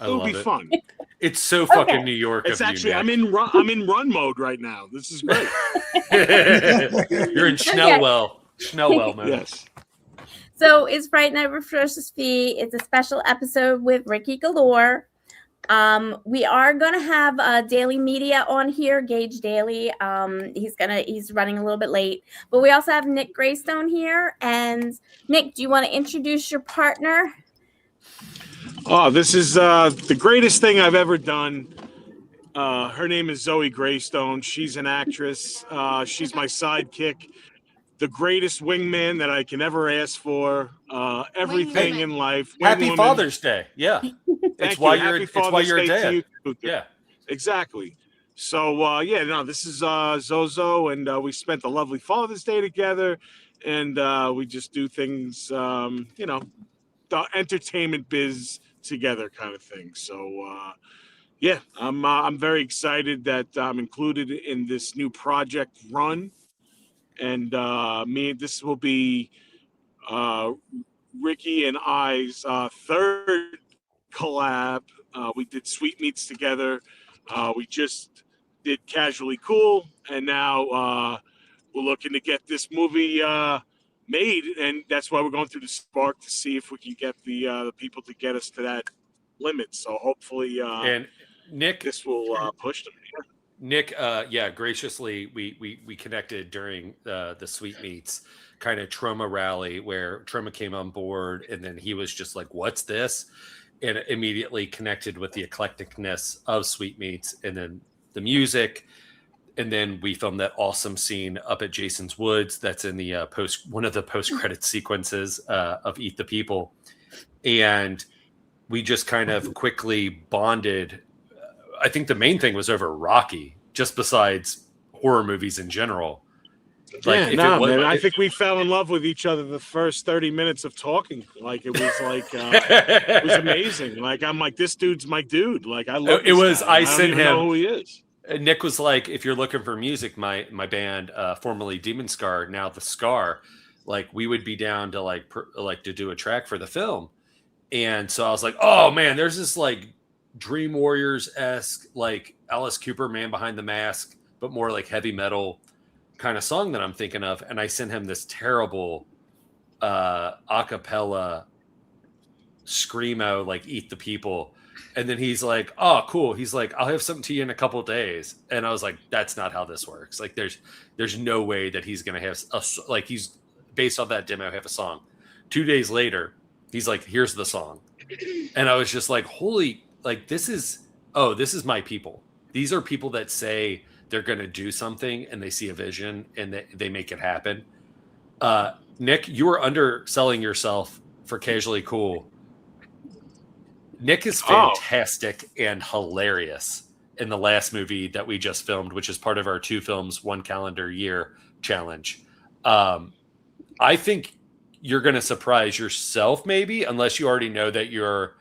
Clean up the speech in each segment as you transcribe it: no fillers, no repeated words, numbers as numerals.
I It would be love it. fun. It's so fucking Okay. New York It's of actually you, I'm Nick. in run mode right now. This is great. You're in Schnellwell mode. Yes. So it's Fright Night with Ferocious Fee. It's a special episode with Ricky Glore. We are gonna have Daily Media on here, Gage Daily. He's running a little bit late, but we also have Nick Greystone here. And Nick, do you want to introduce your partner? Oh, this is the greatest thing I've ever done. Her name is Zoe Greystone. She's an actress. She's my sidekick. The greatest wingman that I can ever ask for. Everything in life. Happy Wingwoman. Father's Day. Yeah. Thank you. Happy It's Father's why you're a Day to dad. you too. Yeah. Exactly. So this is Zozo, and we spent a lovely Father's Day together, and we just do things, the entertainment biz together, kind of thing. So I'm very excited that I'm included in this new project run, and this will be Ricky and I's third collab. We did Sweetmeats together. We just did Casually Cool, and now we're looking to get this movie made, and that's why we're going through the spark to see if we can get the people to get us to that limit. So hopefully, And Nick, this will push them. Nick, graciously, we connected during the Sweetmeats kind of Trauma rally where Trauma came on board, and then he was just like, "What's this?" and immediately connected with the eclecticness of Sweetmeats, and then the music, and then we filmed that awesome scene up at Jason's Woods. That's in the one of the post credit sequences of Eat the People, and we just kind of quickly bonded. I think the main thing was over Rocky, just besides horror movies in general. Man, I think we fell in love with each other the first 30 minutes of talking. Like it was amazing. Like I'm like, this dude's my dude. Like I love. I sent him. Know who he is. Nick was like, if you're looking for music, my band, formerly Demon Scar, now the Scar, like we would be down to like to do a track for the film. And so I was like, oh man, there's this like Dream Warriors-esque, like Alice Cooper, Man Behind the Mask, but more like heavy metal kind of song that I'm thinking of. And I sent him this terrible a cappella screamo, like Eat the People. And then he's like, oh, cool. He's like, I'll have something to you in a couple of days. And I was like, that's not how this works. Like there's no way that he's going to have he's based off that demo, have a song. 2 days later, he's like, here's the song. And I was just like, holy, like, this is my people. These are people that say they're going to do something and they see a vision and they make it happen. Nick, you were underselling yourself for Casually Cool. Nick is fantastic and hilarious in the last movie that we just filmed, which is part of our 2 films, 1 calendar year challenge. I think you're going to surprise yourself, maybe, unless you already know that you're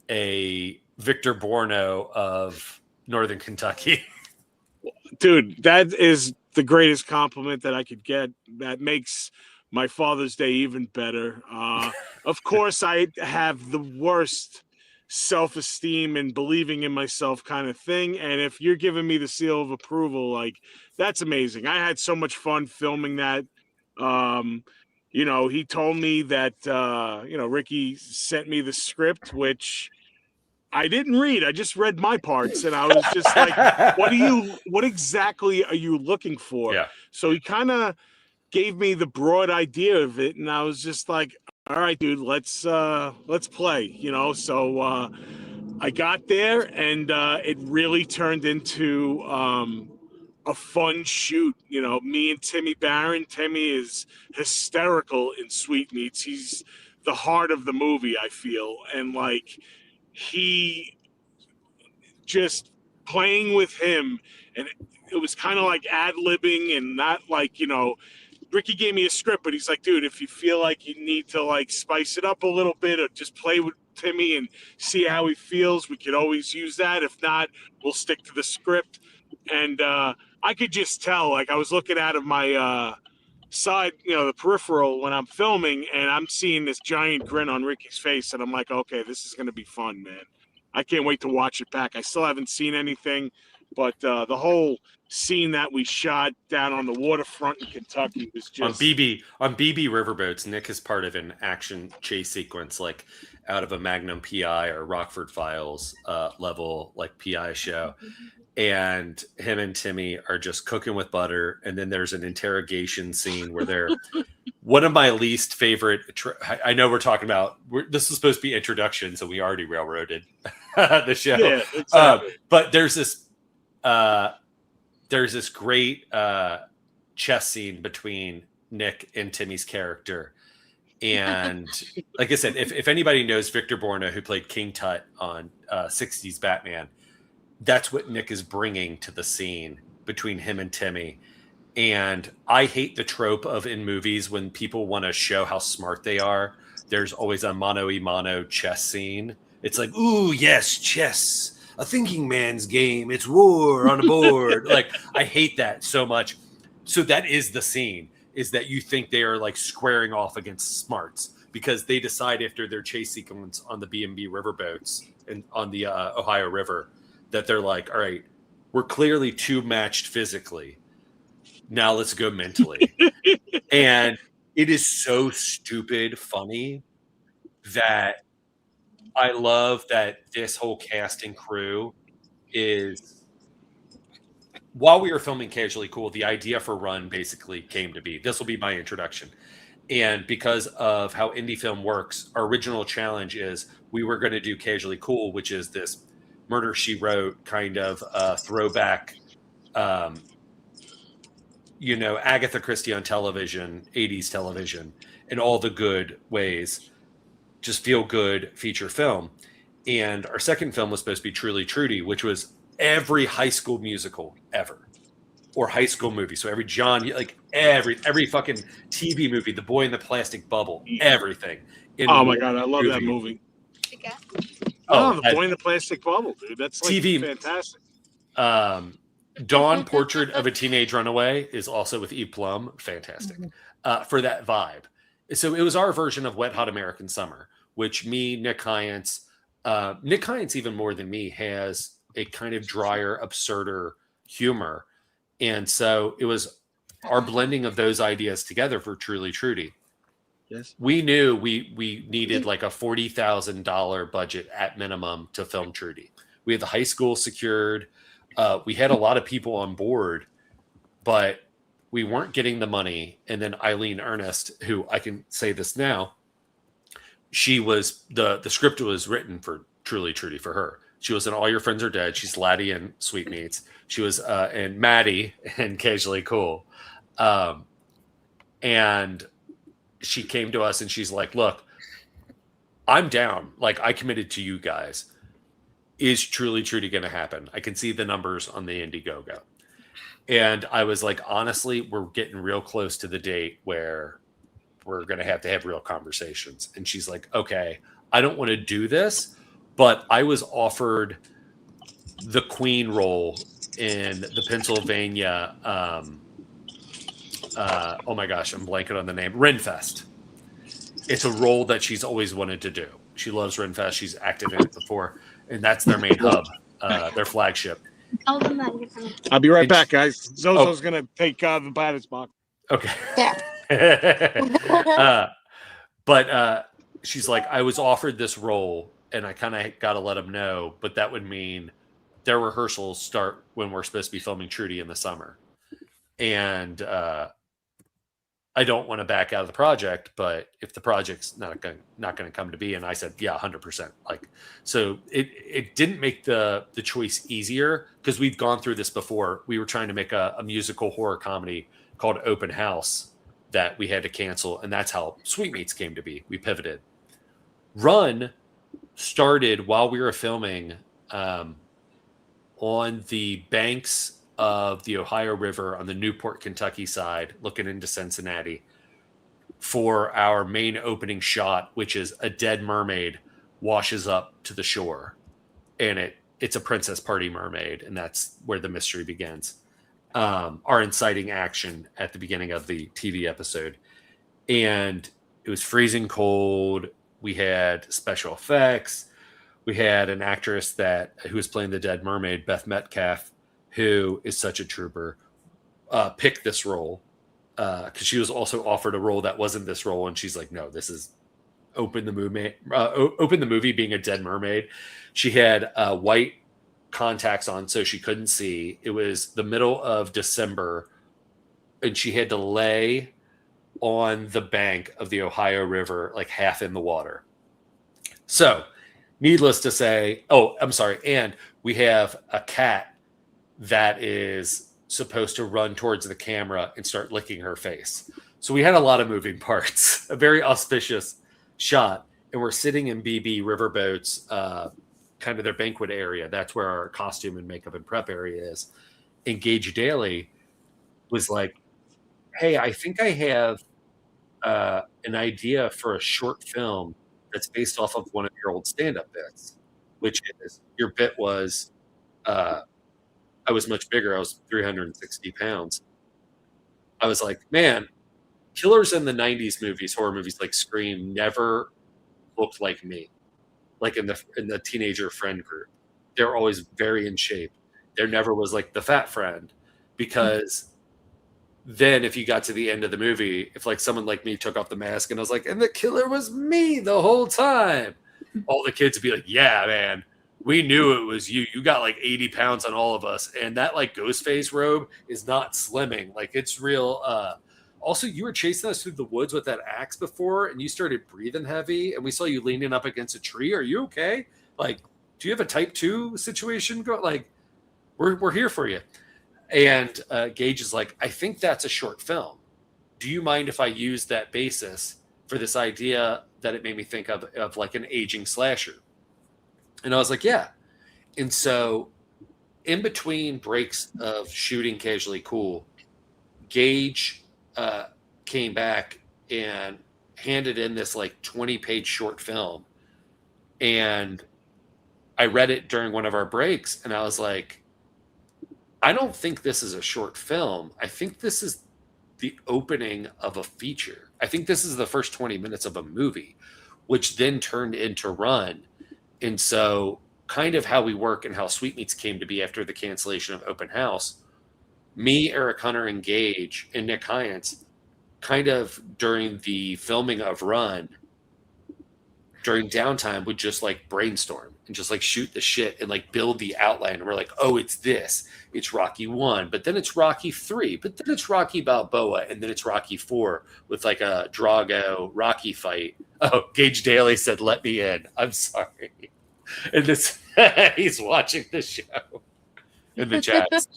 a Victor Borno of Northern Kentucky. Dude, that is the greatest compliment that I could get. That makes my Father's Day even better. Of course, I have the worst self-esteem and believing in myself kind of thing. And if you're giving me the seal of approval, like, that's amazing. I had so much fun filming that. He told me that, Ricky sent me the script, which I didn't read. I just read my parts, and I was just like, what exactly are you looking for? Yeah. So he kind of gave me the broad idea of it, and I was just like, all right, dude, let's play, So I got there, and it really turned into a fun shoot. Me and Timmy Barron. Timmy is hysterical in Sweetmeats. He's the heart of the movie, I feel, and like he just playing with him, and it was kind of like ad-libbing and not like, Ricky gave me a script, but he's like, dude, if you feel like you need to like spice it up a little bit or just play with Timmy and see how he feels, we could always use that. If not, we'll stick to the script. And I could just tell, like I was looking out of my side, the peripheral when I'm filming, and I'm seeing this giant grin on Ricky's face, and I'm like, okay, this is going to be fun, man. I can't wait to watch it back. I still haven't seen anything, but the whole scene that we shot down on the waterfront in Kentucky was just on BB riverboats. Nick is part of an action chase sequence, like out of a Magnum PI or Rockford Files level, like PI show. And him and Timmy are just cooking with butter. And then there's an interrogation scene where they're one of my least favorite. I know we're talking about this is supposed to be introduction, so we already railroaded the show. Yeah, exactly. But there's this great chess scene between Nick and Timmy's character. And like I said, if anybody knows Victor Borna, who played King Tut on 60s Batman, that's what Nick is bringing to the scene between him and Timmy. And I hate the trope of in movies when people want to show how smart they are, there's always a mano-a-mano chess scene. It's like, ooh, yes, chess. A thinking man's game. It's war on a board. Like, I hate that so much. So that is the scene, is that you think they are like squaring off against smarts because they decide after their chase sequence on the B&B riverboats and on the Ohio River that they're like, all right, we're clearly too matched physically. Now let's go mentally. And it is so stupid funny that I love that this whole cast and crew is, while we were filming Casually Cool, the idea for Run basically came to be. This will be my introduction. And because of how indie film works, our original challenge is we were going to do Casually Cool, which is this Murder, She Wrote kind of throwback, Agatha Christie on television, 80s television, in all the good ways, just feel good feature film. And our second film was supposed to be Truly Trudy, which was every high school musical ever, or high school movie. So every every fucking TV movie, The Boy in the Plastic Bubble, everything. Oh my God, I love that movie. Okay. The Boy in the Plastic Bubble, dude. That's like TV, fantastic. Dawn, Portrait of a Teenage Runaway is also with Eve Plum. Fantastic. For that vibe. So it was our version of Wet Hot American Summer, which Nick Hyance even more than me, has a kind of drier, absurder humor. And so it was our blending of those ideas together for Truly Trudy. Yes. We knew we needed like a $40,000 budget at minimum to film Trudy. We had the high school secured. We had a lot of people on board, but we weren't getting the money. And then Eileen Ernest, who I can say this now, she was the script was written for Truly Trudy for her. She was in All Your Friends Are Dead. She's Laddie in Sweetmeats. She was in Maddie and Casually Cool. And she came to us and she's like, look, I'm down. Like, I committed to you guys. Is Truly Trudy going to happen? I can see the numbers on the Indiegogo. And I was like, honestly, we're getting real close to the date where we're going to have real conversations. And she's like, okay, I don't want to do this, but I was offered the Queen role in the Pennsylvania, oh my gosh, I'm blanking on the name, Renfest. It's a role that she's always wanted to do. She loves Renfest. She's acted in it before. And that's their main hub, their flagship. Tell them that you're coming. I'll be right back, guys. Zozo's going to take the batter's box. Okay. Yeah. But she's like, I was offered this role and I kind of got to let them know, but that would mean their rehearsals start when we're supposed to be filming Trudy in the summer. And I don't want to back out of the project, but if the project's not going to come to be, and I said, yeah, 100%. Like, so it didn't make the choice easier because we've gone through this before. We were trying to make a musical horror comedy called Open House that we had to cancel, and that's how Sweetmeats came to be. We pivoted. Run started while we were filming on the banks of the Ohio River on the Newport, Kentucky side, looking into Cincinnati, for our main opening shot, which is a dead mermaid washes up to the shore, and it's a princess party mermaid, and that's where the mystery begins. Our inciting action at the beginning of the TV episode, and it was freezing cold. We had special effects. we had an actress who was playing the dead mermaid, Beth Metcalf, who is such a trooper, pick this role because she was also offered a role that wasn't this role, and she's like, no, this is open the movie being a dead mermaid. She had white contacts on so she couldn't see. It was the middle of December, and she had to lay on the bank of the Ohio River, like half in the water. So, needless to say, I'm sorry, and we have a cat that is supposed to run towards the camera and start licking her face. So we had a lot of moving parts, a very auspicious shot. And we're sitting in BB Riverboat's, kind of their banquet area. That's where our costume and makeup and prep area is. And Gage Daly was like, hey, I think I have an idea for a short film that's based off of one of your old stand-up bits, which is your bit was, I was much bigger. I was 360 pounds. I was like, man, killers in the 90s movies, horror movies like Scream, never looked like me. Like in the teenager friend group, they're always very in shape. There never was like the fat friend, because then if you got to the end of the movie, if like someone like me took off the mask and I was like, and the killer was me the whole time, all the kids would be like, yeah, man, we knew it was you. You got like 80 pounds on all of us. And that like ghost face robe is not slimming. Like it's real. Also, you were chasing us through the woods with that axe before, and you started breathing heavy, and we saw you leaning up against a tree. Are you okay? Like, do you have a type 2 situation? Like, we're here for you. And Gage is like, I think that's a short film. Do you mind if I use that basis for this idea that it made me think of like an aging slasher? And I was like, yeah. And so in between breaks of shooting Casually Cool, Gage came back and handed in this like 20-page short film. And I read it during one of our breaks, and I was like, I don't think this is a short film. I think this is the opening of a feature. I think this is the first 20 minutes of a movie, which then turned into Run. And so kind of how we work and how Sweetmeats came to be after the cancellation of Open House, me, Eric Hunter, and Gage, and Nick Hyance, kind of during the filming of Run, during downtime, would just like brainstorm and just like shoot the shit and like build the outline. And we're like, oh, it's this. It's Rocky 1, but then it's Rocky 3, but then it's Rocky Balboa, and then it's Rocky 4 with like a Drago Rocky fight. Oh, Gage Daly said, let me in. I'm sorry. And this, he's watching the show in the chats.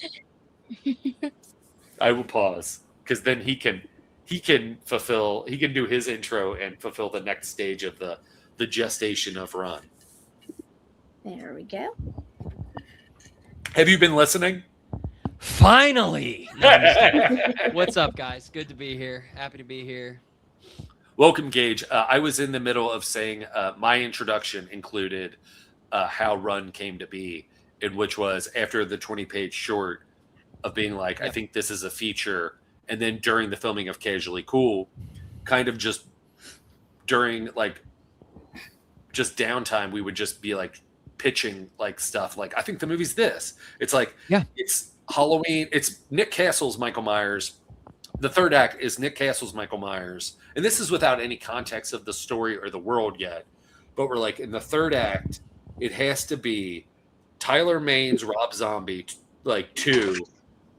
I will pause because then he can do his intro and fulfill the next stage of the gestation of Run. There we go. Have you been listening? Finally. No, I'm just kidding. What's up, guys? Good to be here. Happy to be here. Welcome, Gage. I was in the middle of saying my introduction included how Run came to be, in which was after the 20-page short of being like, I think this is a feature. And then during the filming of Casually Cool, kind of just during like just downtime, we would just be like pitching like stuff. Like, I think the movie's this. It's like, it's Halloween. It's Nick Castle's Michael Myers. The third act is Nick Castle's Michael Myers. And this is without any context of the story or the world yet. But we're like, in the third act, it has to be Tyler Maine's Rob Zombie, like 2,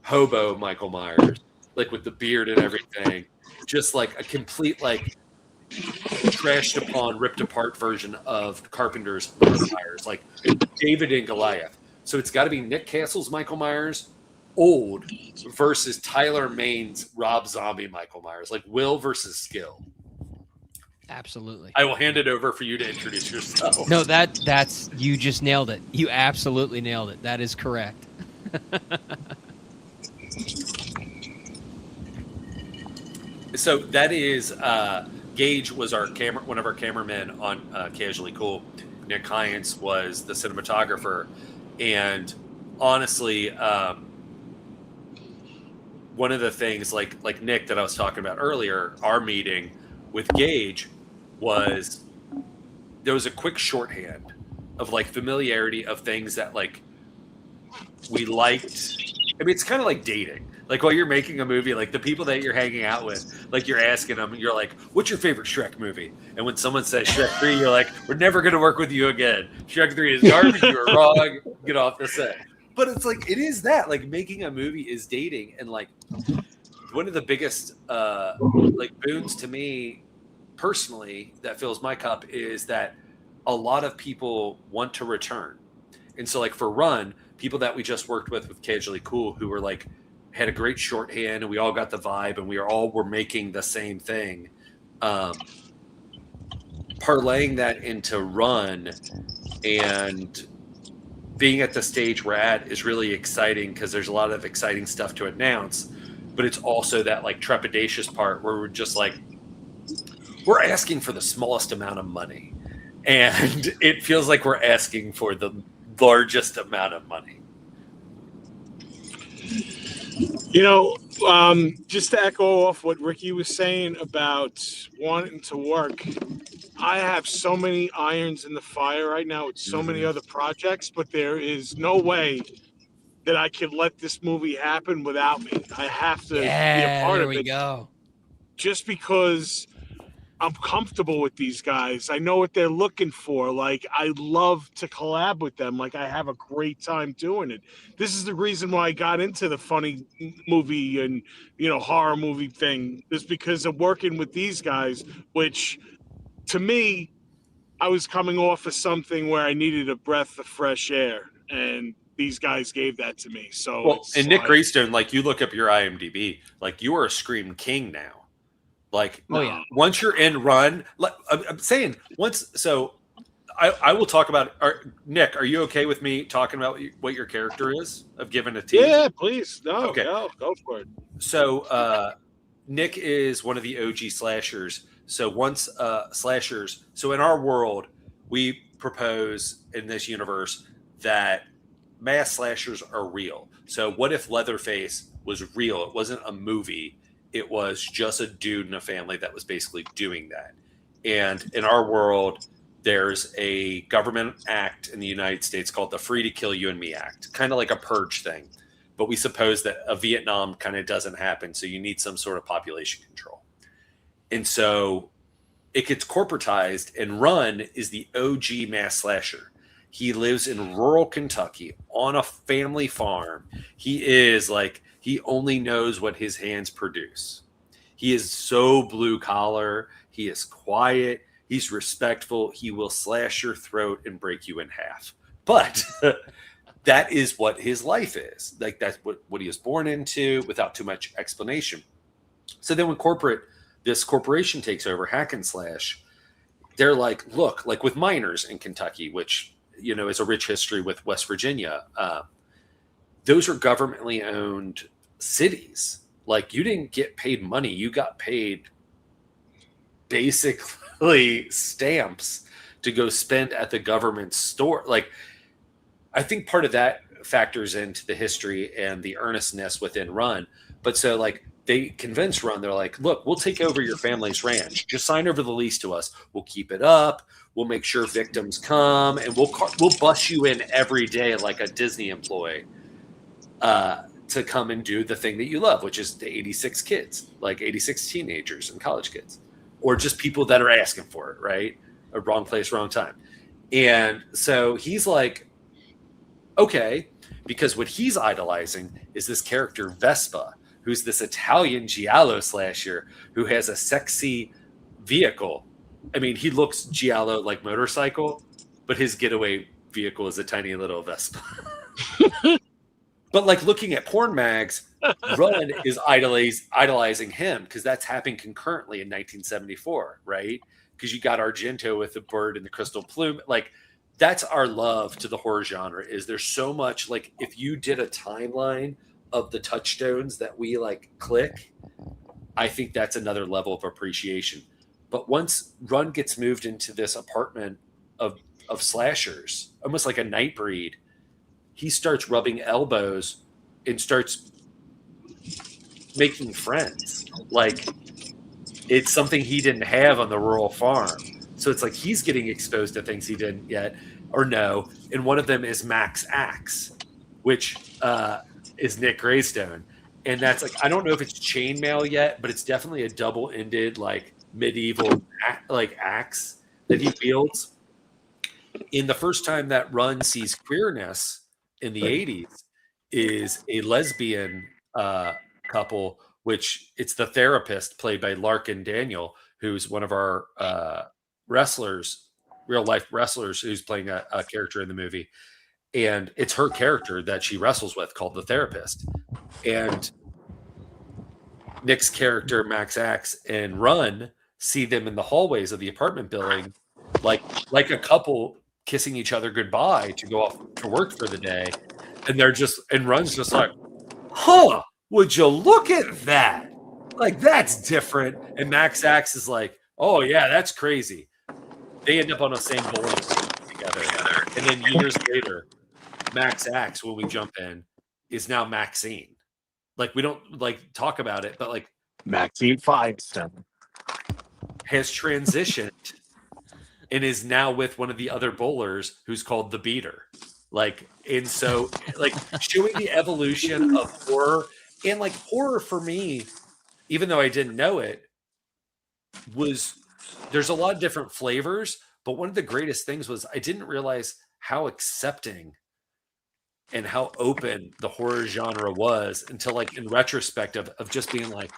hobo Michael Myers, like with the beard and everything. Just like a complete, like, trashed upon, ripped apart version of Carpenter's Michael Myers, like David and Goliath. So it's got to be Nick Castle's Michael Myers, old, versus Tyler Maine's Rob Zombie Michael Myers, like Will versus Skill. Absolutely. I will hand it over for you to introduce yourself. No, that's you just nailed it. You absolutely nailed it. That is correct. So that is Gage was one of our cameramen on Casually Cool. Nick Hyance was the cinematographer, and honestly, one of the things like Nick that I was talking about earlier, our meeting with Gage was there was a quick shorthand of like familiarity of things that like we liked. I mean, it's kind of like dating. Like while you're making a movie, like the people that you're hanging out with, like you're asking them, you're like, "What's your favorite Shrek movie?" And when someone says Shrek 3, you're like, "We're never going to work with you again. Shrek 3 is garbage. You were wrong. Get off the set." But it's like it is that like making a movie is dating, and like one of the biggest like boons to me personally that fills my cup is that a lot of people want to return. And so like for Run, people that we just worked with Casually Cool, who were like had a great shorthand and we all got the vibe and we were making the same thing. Parlaying that into Run and being at the stage we're at is really exciting because there's a lot of exciting stuff to announce, but it's also that like trepidatious part where we're just like, we're asking for the smallest amount of money and it feels like we're asking for the largest amount of money. You know, just to echo off what Ricky was saying about wanting to work, I have so many irons in the fire right now with so many other projects, but there is no way that I could let this movie happen without me. I have to be a part of it. Go. Just because I'm comfortable with these guys. I know what they're looking for. Like, I love to collab with them. Like, I have a great time doing it. This is the reason why I got into the funny movie and, you know, horror movie thing, is because of working with these guys, which to me, I was coming off of something where I needed a breath of fresh air, and these guys gave that to me. So, well, and Nick Greystone, like you look up your IMDb, like you are a Scream King now. Like, once you're in Run, like, I'm saying once. So, I will talk about. Nick, are you okay with me talking about what your character is? Of giving a tease? Yeah, please. No, okay. No, go for it. So, Nick is one of the OG slashers. So once slashers. So in our world, we propose in this universe that mass slashers are real. So what if Leatherface was real? It wasn't a movie. It was just a dude in a family that was basically doing that. And in our world, there's a government act in the United States called the Free to Kill You and Me Act, kind of like a purge thing. But we suppose that a Vietnam kind of doesn't happen. So you need some sort of population control. And so it gets corporatized, and Run is the OG mass slasher. He lives in rural Kentucky on a family farm. He is like, he only knows what his hands produce. He is so blue collar. He is quiet. He's respectful. He will slash your throat and break you in half. But that is what his life is. Like that's what he was born into without too much explanation. So then when this corporation takes over, Hack and Slash, they're like, look, like with miners in Kentucky, which, you know, is a rich history with West Virginia. Those are governmentally owned cities. Like you didn't get paid money. You got paid basically stamps to go spend at the government store. Like, I think part of that factors into the history and the earnestness within Run. But so like, they convince Run, they're like, look, we'll take over your family's ranch. Just sign over the lease to us. We'll keep it up. We'll make sure victims come, and we'll bus you in every day like a Disney employee to come and do the thing that you love, which is the 86 kids, like 86 teenagers and college kids, or just people that are asking for it, right? A wrong place, wrong time. And so he's like, okay, because what he's idolizing is this character Vespa, who's this Italian giallo slasher who has a sexy vehicle. I mean, he looks giallo like motorcycle, but his getaway vehicle is a tiny little Vespa. But like looking at porn mags, Run is idolizing him because that's happened concurrently in 1974, right? Because you got Argento with the bird and the crystal plume. Like that's our love to the horror genre. Is there's so much, like if you did a timeline of the touchstones that we like click, I think that's another level of appreciation. But once Run gets moved into this apartment of slashers, almost like a Nightbreed, he starts rubbing elbows and starts making friends. Like it's something he didn't have on the rural farm. So it's like he's getting exposed to things he didn't yet. or no, and one of them is Max Axe, which is Nick Greystone. And that's like, I don't know if it's chainmail yet, but it's definitely a double-ended, like medieval like axe that he wields. In the first time that run sees queerness in the 80s is a lesbian couple, which it's the therapist played by Larkin Daniel, who's one of our wrestlers, real life wrestlers, who's playing a character in the movie. And it's her character that she wrestles with called the therapist. And Nick's character, Max Axe, and Run see them in the hallways of the apartment building, like a couple kissing each other goodbye to go off to work for the day. And they're just, and Run's just like, huh, would you look at that? Like, that's different. And Max Axe is like, oh yeah, that's crazy. They end up on the same bowling team together. And then years later, Max Axe, when we jump in, is now Maxine. Like, we don't like talk about it, but like Maxine Feinstein has transitioned and is now with one of the other bowlers who's called the Beater. Like, and so like showing the evolution of horror, and like horror for me, even though I didn't know it, was there's a lot of different flavors, but one of the greatest things was I didn't realize how accepting and how open the horror genre was until, like, in retrospect of just being like,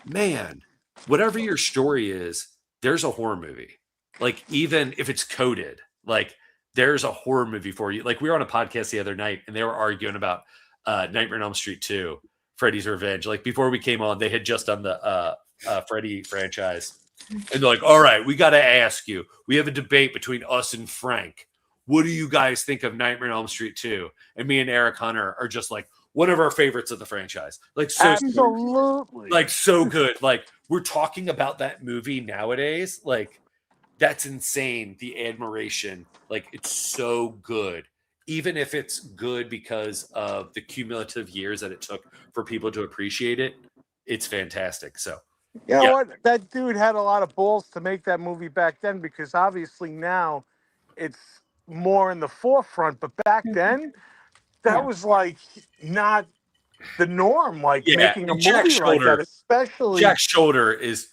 man, whatever your story is, there's a horror movie. Like, even if it's coded, like, there's a horror movie for you. Like, we were on a podcast the other night and they were arguing about Nightmare on Elm Street 2, Freddy's Revenge. Like, before we came on, they had just done the Freddy franchise. And they're like, all right, we got to ask you. We have a debate between us and Frank. What do you guys think of Nightmare on Elm Street 2? And me and Eric Hunter are just like, one of our favorites of the franchise. Like, so absolutely, like, so good. Like, we're talking about that movie nowadays. Like, that's insane. The admiration, like, it's so good. Even if it's good because of the cumulative years that it took for people to appreciate it, it's fantastic. So, you know what? That dude had a lot of balls to make that movie back then, because obviously now it's more in the forefront, but back then that was like not the norm, like making a movie like that, especially Jack Shoulder is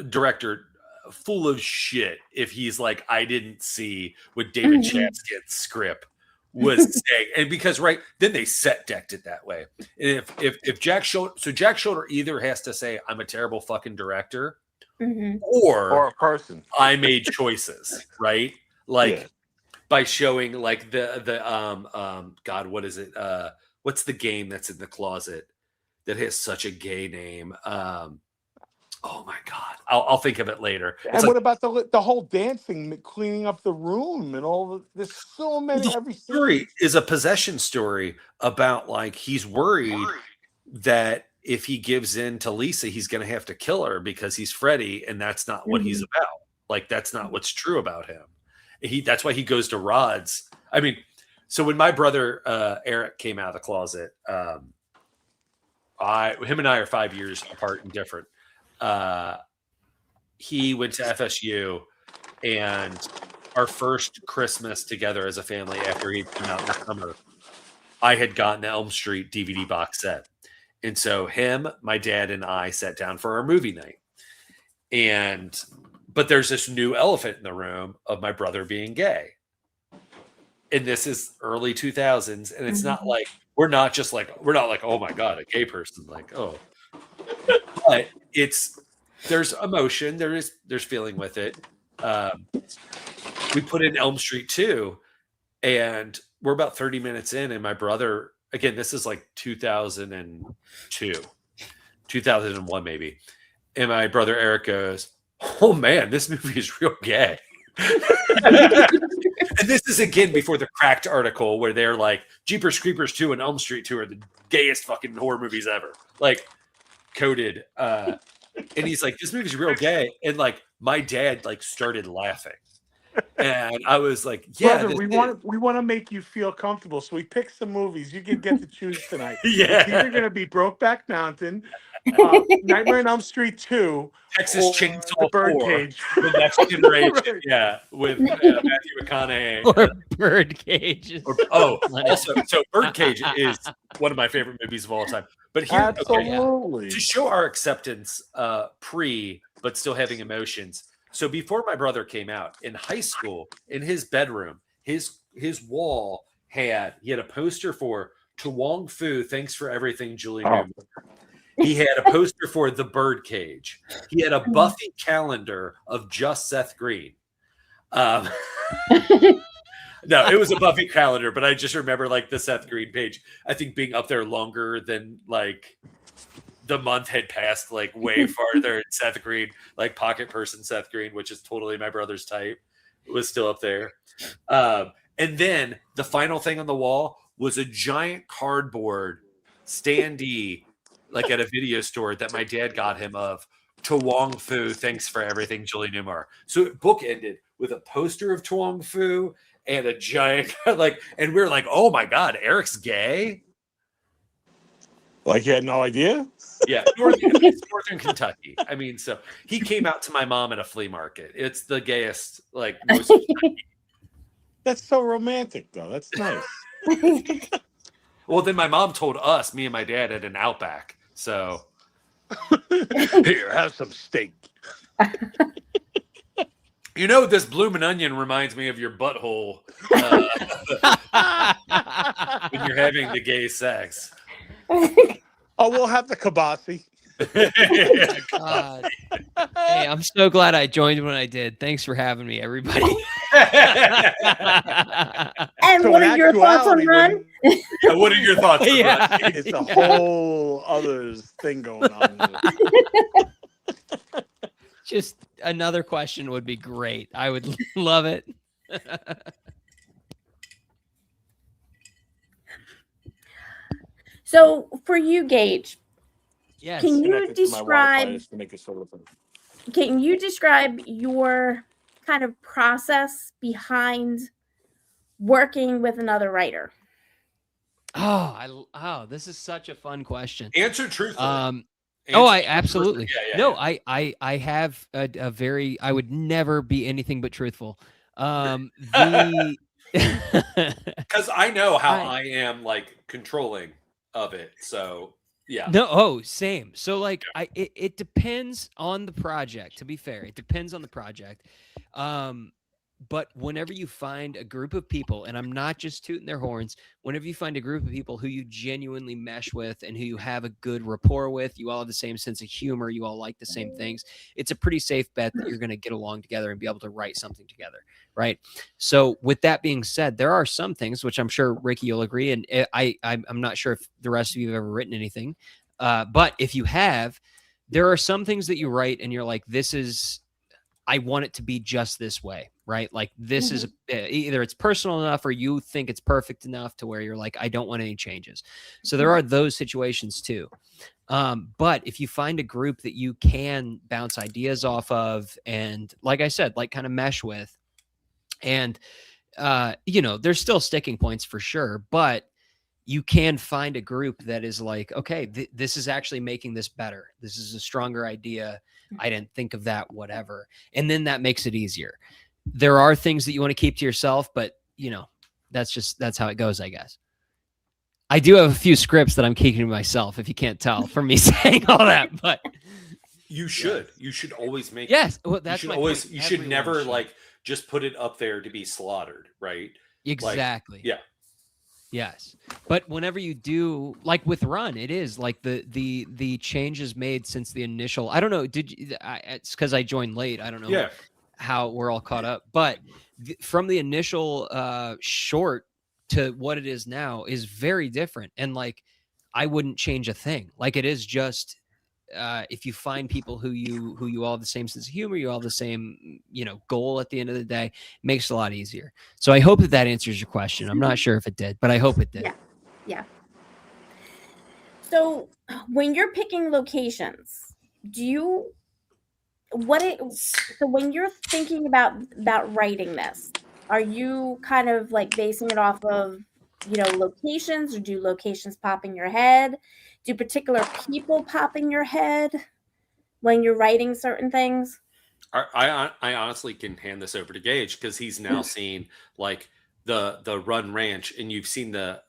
director full of shit if he's like, I didn't see what David Chaskin's script was saying. And because then they set decked it that way. And if Jack Shoulder, so Jack Shoulder either has to say, I'm a terrible fucking director, or a person, I made choices, right? Like, by showing like the God, what is it? What's the game that's in the closet that has such a gay name? Oh my God, I'll think of it later. And what about the whole dancing, cleaning up the room, and all? There's so many. The story is a possession story about, like, he's worried that if he gives in to Lisa, he's going to have to kill her because he's Freddy, and that's not what he's about. Like, that's not what's true about him. That's why he goes to Rod's. I mean, so when my brother Eric came out of the closet, him and I are 5 years apart and different. He went to FSU, and our first Christmas together as a family after he'd come out in the summer, I had gotten the Elm Street DVD box set. And so him, my dad, and I sat down for our movie night. But there's this new elephant in the room of my brother being gay. And this is early 2000s. And it's not like, we're not like, oh my God, a gay person. Like, oh, but there's emotion. There's feeling with it. We put in Elm Street 2, and we're about 30 minutes in. And my brother, again, this is like 2002, 2001, maybe. And my brother Eric goes, oh man, this movie is real gay. And this is again before the Cracked article where they're like, Jeepers Creepers 2 and Elm Street 2 are the gayest fucking horror movies ever. Like, coded. And he's like, this movie's real gay. And like, my dad like started laughing. And I was like, yeah, brother, we want to make you feel comfortable. So we picked some movies. You can get to choose tonight. Yeah. It's either going to be Brokeback Mountain, Nightmare on Elm Street 2, Texas or Chainsaw the 4, Birdcage. The Next Generation, Right. yeah, with Matthew McConaughey. Or Birdcage. So Birdcage is one of my favorite movies of all time. But here, Absolutely. to show our acceptance, but still having emotions. So before my brother came out in high school, in his bedroom, his wall he had a poster for To Wong Fu, Thanks for Everything, Julie Newmar. He had a poster for The Birdcage. He had a Buffy calendar of just Seth Green. No, it was a Buffy calendar, but I just remember like the Seth Green page, I think being up there longer than like the month had passed like way farther. And Seth Green, like pocket person Seth Green, which is totally my brother's type, was still up there. And then the final thing on the wall was a giant cardboard standee, like at a video store that my dad got him of To Wong Fu, Thanks for Everything, Julie Newmar. So it bookended with a poster of To Wong Fu and a giant and we were like, oh my God, Eric's gay? Like you had no idea? Yeah, Northern Kentucky. I mean, so he came out to my mom at a flea market. It's the gayest, most. That's so romantic, though. That's nice. Well, then my mom told us, me and my dad, at an Outback. So here, have some steak. This bloomin' onion reminds me of your butthole when you're having the gay sex. Oh, we'll have the kibasi. God. Hey, I'm so glad I joined when I did. Thanks for having me, everybody. And So what in are your thoughts on actuality, Run? Yeah, what are your thoughts? Yeah. It's a whole other thing going on. Just another question would be great. I would love it. So for you, Gage, Yes. can you Connected to my Wi-Fi describe just to make it sort of fun. can you describe your kind of process behind working with another writer? This is such a fun question. Answer truthfully. I absolutely. Yeah, no, yeah. I have a very, I would never be anything but truthful. Because I know how I am controlling of it. So yeah. No, same. So it depends on the project, to be fair. It depends on the project. But whenever you find a group of people, and I'm not just tooting their horns, whenever you find a group of people who you genuinely mesh with and who you have a good rapport with, you all have the same sense of humor, you all like the same things, it's a pretty safe bet that you're going to get along together and be able to write something together, right? So with that being said, there are some things, which I'm sure, Ricky, you'll agree, and I'm not sure if the rest of you have ever written anything, but if you have, there are some things that you write and you're like, I want it to be just this way, right? Like this is either it's personal enough or you think it's perfect enough to where you're like, I don't want any changes. So there are those situations too. But if you find a group that you can bounce ideas off of and like I said, kind of mesh with, and there's still sticking points for sure, but you can find a group that is like, okay, this is actually making this better. This is a stronger idea. I didn't think of that, whatever. And then that makes it easier. There are things that you want to keep to yourself, but that's how it goes, I guess. I do have a few scripts that I'm keeping to myself, if you can't tell from me saying all that, but you should. Yes. You should always make. Yes, well, that's you should never just put it up there to be slaughtered, right? Exactly. Yeah. Yes. But whenever you do, like with Run, it is like the changes made since the initial, I don't know, it's because I joined late. I don't know how we're all caught up, but from the initial short to what it is now is very different. And I wouldn't change a thing. It is just, if you find people who you all have the same sense of humor, you all have the same, goal at the end of the day, it makes it a lot easier. So I hope that answers your question. I'm not sure if it did, but I hope it did. Yeah. So when you're picking locations, when you're thinking about writing this, are you kind of basing it off of locations, or do locations pop in your head? Do particular people pop in your head when you're writing certain things? I honestly can hand this over to Gage because he's now seen like the Run Ranch, and you've seen the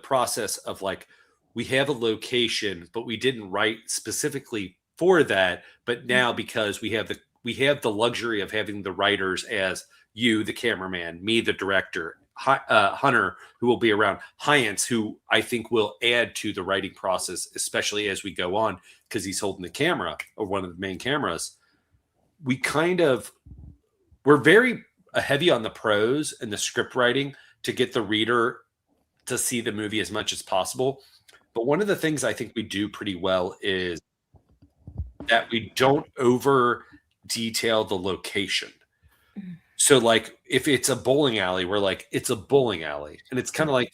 process of like, we have a location, but we didn't write specifically for that. But now, because we have the luxury of having the writers as you, the cameraman, me, the director, Hunter, who will be around, Hyance, who I think will add to the writing process, especially as we go on, because he's holding the camera, or one of the main cameras. We're very heavy on the prose and the script writing to get the reader to see the movie as much as possible. But one of the things I think we do pretty well is that we don't over detail the location. So like, if it's a bowling alley, we're like, it's a bowling alley. And it's kind of like,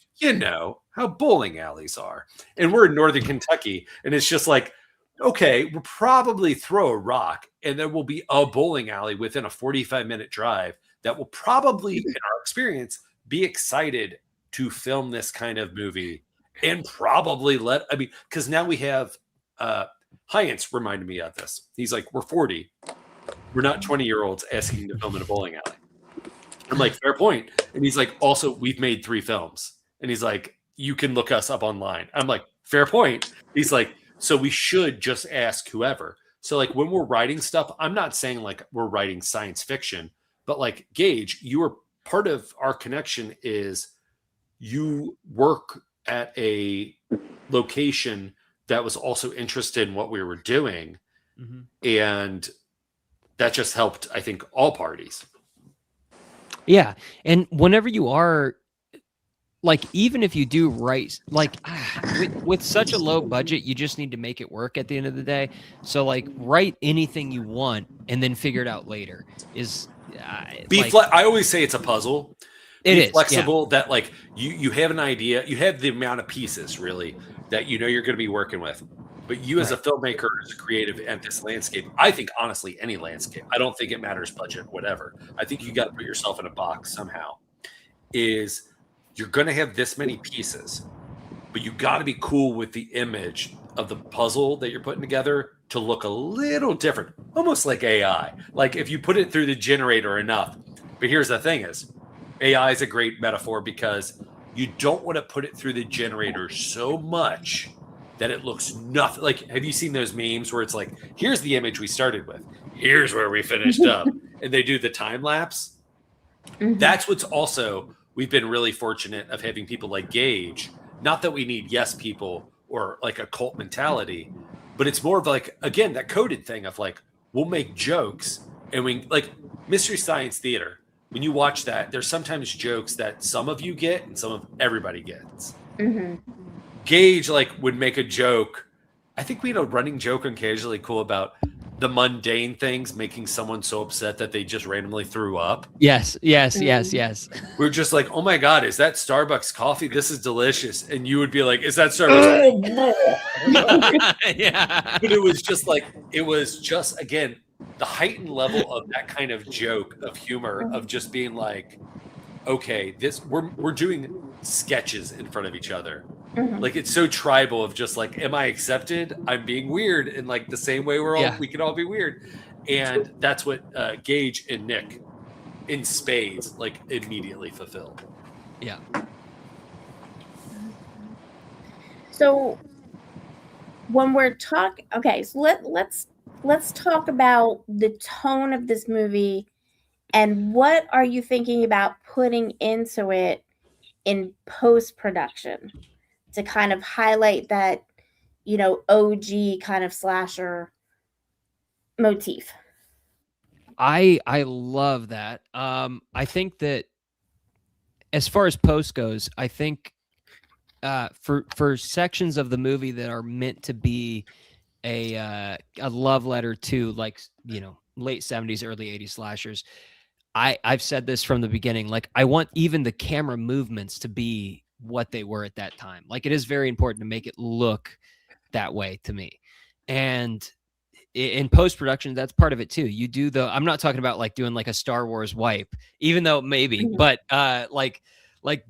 how bowling alleys are. And we're in Northern Kentucky, and it's just like, okay, we'll probably throw a rock, and there will be a bowling alley within a 45-minute drive that will probably, in our experience, be excited to film this kind of movie, and probably because now we have, Hyance reminded me of this. He's like, we're 40. We're not 20-year-olds asking to film in a bowling alley. I'm like, fair point. And he's like, also, we've made 3 films. And he's like, you can look us up online. I'm like, fair point. He's like, so we should just ask whoever. So like, when we're writing stuff, I'm not saying like we're writing science fiction, but like, Gage, you are part of our connection is you work at a location that was also interested in what we were doing. Mm-hmm. And that just helped, I think, all parties. Yeah. And whenever you are, like, even if you do write, like, with such a low budget, you just need to make it work at the end of the day. So, like, write anything you want and then figure it out later. I always say it's a puzzle. Be flexible, that, like, you have an idea, you have the amount of pieces, really, that you're going to be working with. But you, as a filmmaker, as a creative at this landscape, I think, honestly, any landscape, I don't think it matters budget, whatever. I think you got to put yourself in a box somehow. You're going to have this many pieces, but you got to be cool with the image of the puzzle that you're putting together to look a little different, almost like AI. Like, if you put it through the generator enough. But here's the thing is, AI is a great metaphor because you don't want to put it through the generator so much that it looks nothing. Like, have you seen those memes where it's like, here's the image we started with, here's where we finished up, and they do the time lapse? Mm-hmm. That's what's also, we've been really fortunate of having people like Gage. Not that we need yes people or like a cult mentality, but it's more of like, again, that coded thing of like, we'll make jokes, and we, like, Mystery Science Theater, when you watch that, there's sometimes jokes that some of you get and some of everybody gets. Mm-hmm. Gage, like, would make a joke. I think we had a running joke on Casually Cool about the mundane things making someone so upset that they just randomly threw up. Yes. We're just like, oh my God, is that Starbucks coffee? This is delicious. And you would be like, is that Starbucks? Yeah. But it was just again, the heightened level of that kind of joke of humor, of just being like, okay, we're doing sketches in front of each other. Mm-hmm. Like, it's so tribal of just like, am I accepted? I'm being weird in like the same way we can all be weird. And that's what Gage and Nick in spades like immediately fulfilled. Yeah. So when we're talking, okay, so let's talk about the tone of this movie and what are you thinking about putting into it in-post-production to kind of highlight that, OG kind of slasher motif. I love that. I think that as far as post goes, I think for sections of the movie that are meant to be a love letter to, like, late 70s, early 80s slashers, I've said this from the beginning. Like, I want even the camera movements to be what they were at that time. Like, it is very important to make it look that way to me. And in post-production, that's part of it too. You do I'm not talking about like doing like a Star Wars wipe, even though maybe, but like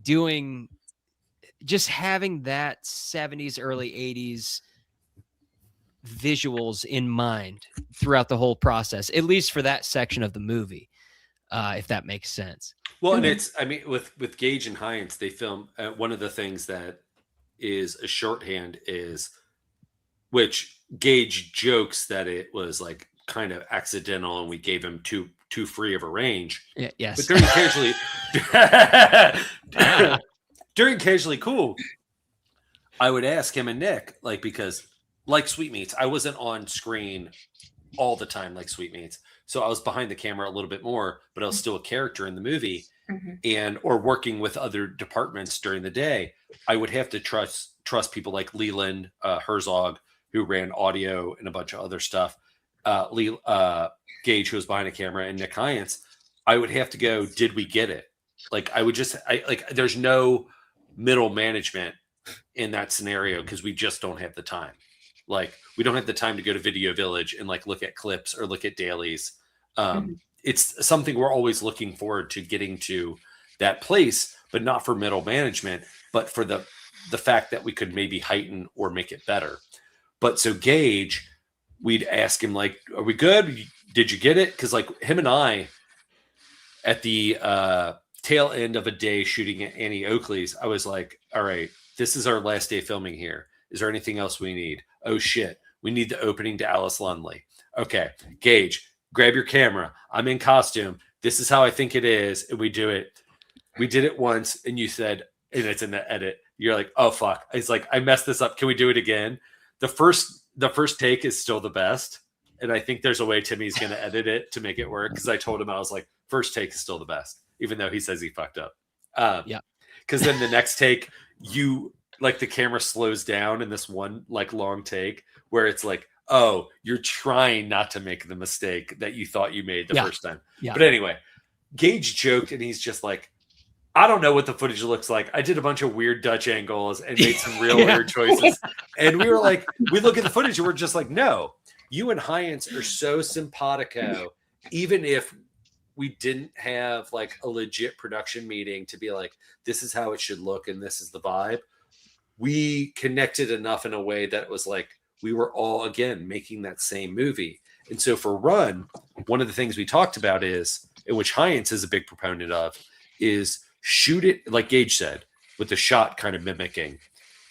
doing just having that 70s, early 80s visuals in mind throughout the whole process, at least for that section of the movie, if that makes sense. Well, and it's, I mean, with Gage and Hines, they film, one of the things that is a shorthand is, which Gage jokes that it was like kind of accidental and we gave him too free of a range. Yeah, yes. But during Occasionally Cool, I would ask him and Nick, like, because like Sweetmeats, I wasn't on screen all the time like Sweetmeats. So I was behind the camera a little bit more, but I was still a character in the movie. And or working with other departments during the day. I would have to trust people like Leland Herzog, who ran audio and a bunch of other stuff. Gage, who was behind the camera, and Nick Hines. I would have to go, did we get it? Like, there's no middle management in that scenario because we just don't have the time. Like, we don't have the time to go to Video Village and like look at clips or look at dailies. It's something we're always looking forward to getting to that place, but not for middle management, but for the fact that we could maybe heighten or make it better. But so Gage, we'd ask him like, are we good? Did you get it? Because like him and I, at the tail end of a day shooting at Annie Oakley's, I was like, all right, this is our last day filming here. Is there anything else we need? Oh shit, we need the opening to Alice Lunley. Okay, Gage, grab your camera. I'm in costume. This is how I think it is. And we do it. We did it once and you said, and it's in the edit, you're like, oh fuck. It's like, I messed this up. Can we do it again? The first take is still the best. And I think there's a way Timmy's going to edit it to make it work. Cause I told him, I was like, first take is still the best, even though he says he fucked up. Yeah. Cause then the next take, like the camera slows down in this one like long take where it's like, oh, you're trying not to make the mistake that you thought you made the first time. Yeah. But anyway, Gage joked and he's just like, I don't know what the footage looks like. I did a bunch of weird Dutch angles and made some real weird choices. And we were like, we look at the footage and we're just like, no, you and Hines are so simpatico. Even if we didn't have like a legit production meeting to be like, this is how it should look and this is the vibe. We connected enough in a way that it was like, we were all, again, making that same movie. And so for Run, one of the things we talked about is, in which Hines is a big proponent of, is shoot it, like Gage said, with the shot kind of mimicking.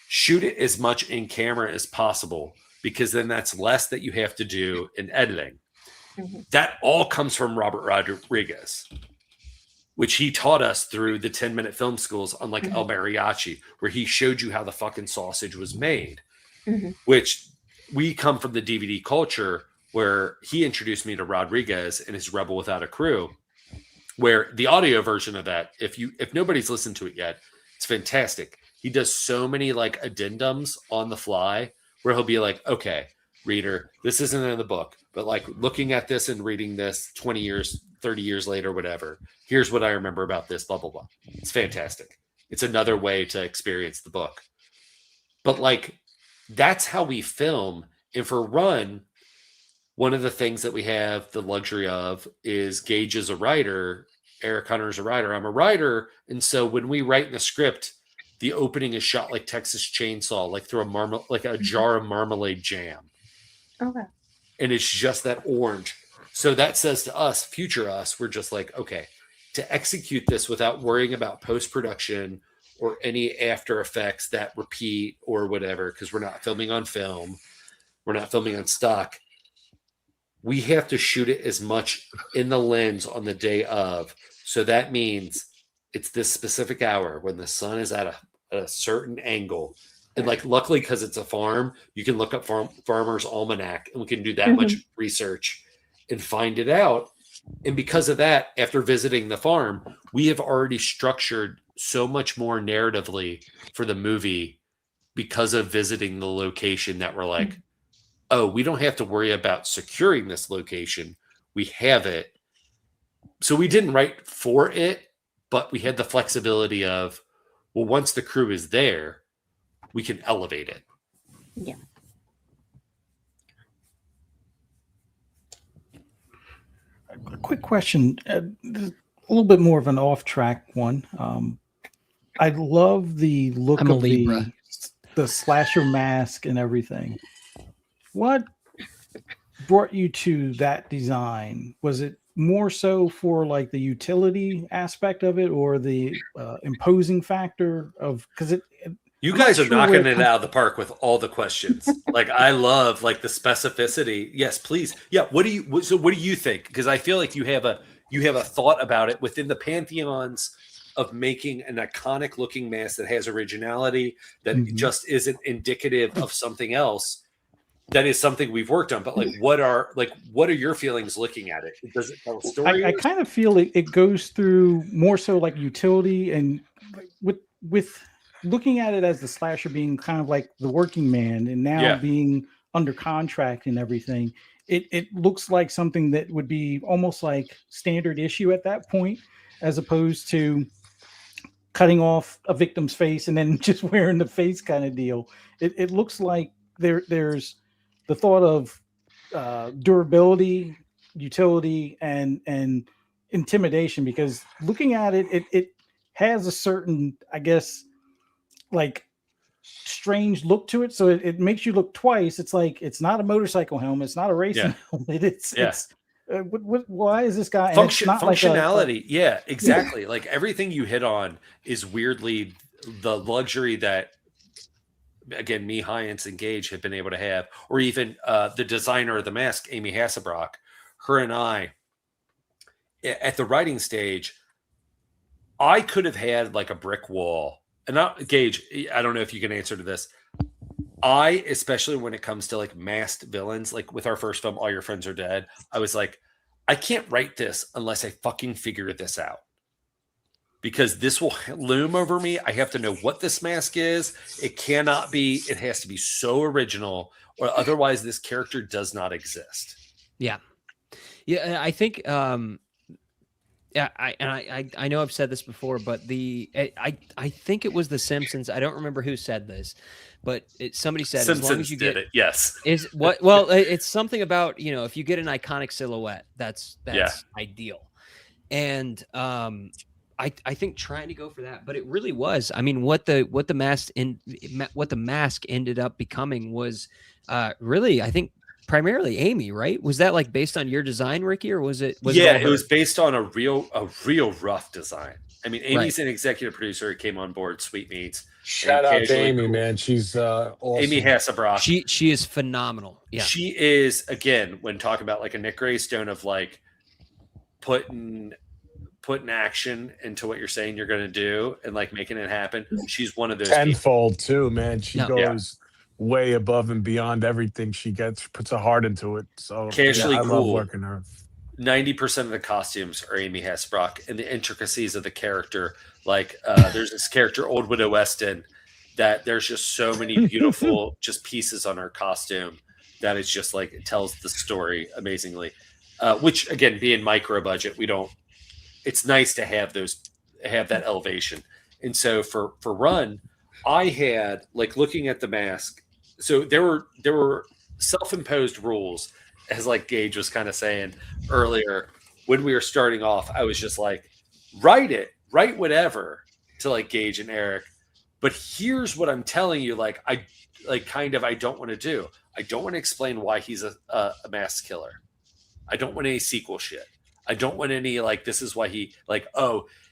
Shoot it as much in camera as possible, because then that's less that you have to do in editing. That all comes from Robert Rodriguez, which he taught us through the 10-minute film schools on like El Mariachi, where he showed you how the fucking sausage was made, which we come from the DVD culture where he introduced me to Rodriguez and his Rebel Without a Crew, where the audio version of that, if nobody's listened to it yet, it's fantastic. He does so many like addendums on the fly where he'll be like, okay, reader, this isn't in the book, but like looking at this and reading this 20 years, 30 years later, whatever, here's what I remember about this, blah, blah, blah. It's fantastic. It's another way to experience the book. But like, that's how we film. And for Run, one of the things that we have the luxury of is Gage is a writer, Eric Hunter is a writer, I'm a writer. And so when we write in the script, the opening is shot like Texas Chainsaw, like through a jar of marmalade jam. Okay. And it's just that orange. So that says to us, future us, we're just like, okay, to execute this without worrying about post-production or any after effects that repeat or whatever, because we're not filming on film, we're not filming on stock. We have to shoot it as much in the lens on the day of. So that means it's this specific hour when the sun is at a certain angle. And like, luckily, because it's a farm, you can look up Farmer's Almanac and we can do that much research and find it out. And because of that, after visiting the farm, we have already structured so much more narratively for the movie because of visiting the location that we're like, oh, we don't have to worry about securing this location. We have it. So we didn't write for it, but we had the flexibility of, well, once the crew is there, we can elevate it. Yeah. A quick question, a little bit more of an off-track one. I love the look I'm a of Libra. the slasher mask and everything. What brought you to that design? Was it more so for like the utility aspect of it, or the imposing factor of? Because You I'm not guys are sure where knocking it it comes. out of the park with all the questions. Like I love like the specificity. Yes, please. Yeah. What do you think? Because I feel like you have a thought about it within the pantheons of making an iconic looking mask that has originality, that Mhm. just isn't indicative of something else. That is something we've worked on. But like, what are your feelings looking at it? Does it tell a story? I kind of feel it goes through more so like utility, and with looking at it as the slasher being kind of like the working man, and now Yeah. being under contract and everything, it looks like something that would be almost like standard issue at that point, as opposed to cutting off a victim's face and then just wearing the face kind of deal. It looks like there's the thought of durability, utility, and intimidation, because looking at it has a certain, I guess, like strange look to it. So it makes you look twice. It's like it's not a motorcycle helmet, it's not a racing Yeah. helmet. Yeah. It's why is this guy? And it's not like Functionality. Yeah, exactly. Like everything you hit on is weirdly the luxury that, again, me, Hyance, and Gage have been able to have, or even the designer of the mask, Amy Hasselbrock. Her and I, at the writing stage, I could have had like a brick wall. And not Gage, I don't know if you can answer to this. I, especially when it comes to like masked villains, like with our first film, All Your Friends Are Dead, I was like, I can't write this unless I fucking figure this out. Because this will loom over me. I have to know what this mask is. It has to be so original, or otherwise this character does not exist. Yeah. Yeah, I think yeah, I know I've said this before, but I think it was The Simpsons. I don't remember who said this, but somebody said Simpsons as long as you did get it. Yes. is what well it's something about, if you get an iconic silhouette, that's ideal. And I think trying to go for that, but it really was. I mean, what the mask ended up becoming was really, I think, primarily Amy, right? Was that like based on your design, Ricky, or was it? It was based on a real rough design. I mean, Amy's an executive producer who came on board Sweetmeats. Shout out to Amy, man. She's awesome. Amy Hasselbrock. She is phenomenal. Yeah. She is, again, when talking about like a Nick Greystone of like putting action into what you're saying you're going to do and like making it happen. She's one of those tenfold too, man. She goes way above and beyond everything she gets, puts a heart into it. So I love working her. 90% of the costumes are Amy Hasselbrock, and the intricacies of the character. Like there's this character, Old Widow Weston, that there's just so many beautiful just pieces on her costume that it's just like it tells the story amazingly. Which again, being micro budget, it's nice to have that elevation. And so for Run, I had like looking at the mask. So there were self-imposed rules, as like Gage was kind of saying earlier when we were starting off. I was just like, write whatever to like Gage and Eric. But here's what I'm telling you, I don't want to do. I don't want to explain why he's a mass killer. I don't want any sequel shit. I don't want any this is why he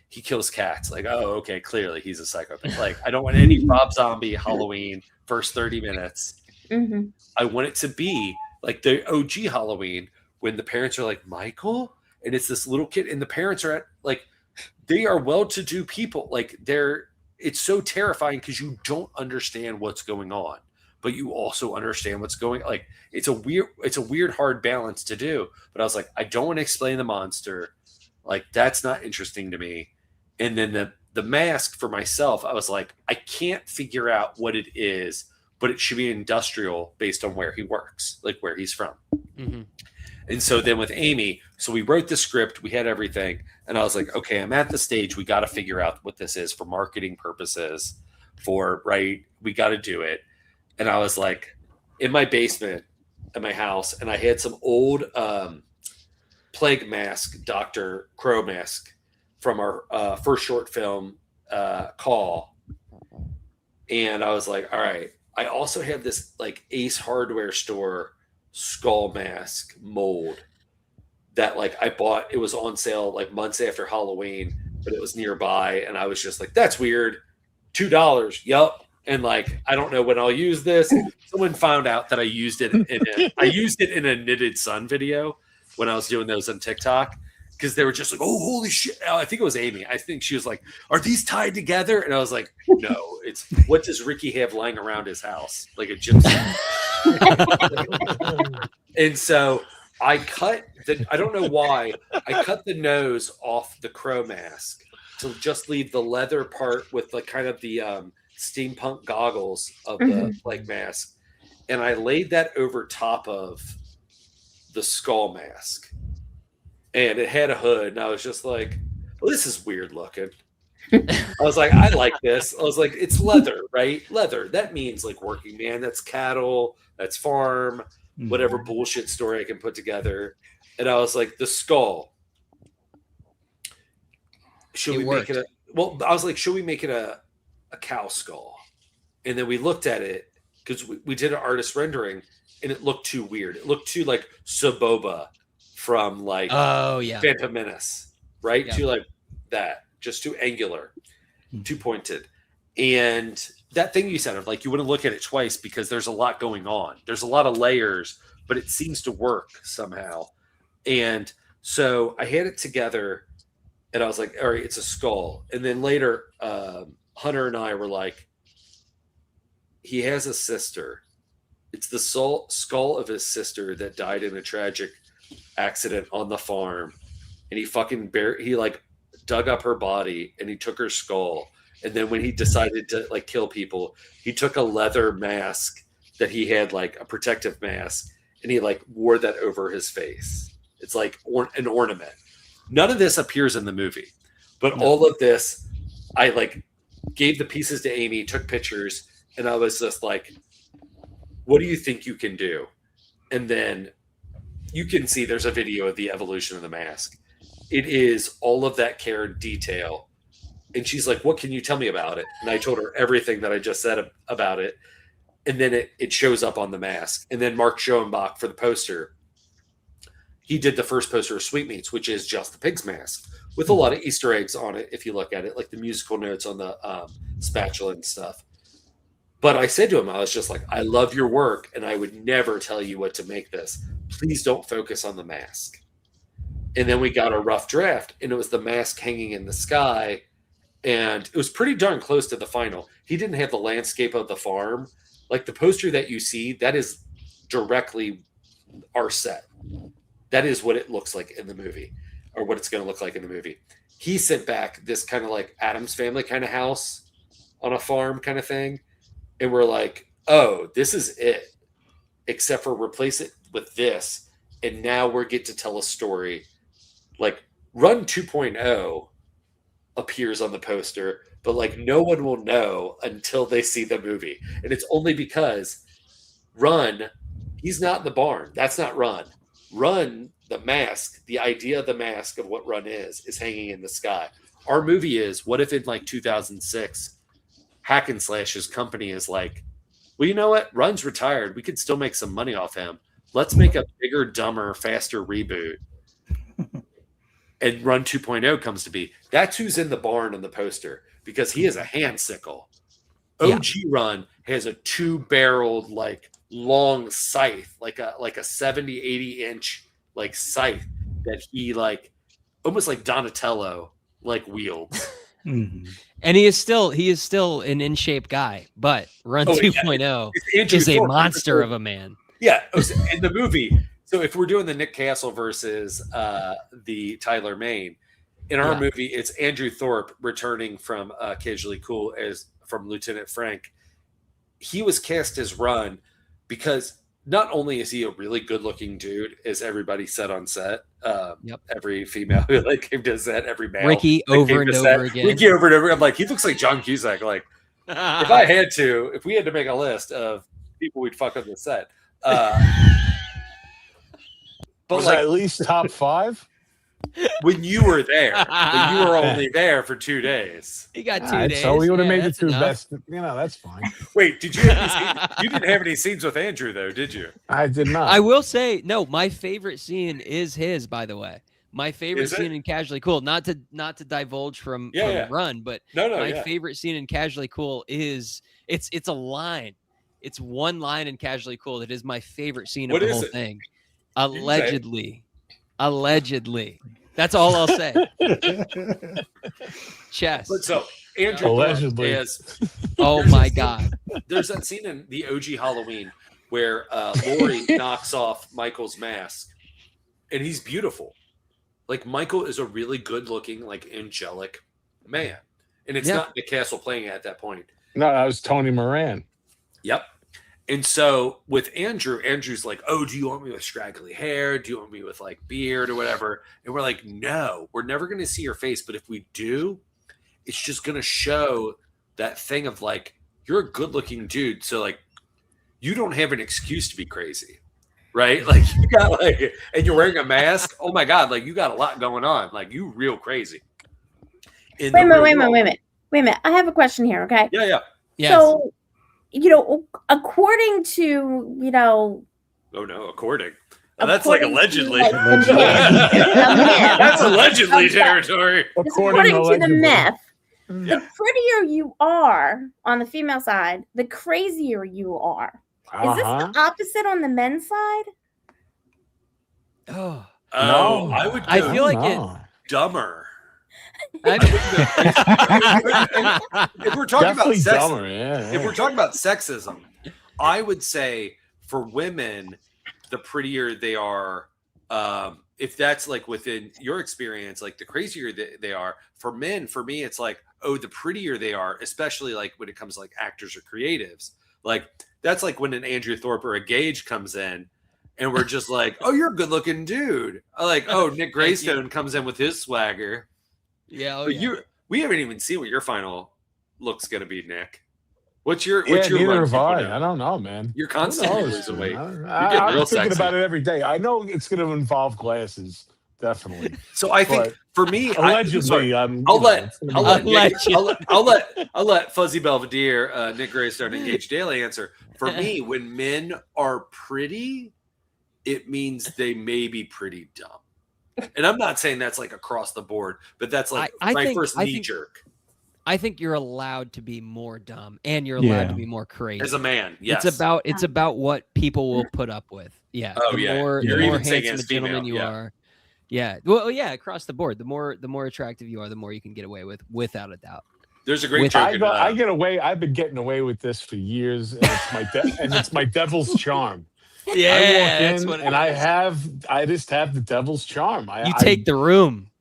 he kills cats. Okay, clearly he's a psychopath. I don't want any Rob Zombie Halloween first 30 minutes. Mm-hmm. I want it to be like the OG Halloween when the parents are like, Michael, and it's this little kid, and the parents are they are well-to-do people. It's so terrifying because you don't understand what's going on, but you also understand what's going. It's a weird, hard balance to do. But I was like, I don't want to explain the monster. That's not interesting to me. And then the mask for myself, I was like, I can't figure out what it is, but it should be industrial based on where he works, where he's from. Mm-hmm. And so then with Amy, so we wrote the script, we had everything, and I was like, okay, I'm at the stage, we got to figure out what this is for marketing purposes, we got to do it. And I was like, in my basement at my house, and I had some old plague mask, Dr. Crow mask from our first short film, call, and I was like, all right. I also have this like Ace Hardware store skull mask mold that like I bought. It was on sale like months after Halloween, but it was nearby, and I was just like, that's weird. $2. Yup. And like, I don't know when I'll use this. Someone found out that I used it in a Knitted Sun video when I was doing those on TikTok, because they were just like, oh, holy shit. I think it was Amy. I think she was like, are these tied together? And I was like, no, it's what does Ricky have lying around his house? Like a gypsy. And so I don't know why, I cut the nose off the crow mask to just leave the leather part with like kind of the steampunk goggles of the like mask. And I laid that over top of the skull mask. And it had a hood. And I was just like, well, this is weird looking. I was like, I like this. I was like, it's leather, right? Leather. That means like working man. That's cattle. That's farm. Whatever bullshit story I can put together. And I was like, the skull. Should we make it a, well, I was like, should we make it a cow skull? And then we looked at it because we did an artist rendering and it looked too weird. It looked too like Saboba from like Phantom Menace, right? Too like that, just too angular, too pointed. And that thing you said of like, you wouldn't look at it twice because there's a lot going on. There's a lot of layers, but it seems to work somehow. And so I had it together and I was like, all right, it's a skull. And then later, Hunter and I were like, he has a sister. It's the skull of his sister that died in a tragic accident on the farm. And he like dug up her body and he took her skull. And then when he decided to like kill people, he took a leather mask that he had, like a protective mask, and he like wore that over his face. It's like an ornament. None of this appears in the movie, but all of this, I like gave the pieces to Amy, took pictures, and I was just like, what do you think you can do? And then you can see there's a video of the evolution of the mask. It is all of that care and detail. And she's like, what can you tell me about it? And I told her everything that I just said about it. And then it shows up on the mask. And then Mark Schoenbach, for the poster, he did the first poster of Sweetmeats, which is just the pig's mask with a lot of Easter eggs on it. If you look at it, like the musical notes on the spatula and stuff. But I said to him, I was just like, I love your work. And I would never tell you what to make this. Please don't focus on the mask. And then we got a rough draft, and it was the mask hanging in the sky. And it was pretty darn close to the final. He didn't have the landscape of the farm. Like the poster that you see, that is directly our set. That is what it looks like in the movie, or what it's going to look like in the movie. He sent back this kind of like Addams Family kind of house on a farm kind of thing. And we're like, oh, this is it. Except for replace it with this. And now we get to tell a story. Like Run 2.0 appears on the poster, but like no one will know until they see the movie. And it's only because Run, he's not in the barn. That's not Run. Run, the mask, the idea of the mask of what Run is hanging in the sky. Our movie is, what if in like 2006, Hack and Slash's company is like, well, you know what? Run's retired. We could still make some money off him. Let's make a bigger, dumber, faster reboot. And Run 2.0 comes to be. That's who's in the barn in the poster, because he has a hand sickle. OG Run has a 2-barreled, like long scythe, like a 70, 80-inch like scythe that he like almost like Donatello like wields. And he is still an in shape guy, but Run 2.0 is a monster of a man. Yeah, in the movie. So if we're doing the Nick Castle versus the Tyler Mane, in our movie, it's Andrew Thorpe returning from Casually Cool from Lieutenant Frank. He was cast as Run because not only is he a really good-looking dude, as everybody said on set, every female who like came to set, every male, Ricky over and over again. Ricky over and over. I'm like, he looks like John Cusack. Like, if we had to make a list of people we'd fuck on the set. But was like, at least top 5? when you were there, but you were only there for 2 days. He got 2 Alright, days. so we would have made the that's 2 enough. best. That's fine. Wait, did you have any scenes? You didn't have any scenes with Andrew though, did you? I did not. I will say, no, my favorite scene is his, by the way. My favorite Is it? scene in Casually Cool, not to divulge from Run, but my favorite scene in Casually Cool is it's a line. It's one line in Casually Cool that is my favorite scene of the whole thing. Allegedly. That's all I'll say. Chess. But so Andrew Allegedly. is. Oh my God. There's that scene in the OG Halloween where Laurie knocks off Michael's mask, and he's beautiful. Like Michael is a really good-looking, like angelic man, and it's not Nick Castle playing at that point. No, that was Tony Moran. Yep. And so with Andrew, Andrew's like, "Oh, do you want me with scraggly hair? Do you want me with like beard or whatever?" And we're like, "No, we're never going to see your face. But if we do, it's just going to show that thing of like you're a good-looking dude, so like you don't have an excuse to be crazy." Right? Like you got like, and you're wearing a mask. Oh my God. Like you got a lot going on. Like you real crazy. Wait a minute. I have a question here. Okay. Yeah. Yes. So, according to, Oh no, according. Oh, that's like allegedly. That's That's allegedly territory. According to the allegedly. myth, Yeah. the prettier you are on the female side, the crazier you are. Is this the opposite on the men's side? Oh, No, I would. I go feel like dumber. I If we're talking Definitely about sex, dumber. if we're talking about sexism, I would say for women, the prettier they are, if that's like within your experience, like the crazier they are. For men, for me, it's like, oh, the prettier they are, especially like when it comes to like actors or creatives. Like that's like when an Andrew Thorpe or a Gage comes in, and we're just like, oh, you're a good looking dude. Like, oh, Nick Greystone comes in with his swagger. yeah. Oh, But yeah. we haven't even seen what your final look's gonna be, Nick. What's your Neither run have people I. now? I don't know, man. You're Who constantly knows, losing man? weight. I'm real thinking sexy. about it every day. I know it's going to involve glasses, definitely. So I think But for me, allegedly, I'll let Fuzzy Belvedere, Nick Greystone, and Gage Daly answer. For me, when men are pretty, it means they may be pretty dumb. And I'm not saying that's like across the board, but that's like my first knee jerk. I think you're allowed to be more dumb, and you're allowed to be more crazy. As a man, yes. It's about what people will put up with. Yeah. Oh, the yeah. more, You're the more even saying handsome as a gentleman female, you yeah. are. Yeah. Well, yeah, across the board. The more attractive you are, the more you can get away with, without a doubt. There's a great joke. I get away. I've been getting away with this for years, and it's my devil's charm. Yeah, I walk that's in what it and is. I just have the devil's charm. You take the room.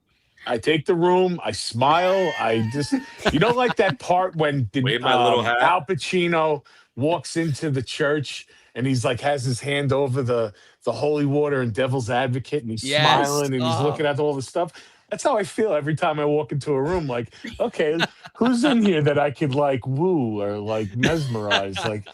I take the room. I smile. I just, like that part when Wave my little hat. Al Pacino walks into the church and he's like has his hand over the holy water and devil's advocate and he's Yes. smiling and he's Oh. looking at all the stuff. That's how I feel every time I walk into a room. Like, okay, who's in here that I could like woo or like mesmerize? Like,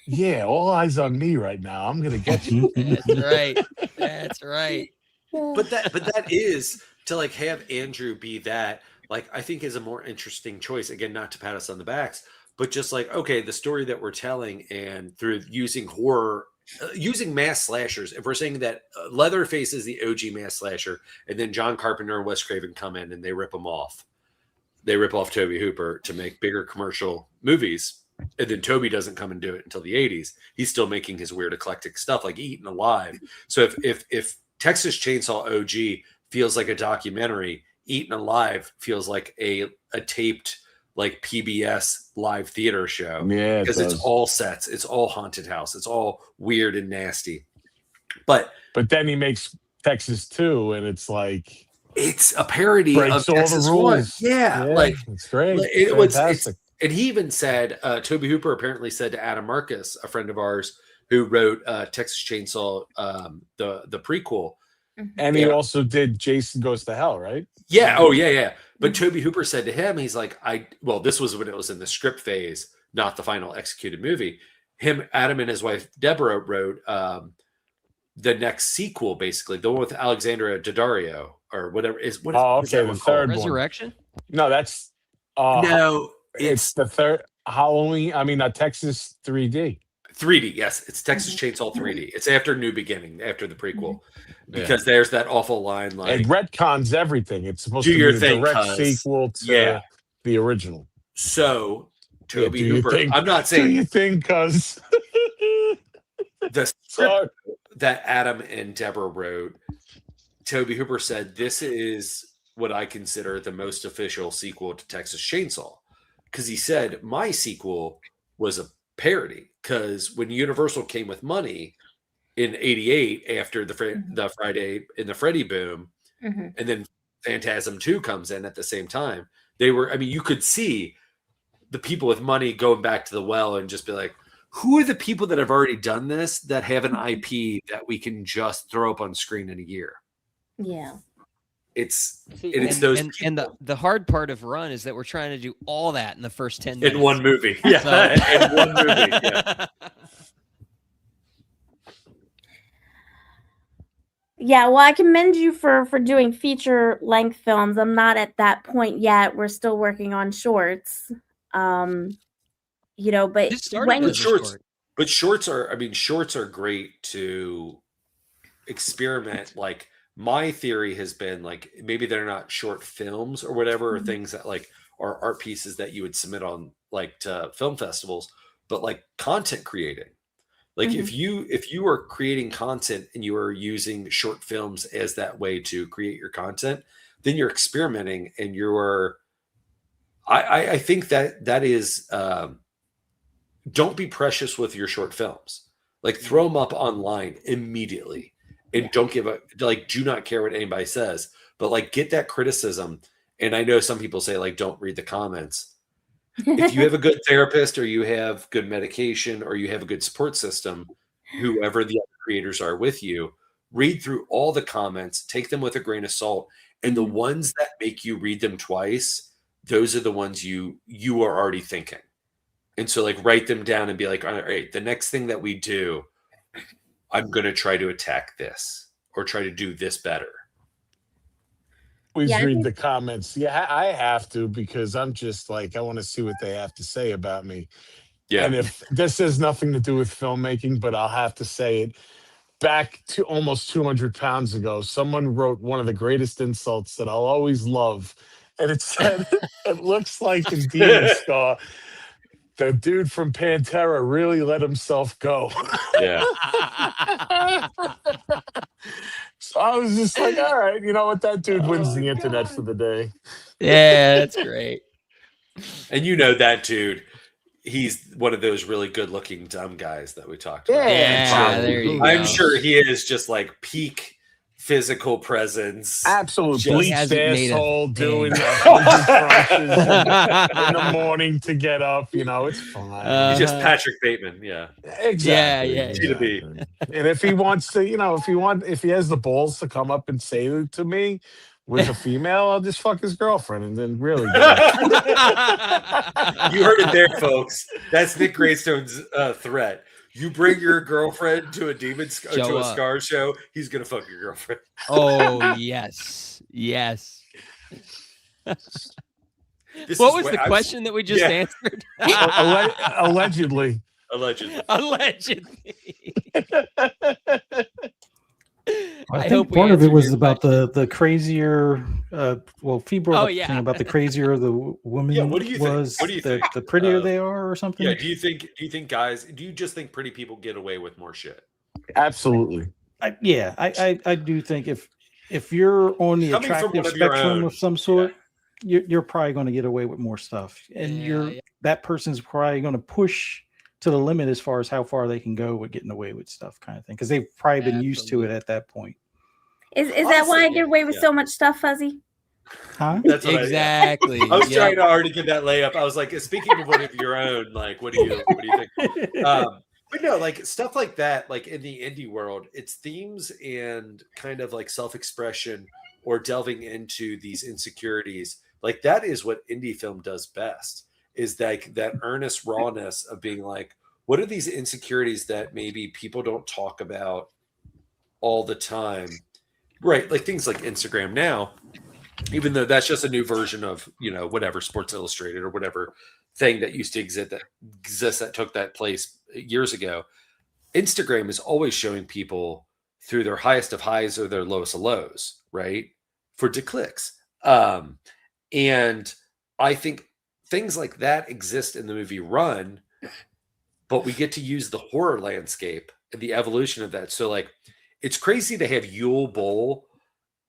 yeah, all eyes on me right now. I'm gonna get you. That's right. That's right. But that is to like have Andrew be that, like, I think is a more interesting choice. Again, not to pat us on the backs, but just like, okay, the story that we're telling and through using horror, using mass slashers. If we're saying that Leatherface is the OG mass slasher, and then John Carpenter and Wes Craven come in and they rip them off. They rip off Tobe Hooper to make bigger commercial movies. And then Toby doesn't come and do it until the 80s. He's still making his weird eclectic stuff like Eaten Alive. So if Texas Chainsaw OG feels like a documentary, Eaten Alive feels like a taped like PBS live theater show. Yeah, because it's all sets, it's all haunted house, it's all weird and nasty. But then he makes Texas 2, and it's like it's a parody breaks of all Texas the 1. rules. Yeah, like it's great. it was. Fantastic. And he even said, Tobe Hooper apparently said to Adam Marcus, a friend of ours who wrote Texas Chainsaw, the prequel. And he also did Jason Goes to Hell, right? Yeah. Oh, yeah. But Tobe Hooper said to him, he's like, this was when it was in the script phase, not the final executed movie. Adam and his wife, Deborah, wrote the next sequel, basically the one with Alexandra Daddario or whatever is what is, Oh, what is that okay, one the called? third one. Resurrection? No, that's No, it's the third Halloween. I mean, Texas 3D. 3D. Yes, it's Texas Chainsaw 3D. It's after New Beginning, after the prequel, Yeah. because there's that awful line like, It retcons everything. It's supposed "Do to your be a thing, direct cuz." sequel to Yeah. the original. So Yeah, Toby do you Hooper. think? I'm not Do saying you think? Cuz the script sorry. that Adam and Deborah wrote, Toby Hooper said, "This is what I consider the most official sequel to Texas Chainsaw." Because he said, my sequel was a parody. Because when Universal came with money in '88 after the Friday in the Freddy boom, and then Phantasm 2 comes in at the same time, you could see the people with money going back to the well and just be like, who are the people that have already done this that have an IP that we can just throw up on screen in a year? Yeah. It's the hard part of Run is that we're trying to do all that in the first 10 minutes. In one movie. Yeah. In one movie. Yeah. Yeah, well, I commend you for doing feature length films. I'm not at that point yet. We're still working on shorts. But This started as a short. But shorts are great to experiment. Like, my theory has been like, maybe they're not short films or whatever, or things that like are art pieces that you would submit on like to film festivals, but like content creating. Like if you are creating content and you are using short films as that way to create your content, then you're experimenting and I think that is don't be precious with your short films. Like, throw them up online immediately. And don't do not care what anybody says, but like, get that criticism. And I know some people say like, don't read the comments. If you have a good therapist, or you have good medication, or you have a good support system, whoever the other creators are with you, read through all the comments, take them with a grain of salt. And the ones that make you read them twice, those are the ones you are already thinking. And so like, write them down and be like, all right, the next thing that we do, I'm going to try to attack this or try to do this better. Please read the comments. Yeah, I have to, because I'm just like, I want to see what they have to say about me. Yeah. And if this has nothing to do with filmmaking, but I'll have to say it, back to almost 200 pounds ago, someone wrote one of the greatest insults that I'll always love. And it said, it looks like in Demon Scar, the dude from Pantera really let himself go. Yeah. So I was just like, all right, you know what? That dude wins the internet for the day. Yeah, that's great. And you know that dude, he's one of those really good-looking dumb guys that we talked about. Yeah, there you go. I'm sure he is just like peak physical presence. Absolute bleached asshole doing 100 crunches in the morning to get up. You know, it's fine. He's just Patrick Bateman. Yeah. Exactly. Yeah. Exactly. And if he wants to, if he has the balls to come up and say it to me with a female, I'll just fuck his girlfriend and then really. You heard it there, folks. That's Nick Graystone's threat. You bring your girlfriend to a Scar show, he's gonna fuck your girlfriend. Oh yes. What was the question that we just answered? Allegedly. I think part of it was about the crazier. Fee brought up the thing about the crazier the woman was. What do you think? The prettier they are, or something. Yeah. Do you think guys? Do you just think pretty people get away with more shit? Absolutely. I do think if you're on the attractive spectrum of some sort, you're probably going to get away with more stuff, and that person's probably going to push to the limit as far as how far they can go with getting away with stuff, kind of thing, because they've probably been used to it at that point. Is that why I get away with so much stuff, Fuzzy? Huh? That's exactly. I was trying to already get that layup. I was like, speaking of one of your own, like, what do you think? But no, like stuff like that, like in the indie world, it's themes and kind of like self-expression or delving into these insecurities. Like, that is what indie film does best, is like that earnest rawness of being like, what are these insecurities that maybe people don't talk about all the time, right? Like things like Instagram now, even though that's just a new version of, whatever Sports Illustrated or whatever thing that used to exist that took that place years ago. Instagram is always showing people through their highest of highs or their lowest of lows, right? For clicks. And I think things like that exist in the movie Run, but we get to use the horror landscape and the evolution of that. So like, it's crazy to have Yule Boll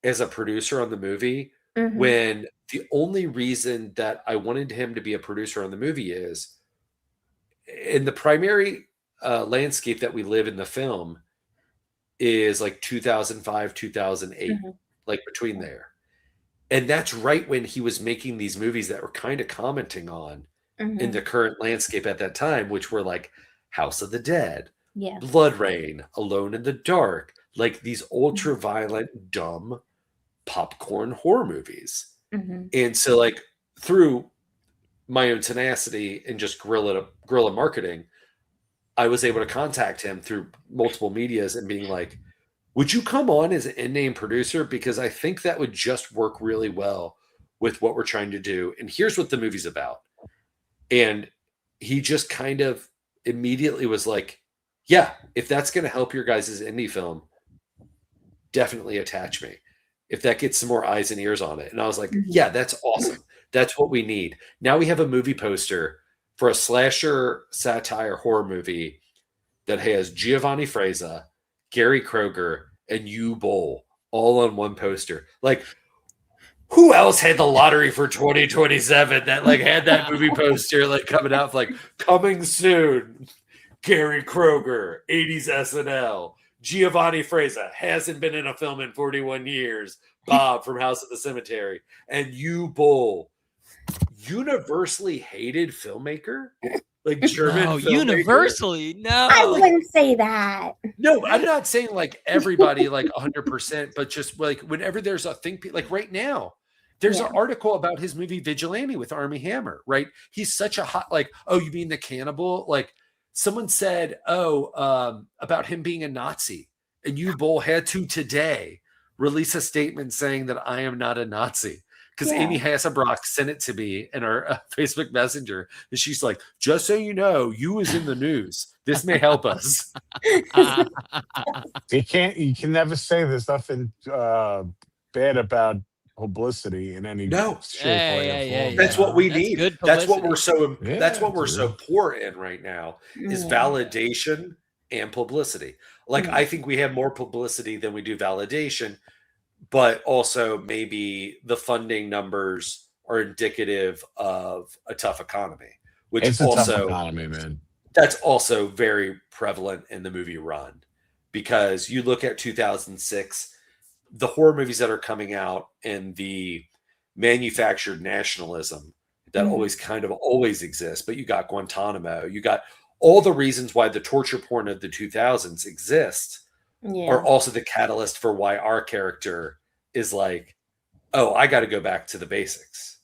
as a producer on the movie when the only reason that I wanted him to be a producer on the movie is in the primary landscape that we live in the film is like 2005, 2008, like between there. And that's right when he was making these movies that were kind of commenting on in the current landscape at that time, which were like House of the Dead, Blood Rain, Alone in the Dark, like these ultra violent, dumb popcorn horror movies. And so like through my own tenacity and just guerrilla marketing, I was able to contact him through multiple medias and being like, would you come on as an in-name producer? Because I think that would just work really well with what we're trying to do. And here's what the movie's about. And he just kind of immediately was like, yeah, if that's going to help your guys' indie film, definitely attach me. If that gets some more eyes and ears on it. And I was like, yeah, that's awesome. That's what we need. Now we have a movie poster for a slasher satire horror movie that has Giovanni Freza, Gary Kroger, and Yule Boll all on one poster. Like, who else had the lottery for 2027 that like had that movie poster like coming out like coming soon? Gary Kroger, 80s SNL, Giovanni Freza hasn't been in a film in 41 years. Bob from House of the Cemetery, and Yule Boll, universally hated filmmaker, like German. Oh, filmmaker. Universally, no. I wouldn't say that. No, I'm not saying like everybody like 100%, but just like whenever there's a thing, like right now, there's an article about his movie Vigilante with Armie Hammer, right? He's such a hot, like, oh, you mean the cannibal? Like someone said, about him being a Nazi, and Yule Boll had to today release a statement saying that I am not a Nazi. Because Amy Hasselbrock sent it to me in our Facebook Messenger. And she's like, just so you know, you was in the news. This may help us. You can never say there's nothing bad about publicity in any shape, way, or form. That's what we need. That's what we're so that's what we're so poor in right now is validation and publicity. Like I think we have more publicity than we do validation, but also maybe the funding numbers are indicative of a tough economy, which it's also a tough economy, man. That's also very prevalent in the movie Run, because you look at 2006, the horror movies that are coming out and the manufactured nationalism that always exists. But you got Guantanamo, you got all the reasons why the torture porn of the 2000s exists are also the catalyst for why our character is like, oh, I got to go back to the basics.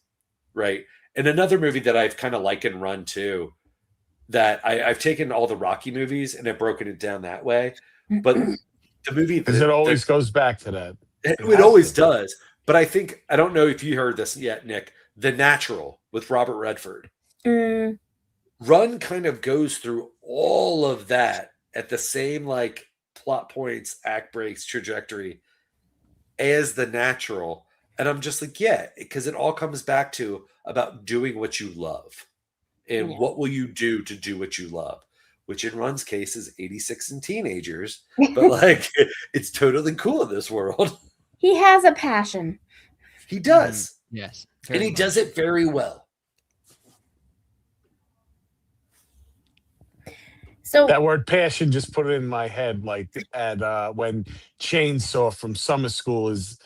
Right. And another movie that I've kind of likened Run to, that I've taken all the Rocky movies and I've broken it down that way. But the movie, because it always goes back to that. It always does. But I don't know if you heard this yet, Nick, The Natural with Robert Redford. Run kind of goes through all of that at the same like plot points, act breaks, trajectory as The Natural. And I'm just like, yeah, because it all comes back to about doing what you love. And what will you do to do what you love? Which in Run's case is 86 and teenagers. But like, it's totally cool in this world. He has a passion. He does. Yes. And he does it very well. So that word passion just put it in my head, like at when Chainsaw from Summer School is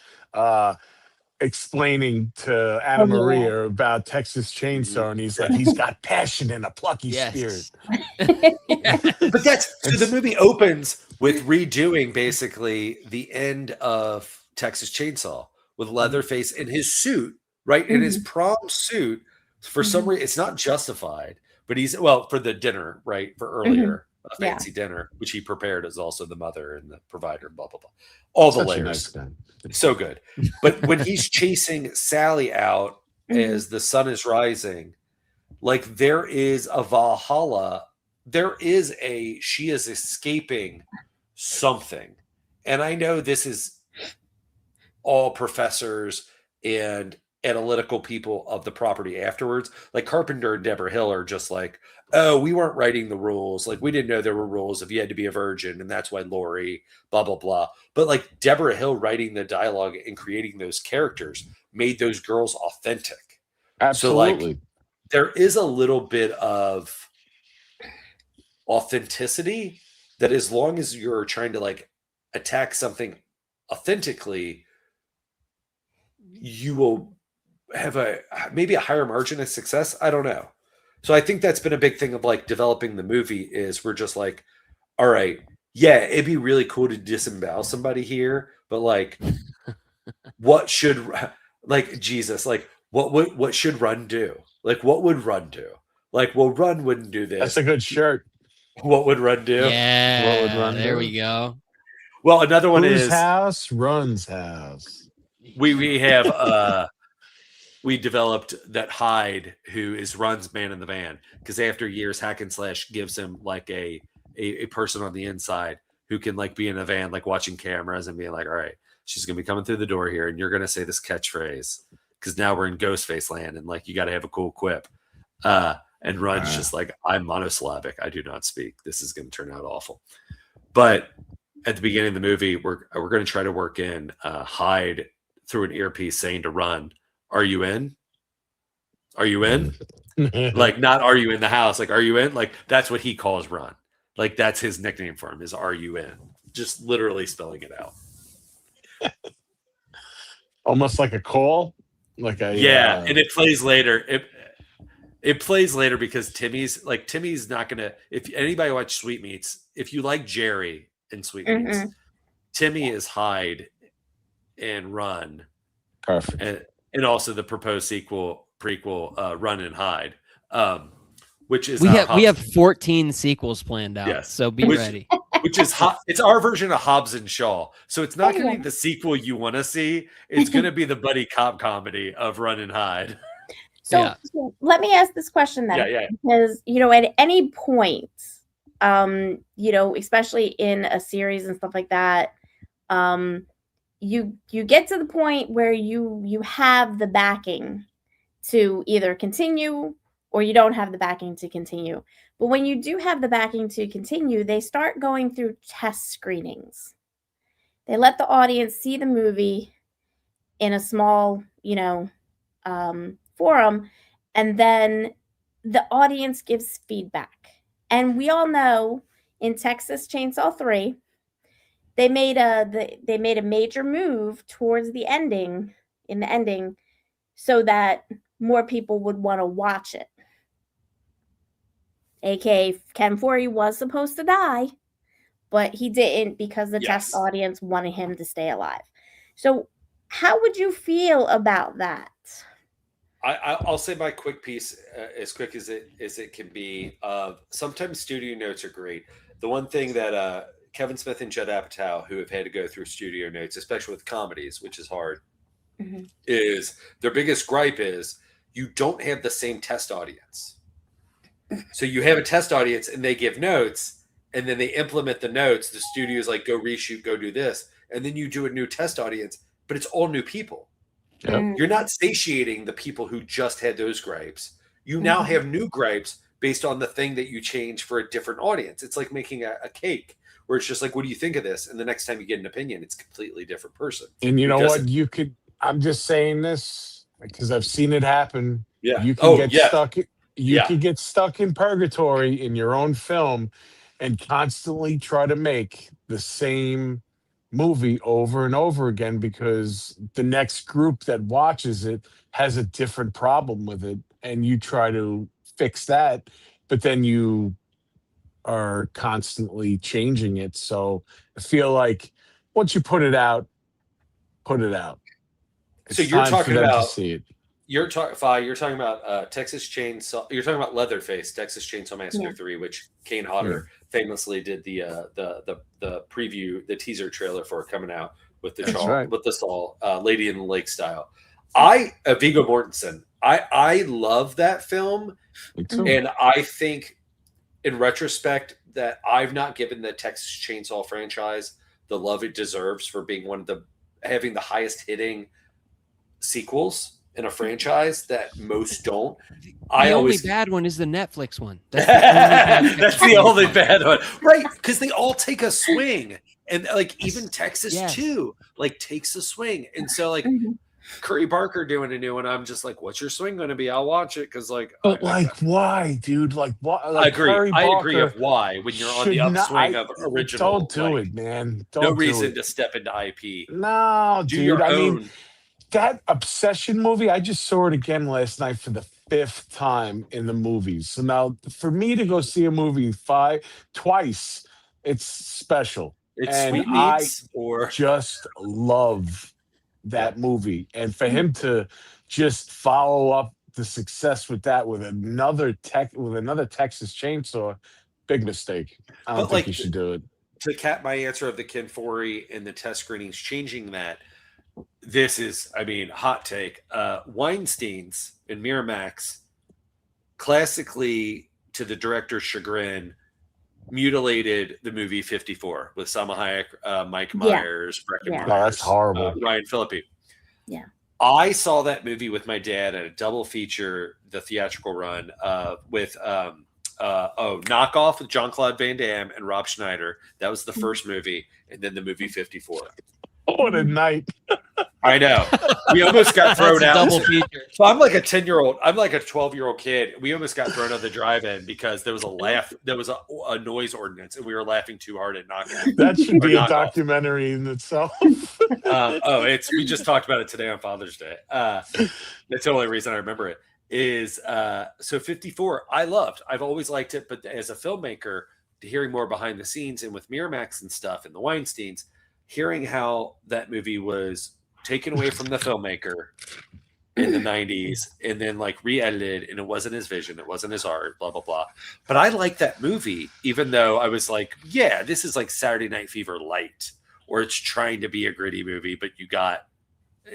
explaining to Anna Maria about Texas Chainsaw, and he's like, he's got passion and a plucky spirit. But that's so the movie opens with redoing basically the end of Texas Chainsaw with Leatherface in his suit, right? In his prom suit. For some reason, it's not justified, but he's for the dinner, right? For earlier a Yeah. fancy dinner, which he prepared as also the mother and the provider, blah, blah, blah. All the Such a layers. nice guy. So good. But when he's chasing Sally out as the sun is rising, like there is a Valhalla, she is escaping something. And I know this is all professors and analytical people of the property afterwards. Like Carpenter and Deborah Hill are just like, oh, we weren't writing the rules. Like we didn't know there were rules if you had to be a virgin, and that's why Lori, blah, blah, blah. But like Deborah Hill writing the dialogue and creating those characters made those girls authentic. Absolutely. So like there is a little bit of authenticity that as long as you're trying to like attack something authentically, you will have maybe a higher margin of success. I don't know. So I think that's been a big thing of like developing the movie is we're just like, all right, yeah, it'd be really cool to disembowel somebody here, but like what should like Jesus, like what should Run do? Like what would Run do? Like, well, Run wouldn't do this. That's a good shirt. What would Run do? Yeah, What would Run there do? we go. Well, another one Whose is house? Run's house. we have we developed that Hyde, who is Run's man in the van, because after years, Hack and Slash gives him like a person on the inside who can like be in a van, like watching cameras and being like, all right, she's gonna be coming through the door here, and you're gonna say this catchphrase because now we're in Ghostface land, and like you got to have a cool quip. And Run's just like, I'm monosyllabic. I do not speak. This is going to turn out awful. But at the beginning of the movie, we're going to try to work in Hyde through an earpiece saying to Run, "Are you in? Are you in?" Like, not "Are you in the house?" Like, "Are you in?" Like that's what he calls Run. Like that's his nickname for him is "Are you in?" Just literally spelling it out. Almost like a call. Like a and it plays later. It plays later because Timmy's not gonna. If anybody watch Sweetmeats, if you like Jerry and Sweetmeats, Timmy is Hyde and Run, perfect, and also the proposed prequel, Run and Hide, which is we have 14 sequels planned out. Yes. So be ready. Which is it's our version of Hobbs and Shaw. So it's not going to be the sequel you want to see. It's going to be the buddy cop comedy of Run and Hide. So let me ask this question then. Yeah. Because, at any point, especially in a series and stuff like that, you get to the point where you have the backing to either continue or you don't have the backing to continue. But when you do have the backing to continue, they start going through test screenings. They let the audience see the movie in a small, forum, and then the audience gives feedback. And we all know in Texas Chainsaw 3, they made a major move towards the ending, so that more people would want to watch it. AKA Ken Forey was supposed to die, but he didn't because the test audience wanted him to stay alive. So how would you feel about that? I'll say my quick piece, as quick as it can be. Sometimes studio notes are great. The one thing that Kevin Smith and Judd Apatow, who have had to go through studio notes, especially with comedies, which is hard, is their biggest gripe is you don't have the same test audience. So you have a test audience and they give notes and then they implement the notes. The studio's like, go reshoot, go do this. And then you do a new test audience, but it's all new people. Yep. You're not satiating the people who just had those gripes. You now have new gripes based on the thing that you change for a different audience. It's like making a cake where it's just like, what do you think of this? And the next time you get an opinion, it's a completely different person. And you know what? I'm just saying this because I've seen it happen. Yeah. You can stuck. You can get stuck in purgatory in your own film and constantly try to make the same movie over and over again because the next group that watches it has a different problem with it and you try to fix that, but then you are constantly changing it. So I feel like once you put it out, It's So you're time for talking them to about see it. You're talking about Texas Chainsaw. You're talking about Leatherface, Texas Chainsaw Massacre Yeah. 3, which Kane Hodder famously did the preview, the teaser trailer for it coming out with the with the Saul Lady in the Lake style. Viggo Mortensen. I love that film, and I think in retrospect that I've not given the Texas Chainsaw franchise the love it deserves for being having the highest hitting sequels in a franchise that most don't. The only bad one is the Netflix one. That's the only bad one, right? Because they all take a swing, and like even Texas 2 like takes a swing, and so like Curry Barker doing a new one, I'm just like, what's your swing going to be? I'll watch it because like, why, dude? Like, why? Like, I agree of why when you're on the upswing of original. Don't do it, man. No reason to step into IP. No, do dude. your I own. mean, that Obsession movie, I just saw it again last night for the 5th time in the movies. So now for me to go see a movie twice, it's special. It's and Sweetmeats just love that movie. And for him to just follow up the success with that with another Texas Chainsaw, big mistake. I don't think you should do it. To cap my answer of the Ken Foree and the test screenings changing that, this is, I mean, hot take. Weinstein's and Miramax, classically, to the director's chagrin, mutilated the movie 54 with Salma Hayek, Mike Myers, Breckin Myers, that's horrible. Ryan Phillippe. Yeah. I saw that movie with my dad at a double feature, the theatrical run, with Knockoff with Jean-Claude Van Damme and Rob Schneider. That was the first movie, and then the movie 54. What a night. I know. We almost got thrown out. Double feature. So I'm like a 10-year-old. I'm like a 12-year-old kid. We almost got thrown out of the drive-in because there was a laugh. There was a noise ordinance, and we were laughing too hard at Knockoff. That should be a documentary in itself. We just talked about it today on Father's Day. That's the only reason I remember it. Is so 54. I loved. I've always liked it, but as a filmmaker, hearing more behind the scenes and with Miramax and stuff and the Weinsteins, hearing how that movie was taken away from the filmmaker in the 90s and then like re-edited, and it wasn't his vision, it wasn't his art, blah blah blah. But I like that movie, even though I was like, yeah, this is like Saturday Night Fever light, or it's trying to be a gritty movie, but you got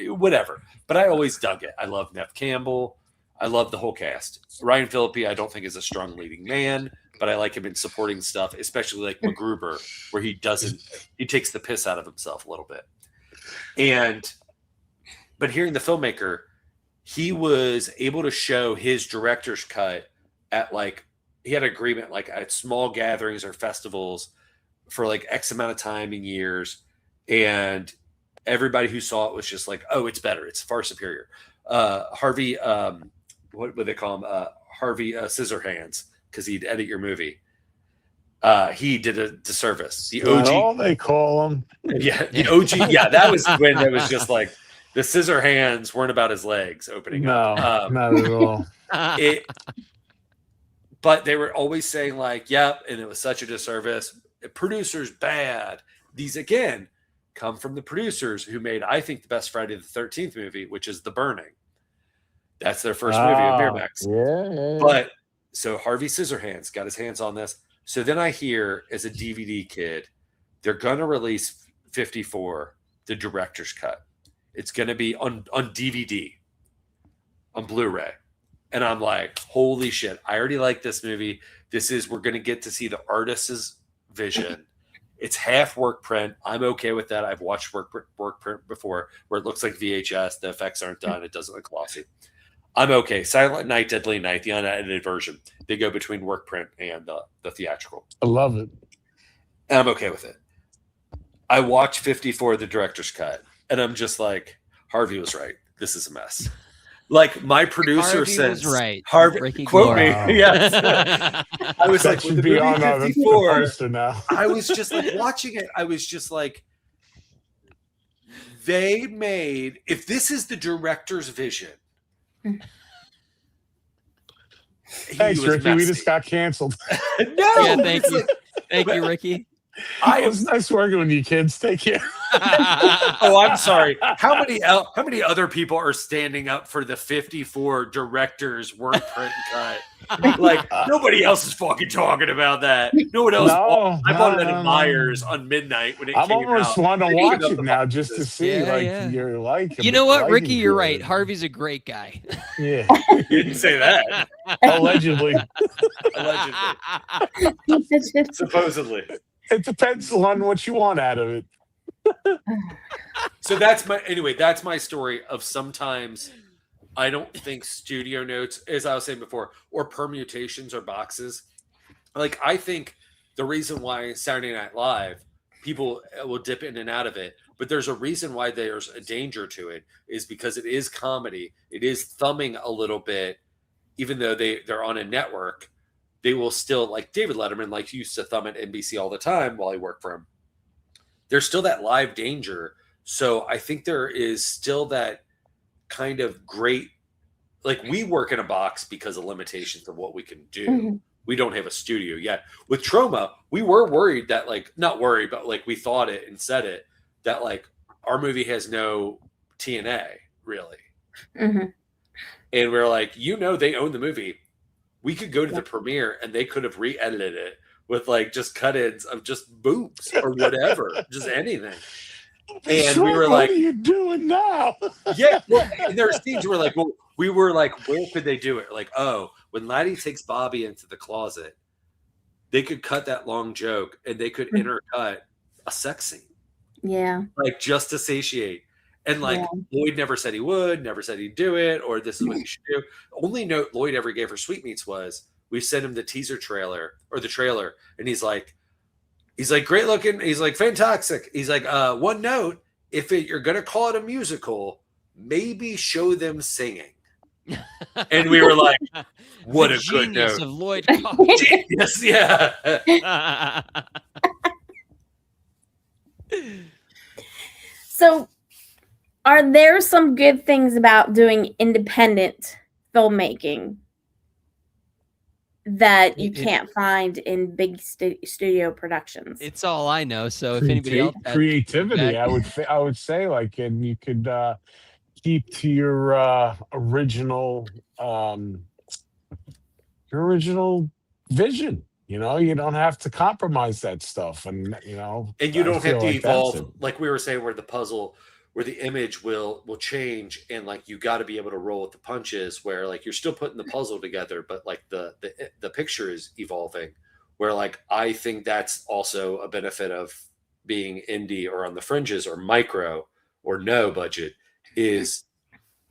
whatever. But I always dug it. I love Nev Campbell. I love the whole cast. Ryan Phillippe, I don't think is a strong leading man, but I like him in supporting stuff, especially like MacGruber, where he takes the piss out of himself a little bit. But hearing the filmmaker, he was able to show his director's cut at he had an agreement like at small gatherings or festivals for like X amount of time in years. And everybody who saw it was just like, oh, it's better. It's far superior. Harvey, what would they call him? Harvey Scissorhands, because he'd edit your movie. He did a disservice. The OG, all they call him. Yeah, the OG. Yeah, that was when it was just like the scissor hands weren't about his legs opening up. Not at all. But they were always saying like, yep, and it was such a disservice. Producers bad. These again come from the producers who made, I think, the best Friday the 13th movie, which is The Burning. That's their first movie of Miramax. Yeah. But so Harvey Scissorhands got his hands on this. So then I hear, as a DVD kid, they're going to release 54, the director's cut. It's going to be on DVD, on Blu-ray. And I'm like, holy shit, I already like this movie. We're going to get to see the artist's vision. It's half work print. I'm okay with that. I've watched work print before where it looks like VHS. The effects aren't done. It doesn't look glossy. I'm okay. Silent Night, Deadly Night, the unedited version. They go between work print and the theatrical. I love it. And I'm okay with it. I watched 54, the director's cut, and I'm just like, Harvey was right. This is a mess. Like my producer says, right. Harvey, Ricky quote Glore. me. Yes. I was That like, should with the be movie on 54, the poster now. I was just like watching it. I was just like, they made, if this is the director's vision. Thanks, Ricky. Messy. We just got canceled. No, Yeah, thank you. Thank you, Ricky. I It was nice working with you kids. Take care. Oh, I'm sorry. How many other people are standing up for the 54 director's word print cut? Like nobody else is fucking talking about that. No one else. I bought it at Myers on midnight when it I'm came almost out. want to They watch put it up now the just to boxes. see Yeah. you're like. You know what, Ricky? liking You're it. right. Harvey's a great guy. Yeah, You didn't say that. allegedly. Supposedly. It depends on what you want out of it. So that's my story of sometimes I don't think studio notes, as I was saying before, or permutations or boxes. Like I think the reason why Saturday Night Live, people will dip in and out of it, but there's a reason why there's a danger to it is because it is comedy. It is thumbing a little bit, even though they're on a network, they will still, like David Letterman, like used to thumb at NBC all the time while he worked for him. There's still that live danger. So I think there is still that kind of great, like we work in a box because of limitations of what we can do. Mm-hmm. We don't have a studio yet. With Troma, we were worried that, like, not worried, but like we thought it and said it, that like our movie has no TNA really. Mm-hmm. And we're like, they own the movie. We could go to the premiere and they could have re-edited it with like just cut-ins of just boobs or whatever, just anything. And we were like, what are you doing now? Yeah. Well, and there are scenes where like, well, we were like, where could they do it? Like, oh, when Laddie takes Bobby into the closet, they could cut that long joke and they could intercut a sex scene. Yeah. Like just to satiate. And like Lloyd never said he would, never said he'd do it, or this is what you should do. Only note Lloyd ever gave for Sweetmeats was we sent him the teaser trailer or the trailer, and he's like great looking. He's like fantastic. He's like one note: if you're gonna call it a musical, maybe show them singing. And we were like, what a good note of Lloyd. Genius, yeah. So, are there some good things about doing independent filmmaking that you can't find in big studio productions? It's all I know. So if anybody else has creativity, I would say, like, and you could keep to your original vision. You know, you don't have to compromise that stuff, and and you don't have to like evolve, like we were saying, where the image will change, and like you got to be able to roll with the punches. Where like you're still putting the puzzle together, but like the picture is evolving. Where like I think that's also a benefit of being indie or on the fringes or micro or no budget is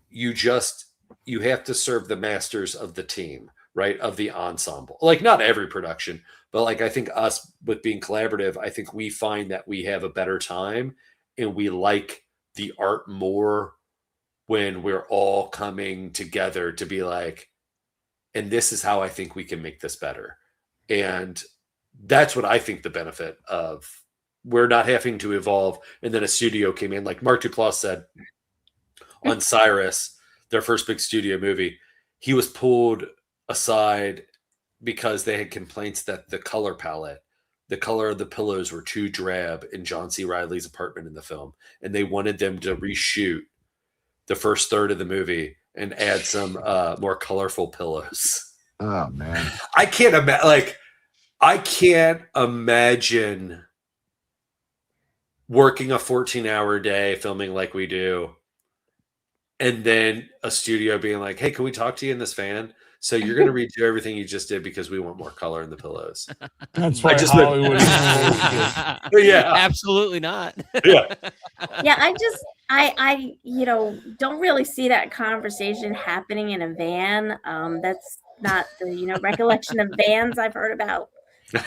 you have to serve the masters of the team. Right, of the ensemble. Like not every production, but like I think us with being collaborative, I think we find that we have a better time and we like the art more when we're all coming together to be like, and this is how I think we can make this better. And that's what I think the benefit of we're not having to evolve. And then a studio came in, like Mark Duplass said on Cyrus, their first big studio movie, he was pulled aside because they had complaints that the color palette, the color of the pillows were too drab in John C. Reilly's apartment in the film. And they wanted them to reshoot the first third of the movie and add some more colorful pillows. Oh man. I can't imagine working a 14-hour day filming like we do. And then a studio being like, hey, can we talk to you in this van? So you're going to redo everything you just did because we want more color in the pillows. That's why Hollywood. Yeah, absolutely not. Yeah, yeah. I don't really see that conversation happening in a van. That's not the recollection of vans I've heard about.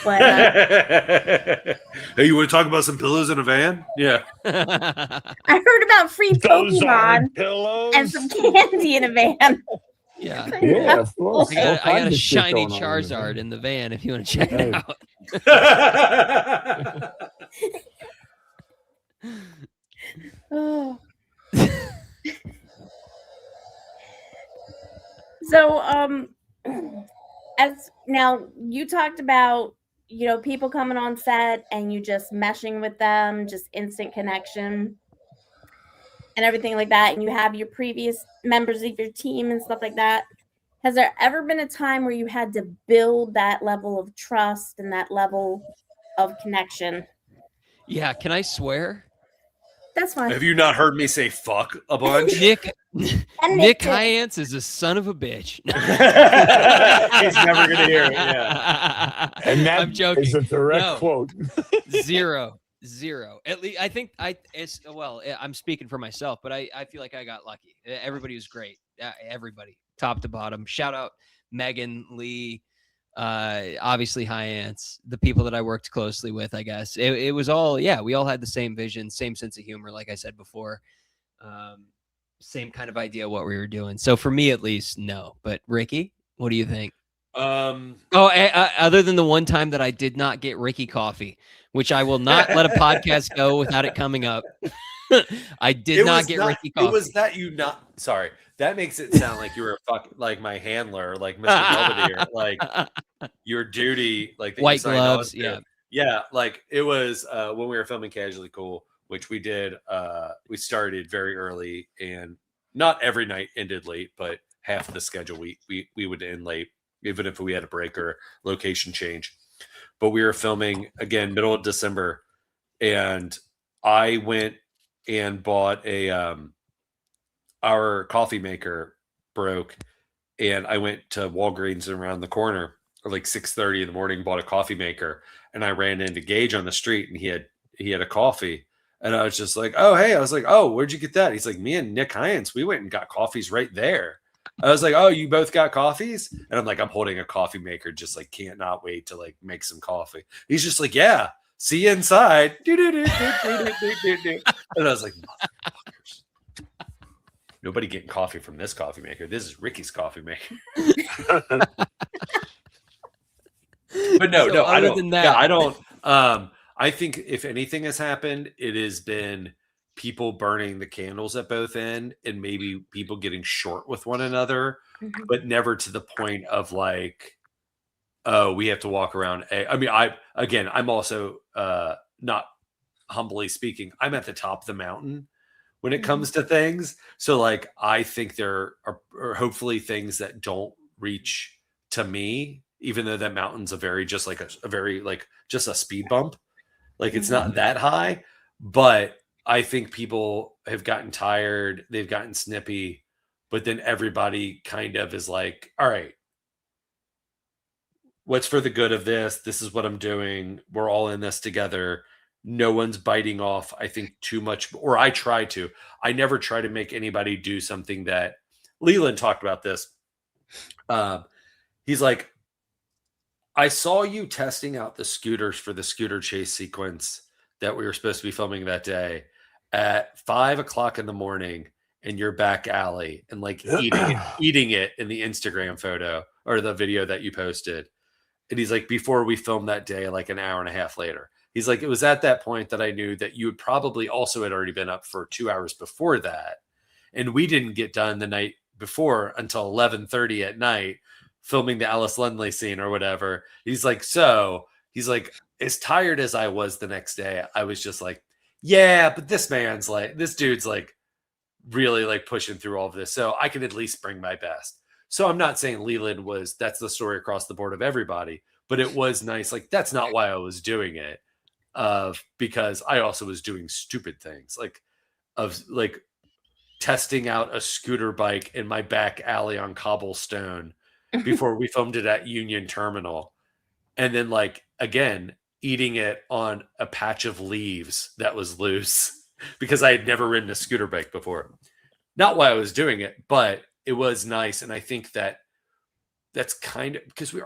But hey, you want to talk about some pillows in a van? Yeah, I heard about free Pokemon pillows and some candy in a van. Yeah, of course. I got a shiny Charizard in the van if you want to check it out. Oh. So, as now you talked about, you know, people coming on set and you just meshing with them, just instant connection and everything like that, and you have your previous members of your team and stuff like that. Has there ever been a time where you had to build that level of trust and that level of connection? Yeah, can I swear? That's fine. Have you not heard me say fuck a bunch? Nick And Nick too. Hyance is a son of a bitch. He's never gonna hear it. Yeah. And that I'm joking. is a direct No. quote. Zero. At least I think I'm speaking for myself, but I feel like I got lucky. Everybody was great. Everybody, top to bottom. Shout out Megan, Lee, obviously Hyance, the people that I worked closely with. I guess it was all, we all had the same vision, same sense of humor, like I said before. Same kind of idea what we were doing. So for me, at least, no. But Ricky, what do you think? Other than the one time that I did not get Ricky coffee, which I will not let a podcast go without it coming up. I did not get Ricky coffee. It was that you not sorry. That makes it sound like you were like my handler, like Mr. Belvedere, like your duty, like that white you signed gloves. on to. Yeah, like it was when we were filming Casually Cool, which we did. We started very early, and not every night ended late, but half of the schedule we would end late, even if we had a break or location change. But we were filming again middle of December, and I went and bought our coffee maker broke, and I went to Walgreens around the corner at like 6:30 in the morning, bought a coffee maker, and I ran into Gage on the street, and he had a coffee, and I was just like, oh hey, I was like, oh, where'd you get that? He's like, me and Nick Hyance, we went and got coffees right there. I was like, oh, you both got coffees? And I'm like, I'm holding a coffee maker, just like can't not wait to like make some coffee. He's just like, yeah, see you inside. And I was like, motherfuckers. Nobody getting coffee from this coffee maker. This is Ricky's coffee maker. But no, I don't. Yeah, I don't. I think if anything has happened, it has been people burning the candles at both ends, and maybe people getting short with one another, but never to the point of like, oh, we have to walk around. I mean, I'm also not humbly speaking, I'm at the top of the mountain when it comes to things. So like, I think there are hopefully things that don't reach to me, even though that mountain's a very just a speed bump. Like it's not that high, but I think people have gotten tired. They've gotten snippy, but then everybody kind of is like, all right, what's for the good of this? This is what I'm doing. We're all in this together. No one's biting off, I think, too much, or I never try to make anybody do something that Leland talked about this. He's like, I saw you testing out the scooters for the scooter chase sequence that we were supposed to be filming that day at 5 o'clock in the morning in your back alley and like eating it in the Instagram photo or the video that you posted. And he's like, before we filmed that day, like an hour and a half later, he's like, it was at that point that I knew that you would probably also had already been up for 2 hours before that. And we didn't get done the night before until 11:30 at night filming the Alice Lindley scene or whatever. He's like, as tired as I was the next day, I was just like, yeah, but this dude's like really like pushing through all of this. So I can at least bring my best. So I'm not saying Leland that's the story across the board of everybody, but it was nice. Like, that's not why I was doing it. Because I also was doing stupid things like testing out a scooter bike in my back alley on cobblestone before we filmed it at Union Terminal. And then like, again, eating it on a patch of leaves that was loose because I had never ridden a scooter bike before. Not why I was doing it, but it was nice. And I think that's kind of because we're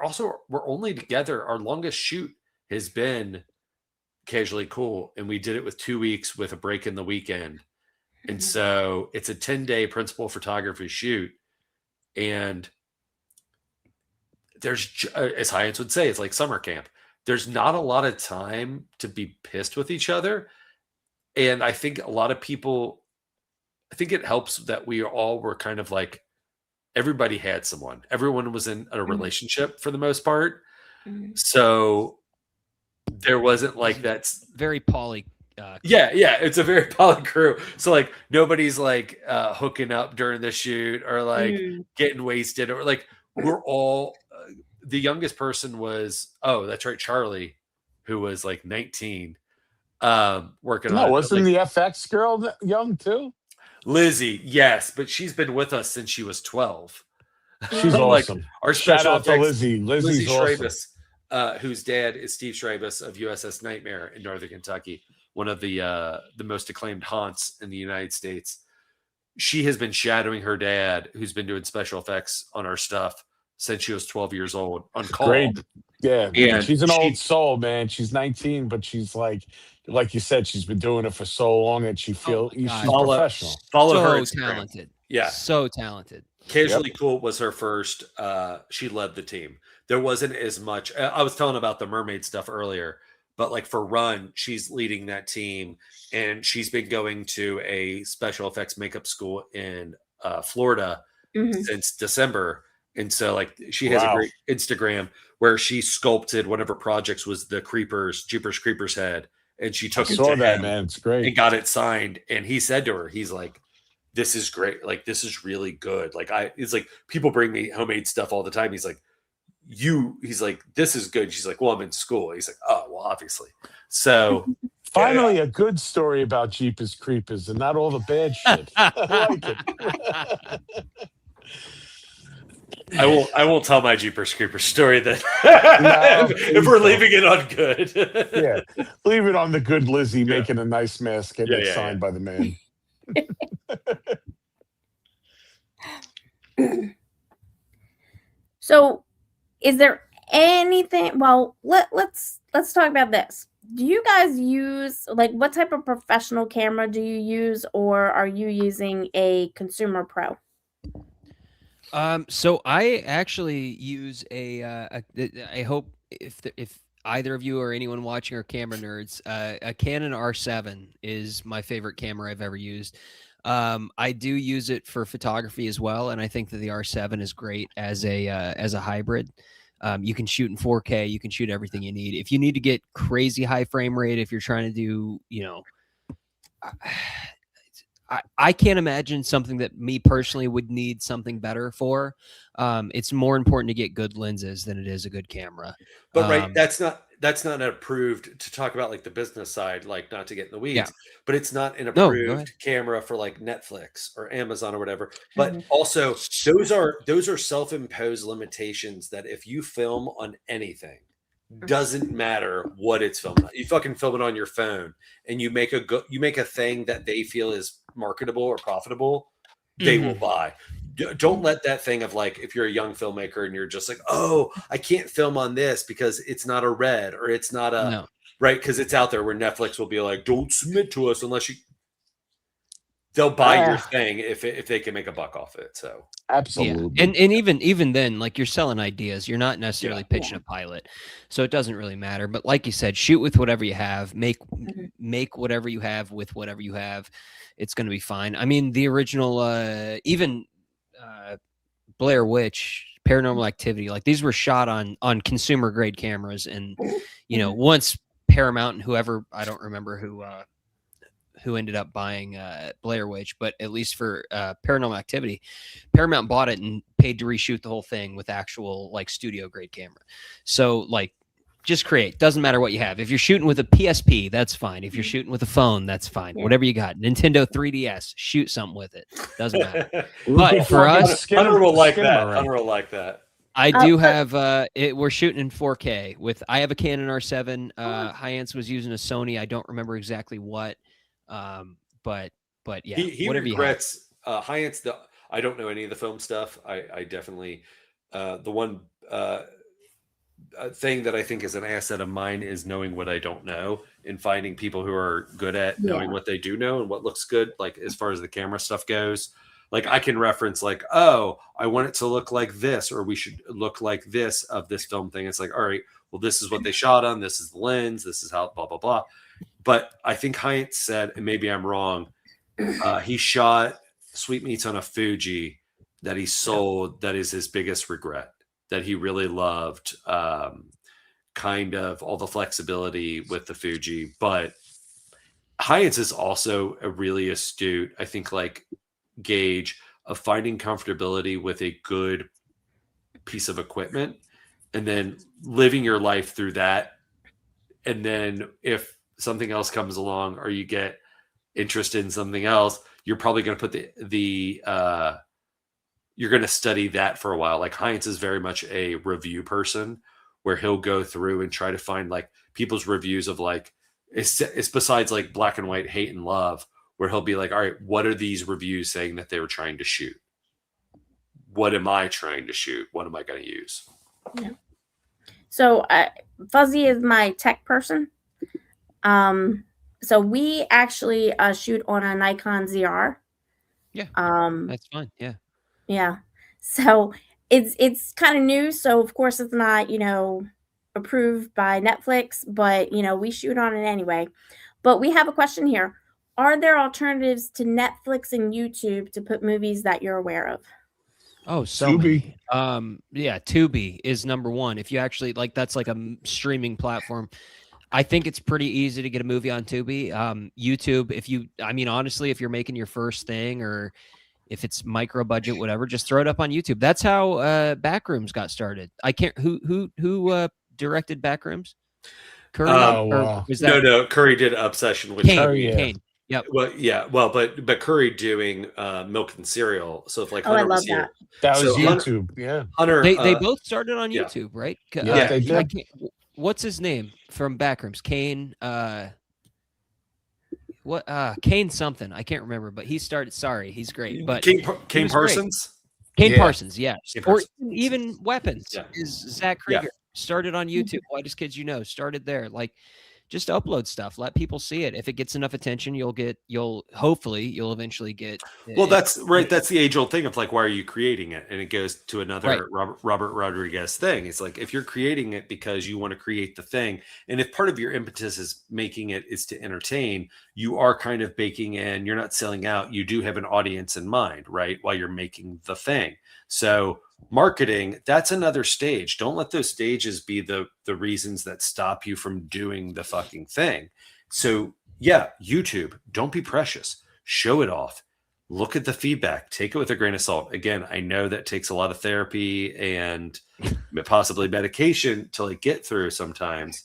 only together. Our longest shoot has been Casually Cool, and we did it with 2 weeks with a break in the weekend. And so it's a 10-day principal photography shoot. And there's, as Hyance would say, it's like summer camp. There's not a lot of time to be pissed with each other. And I think a lot of people, I think it helps that we all were kind of like, everybody had someone. Everyone was in a relationship for the most part. So there wasn't like that's very poly. yeah, it's a very poly crew. So like nobody's like hooking up during the shoot or like getting wasted or like we're all the youngest person was that's right, Charlie, who was like 19, working on No, it. wasn't Like, the FX girl young too? Lizzie, yes, but she's been with us since she was 12. She's Like awesome. our Shout special out to effects, Lizzie. Lizzie's awesome. Schrabus, whose dad is Steve Schrabus of USS Nightmare in Northern Kentucky, one of the most acclaimed haunts in the United States. She has been shadowing her dad, who's been doing special effects on our stuff since she was 12 years old on call. Great. Yeah, and she's an old soul, man. She's 19, but she's like you said, she's been doing it for so long that she's professional. Follow so her Instagram. Talented. Yeah, so talented. Casually Cool was her first. She led the team. There wasn't as much. I was telling about the mermaid stuff earlier, but like for Run, she's leading that team, and she's been going to a special effects makeup school in Florida since December. And so like she has a great Instagram where she sculpted one of her projects was the Jeepers Creepers head, and she took it to him, man. It's great, and got it signed. And he said to her, he's like, "This is great. Like this is really good. Like it's like people bring me homemade stuff all the time." He's like, he's like, "This is good." She's like, "Well, I'm in school." He's like, "Oh, well, obviously." So finally, a good story about Jeepers Creepers and not all the bad shit. I like it. I won't tell my Jeepers Creepers story then. If we're leaving it on good. Yeah, leave it on the good Lizzie making a nice mask and it's signed by the man. So, is there anything? Well, let's talk about this. Do you guys use like what type of professional camera do you use, or are you using a consumer pro? So I actually use I hope if either of you or anyone watching are camera nerds, a Canon R7 is my favorite camera I've ever used. I do use it for photography as well, and I think that the R7 is great as a hybrid. You can shoot in 4K, you can shoot everything you need. If you need to get crazy high frame rate, if you're trying to do, I can't imagine something that me personally would need something better for. It's more important to get good lenses than it is a good camera. But that's not approved to talk about like the business side, like not to get in the weeds, but it's not an approved camera for like Netflix or Amazon or whatever. But also those are self-imposed limitations that if you film on anything, doesn't matter what it's filmed on. You fucking film it on your phone and you make a thing that they feel is marketable or profitable, they will buy. Don't let that thing of like, if you're a young filmmaker and you're just like, oh, I can't film on this because it's not a red or it's not a right, because it's out there where Netflix will be like, don't submit to us unless they'll buy your thing if they can make a buck off it. So absolutely. Yeah. And even then, like you're selling ideas, you're not necessarily pitching a pilot, so it doesn't really matter. But like you said, shoot with whatever you have, make whatever you have with whatever you have. It's going to be fine. I mean, the original, even Blair Witch, Paranormal Activity, like these were shot on consumer grade cameras, and once Paramount and whoever, I don't remember who ended up buying Blair Witch, but at least for Paranormal Activity, Paramount bought it and paid to reshoot the whole thing with actual like studio grade camera. So like just create, doesn't matter what you have. If you're shooting with a PSP, that's fine. If you're shooting with a phone, that's fine. Whatever you got, Nintendo 3DS, shoot something with it. Doesn't matter. But for us, Hunter will like that. I do have we're shooting in 4K I have a Canon R7. Hyance was using a Sony. I don't remember exactly what. But yeah, he whatever regrets. Hyance, I don't know any of the film stuff. I definitely the one thing that I think is an asset of mine is knowing what I don't know and finding people who are good at knowing what they do know and what looks good. Like as far as the camera stuff goes, like I can reference like, oh, I want it to look like this, or we should look like this of this film thing. It's like, all right, well, this is what they shot on. This is the lens. This is how blah, blah, blah. But I think Hyatt said, and maybe I'm wrong, he shot Sweetmeats on a Fuji that he sold. That is his biggest regret, that he really loved kind of all the flexibility with the Fuji, but Heinz is also a really astute, I think, like gauge of finding comfortability with a good piece of equipment and then living your life through that. And then if something else comes along or you get interested in something else, you're probably going to put you're going to study that for a while. Like Heinz is very much a review person where he'll go through and try to find like people's reviews of like, it's besides like black and white hate and love, where he'll be like, all right, what are these reviews saying that they were trying to shoot? What am I trying to shoot? What am I going to use? Yeah. So Fuzzy is my tech person. So we actually shoot on a Nikon ZR. Yeah. That's fine. Yeah. Yeah. So it's kind of new. So of course it's not, approved by Netflix, but we shoot on it anyway. But we have a question here. Are there alternatives to Netflix and YouTube to put movies that you're aware of? Oh, so many. Yeah, Tubi is number one. If you actually that's like a streaming platform. I think it's pretty easy to get a movie on Tubi. YouTube, honestly, if you're making your first thing or if it's micro budget, whatever, just throw it up on YouTube. That's how Backrooms got started. I can't. Who directed Backrooms? Curry? No. Curry did Obsession with Kane. Yep. Well, yeah. Well, but Curry doing Milk and Cereal. So if like Hunter I love was here, that was so YouTube. Hunter, They both started on YouTube, right? Yeah, they did. What's his name from Backrooms? Kane. Kane something. I can't remember, but he started. Sorry, he's great. But Kane Parsons. Kane Parsons, yeah. Or even Weapons Yeah. is Zach Krieger. Started on YouTube. Whitest Kids You Know started there. Like, just upload stuff. Let people see it. If it gets enough attention, you'll eventually get. Well, that's right. That's the age old thing of like, why are you creating it? And it goes to another Robert Rodriguez thing. It's like, if you're creating it because you want to create the thing, and if part of your impetus is making it is to entertain, you are kind of baking in, you're not selling out. You do have an audience in mind, right? While you're making the thing. So marketing, that's another stage. Don't let those stages be the reasons that stop you from doing the fucking thing. So yeah, YouTube, don't be precious. Show it off. Look at the feedback. Take it with a grain of salt. Again, I know that takes a lot of therapy and possibly medication to like get through sometimes.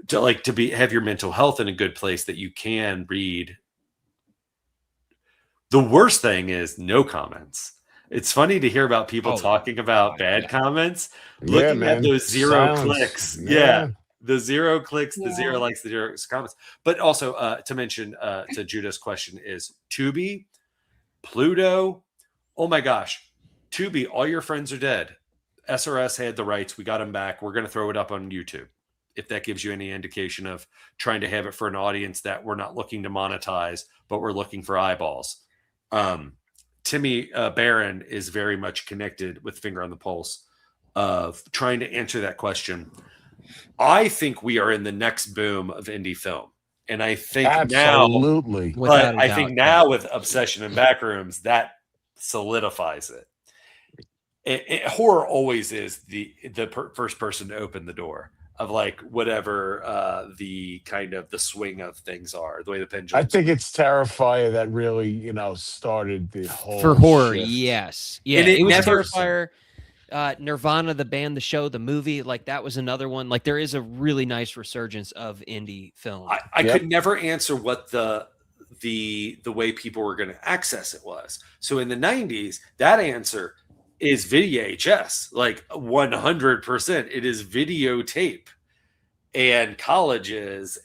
To have your mental health in a good place that you can read. The worst thing is no comments. It's funny to hear about people talking about bad comments, looking at those zero clicks. Yeah. The 0 clicks, the 0 likes, the 0 comments. But also to mention to Judah's question is Tubi, Pluto. Oh my gosh. Tubi, all your friends are dead. SRS had the rights. We got them back. We're going to throw it up on YouTube. If that gives you any indication of trying to have it for an audience that we're not looking to monetize, but we're looking for eyeballs. Timmy Barron is very much connected with Finger on the Pulse of trying to answer that question. I think we are in the next boom of indie film. And I think absolutely. But I think now with Obsession and Backrooms, that solidifies it. Horror always is the first person to open the door of like whatever the kind of the swing of things are, the way the pendulum. I think it's Terrifier that really, started the whole for horror. shift. Yes, yeah, it was Terrifier. Nirvana, the band, the show, the movie, like that was another one. Like there is a really nice resurgence of indie film. I could never answer what the way people were going to access it was. So in the 90s, that answer is VHS, like 100%. It is videotape and colleges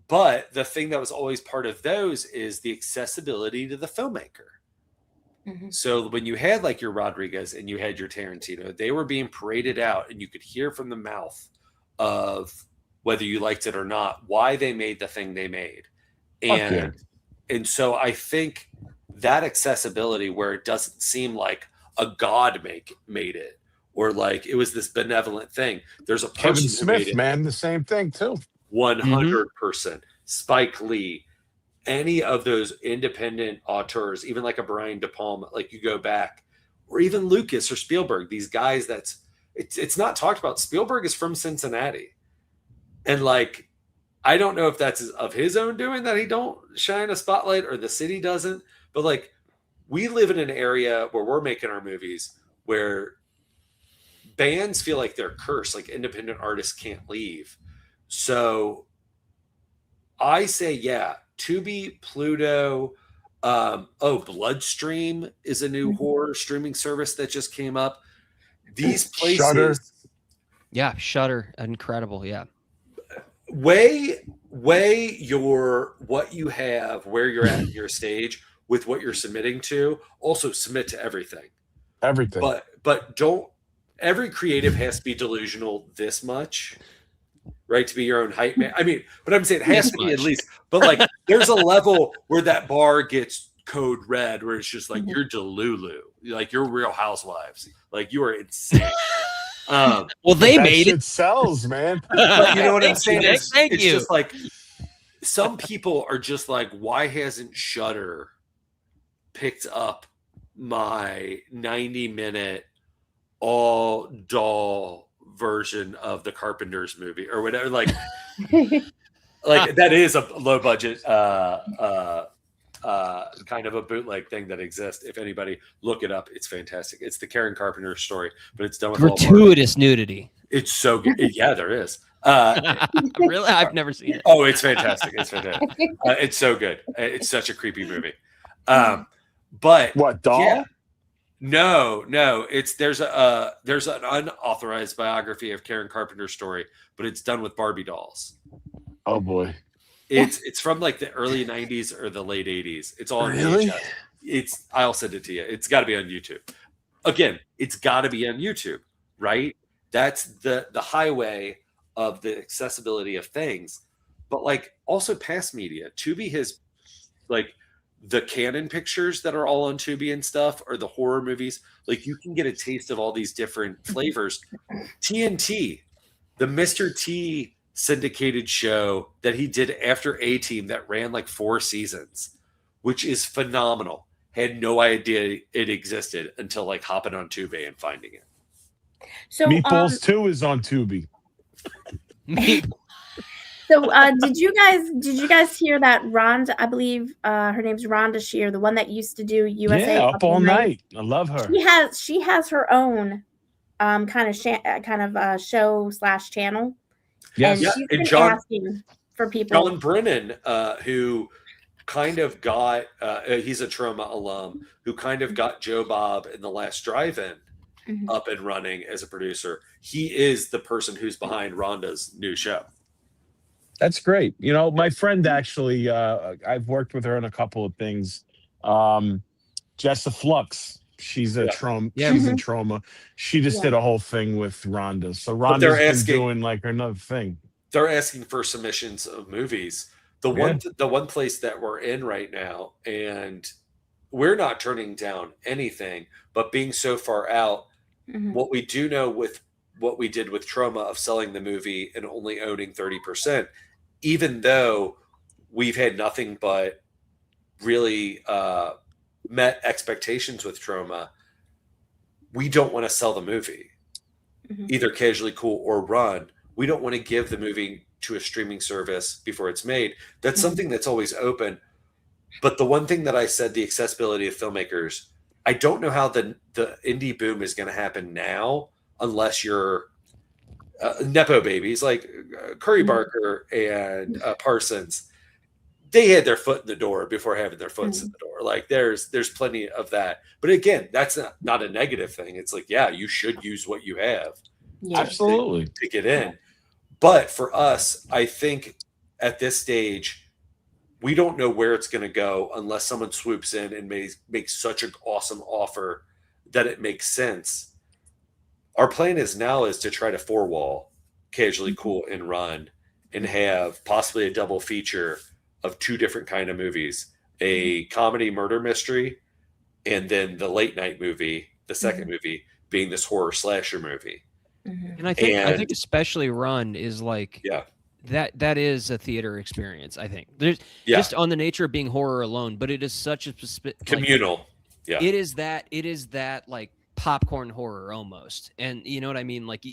but the thing that was always part of those is the accessibility to the filmmaker. Mm-hmm. So when you had like your Rodriguez and you had your Tarantino, they were being paraded out and you could hear from the mouth of whether you liked it or not, why they made the thing they made. And so I think that accessibility where it doesn't seem like a god made it or like it was this benevolent thing. There's a person Kevin Smith, man, the same thing too. 100%. Spike Lee, any of those independent auteurs, even like a Brian De Palma, like you go back, or even Lucas or Spielberg, these guys that's it's not talked about. Spielberg is from Cincinnati, and like I don't know if that's of his own doing that he don't shine a spotlight or the city doesn't, but like we live in an area where we're making our movies where bands feel like they're cursed, like independent artists can't leave. So I say, yeah, Tubi, Pluto. Bloodstream is a new horror streaming service that just came up. These places, Shudder. Yeah, Shudder, incredible. Yeah, weigh your what you have, where you're at in your stage with what you're submitting to. Also submit to everything. Everything. But don't. Every creative has to be delusional this much, right? To be your own hype man. I mean, but I'm saying it has to be at least. But like, there's a level where that bar gets code red, where it's just like you're Delulu, like you're Real Housewives, like you are insane. well, they that made shit it. sells, man. But you know what I'm saying? Thank It's you. just like some people are just like, why hasn't Shudder picked up my 90-minute all doll version of the Carpenters movie or whatever? Like that is a low budget kind of a bootleg thing that exists. If anybody look it up, it's fantastic. It's the Karen Carpenter story, but it's done with Gratuitous nudity. It's so good. Yeah, there is. Really? I've never seen it. Oh, it's fantastic. It's fantastic. It's so good. It's such a creepy movie. But What, doll? yeah. No. There's an unauthorized biography of Karen Carpenter's story, but it's done with Barbie dolls. Oh boy. It's from like the early 90s or the late 80s. It's all on Really? VHS. I'll send it to you. It's got to be on YouTube. Again, it's got to be on YouTube, right? That's the highway of the accessibility of things. But like also past media, Tubi has like the canon pictures that are all on Tubi and stuff, or the horror movies. Like you can get a taste of all these different flavors. TNT, the Mr. T syndicated show that he did after A-Team that ran like 4 seasons, which is phenomenal. Had no idea it existed until like hopping on Tubi and finding it. So, Meatballs 2 is on Tubi. so did you guys hear that Rhonda? I believe her name's Rhonda Shear, the one that used to do USA Yeah, Up All Night. I love her. She has her own kind of show / channel. Yes. And Yeah, she's and been John- asking for people. John Brennan, who kind of got, he's a Trauma alum, who kind of got Joe Bob in The Last Drive-In up and running as a producer. He is the person who's behind Rhonda's new show. That's great. You know, my friend actually, I've worked with her on a couple of things. Jessa Flux, she's a trauma. Yeah. She's in trauma. She just did a whole thing with Rhonda. So Rhonda's been doing like another thing. They're asking for submissions of movies. The one place that we're in right now, and we're not turning down anything, but being so far out, what we do know with what we did with Trauma of selling the movie and only owning 30%, even though we've had nothing but really met expectations with Trauma, we don't want to sell the movie, either Casually Cool or Run. We don't want to give the movie to a streaming service before it's made. That's something that's always open. But the one thing that I said, the accessibility of filmmakers, I don't know how the indie boom is going to happen now unless you're Nepo babies like Curry Barker and Parsons. They had their foot in the door before having their foot in the door. Like there's plenty of that. But again, that's not a negative thing. It's like, yeah, you should use what you have. Yeah. Absolutely. To get in. But for us, I think at this stage, we don't know where it's going to go unless someone swoops in and makes such an awesome offer that it makes sense. Our plan is to try to 4-wall Casually Cool and Run and have possibly a double feature of 2 different kind of movies, a comedy murder mystery, and then the late night movie, the second movie being this horror slasher movie. And I think especially Run is like that is a theater experience. I think there's just on the nature of being horror alone, but it is such a communal. It is that like popcorn horror almost. And you know what I mean? Like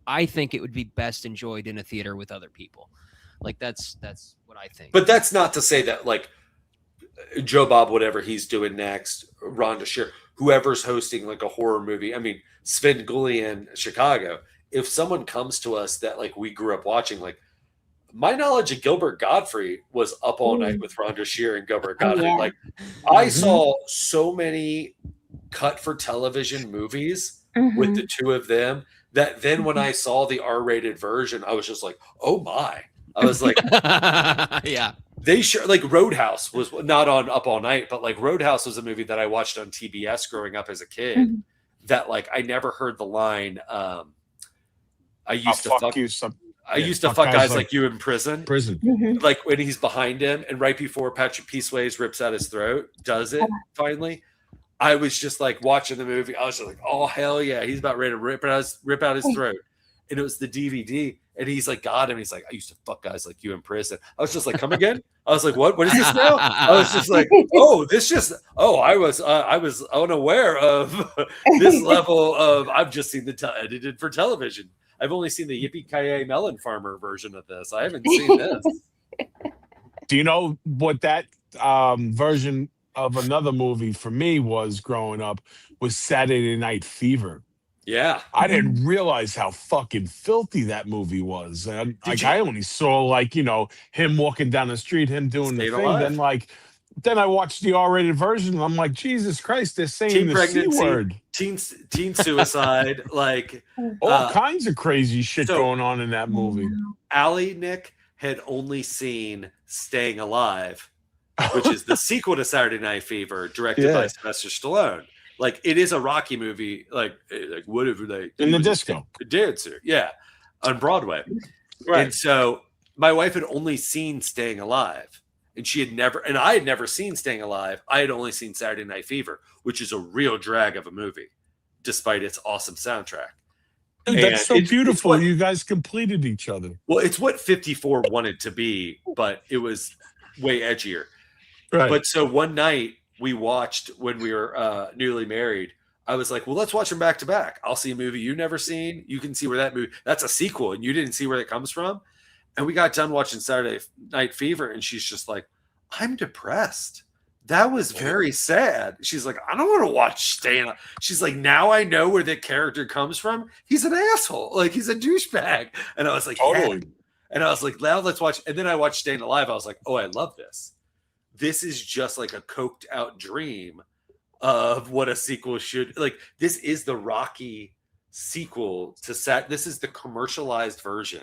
I think it would be best enjoyed in a theater with other people. Like that's what I think. But that's not to say that like Joe Bob, whatever he's doing next, Rhonda Shear, whoever's hosting like a horror movie. I mean, Sven Gullian, Chicago. If someone comes to us that like we grew up watching, like my knowledge of Gilbert Gottfried was Up All Night with Rhonda Shear and Gilbert Gottfried. Yeah. Like I saw so many cut for television movies with the two of them that then when I saw the R-rated version, I was just like, oh my. I was like, yeah. They sure like Roadhouse was not on Up All Night, but like Roadhouse was a movie that I watched on TBS growing up as a kid. That like I never heard the line. I used to fuck you. I used to fuck guys like you in prison. Like when he's behind him, and right before Patrick Peaceways rips out his throat, does it finally? I was just like watching the movie. I was just like, oh hell yeah, he's about ready to rip out his throat. And it was the DVD. And he's like, got him. He's like, I used to fuck guys like you in prison. I was just like, come again? I was like, what? What is this now? I was just like, I was unaware of this level of, I've just seen the edited for television. I've only seen the Yippee-Ki-Yay Melon Farmer version of this. I haven't seen this. Do you know what that version of another movie for me was growing up was Saturday Night Fever? Yeah. I didn't realize how fucking filthy that movie was. And I only saw like, him walking down the street, him doing the thing. Alive. Then I watched the R-rated version. And I'm like, Jesus Christ, they're saying the C word. Teen suicide, like all kinds of crazy shit going on in that movie. Allie Nick had only seen Staying Alive, which is the sequel to Saturday Night Fever, directed by Sylvester Stallone. Like it is a Rocky movie, like whatever they in the disco dancer, on Broadway. Right. And so my wife had only seen Staying Alive, and I had never seen Staying Alive. I had only seen Saturday Night Fever, which is a real drag of a movie, despite its awesome soundtrack. Dude, that's so beautiful. You guys completed each other. Well, it's what 54 wanted to be, but it was way edgier. Right. But so one night we watched when we were newly married. I was like, well, let's watch them back to back. I'll see a movie you've never seen. You can see where that movie, that's a sequel, and you didn't see where it comes from. And we got done watching Saturday Night Fever, and she's just like, I'm depressed. That was very sad. She's like, I don't want to watch Staying Alive. She's like, now I know where the character comes from. He's an asshole. Like, he's a douchebag. And I was like, totally. Yeah. And I was like, now let's watch. And then I watched Staying Alive. I was like, oh, I love this. This is just like a coked out dream of what a sequel should like. This is the Rocky sequel to this is the commercialized version.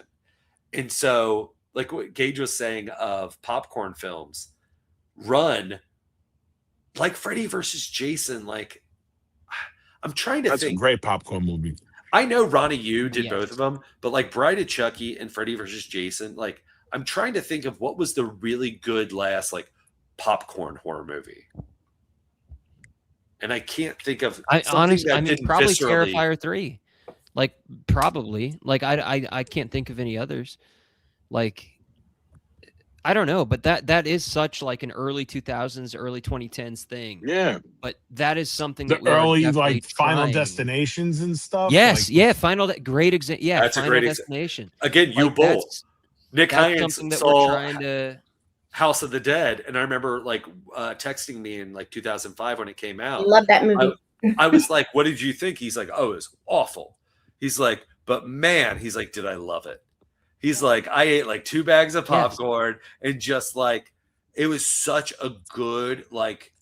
And so like what Gage was saying of popcorn films, Run, like Freddy versus Jason, like I'm trying to think. That's a great popcorn movie. I know Ronnie Yu did both of them, but like Bride of Chucky and Freddy versus Jason, like I'm trying to think of what was the really good last like popcorn horror movie. And I can't think of probably Terrifier 3. Like probably. Like I can't think of any others. Like I don't know, but that is such like an early 2000s, early 2010s thing. Yeah. But that is something the early like Final Destinations and stuff. Yes, like, great example. Yeah, that's Final a great Destination. Again, you both. Nick Hines something that saw we're trying to House of the Dead, and I remember like texting me in like 2005 when it came out. Love that movie. I was like, "What did you think?" He's like, "Oh, it was awful." He's like, "But man," he's like, "Did I love it?" He's like, "I ate like 2 bags of popcorn and just like it was such a good like."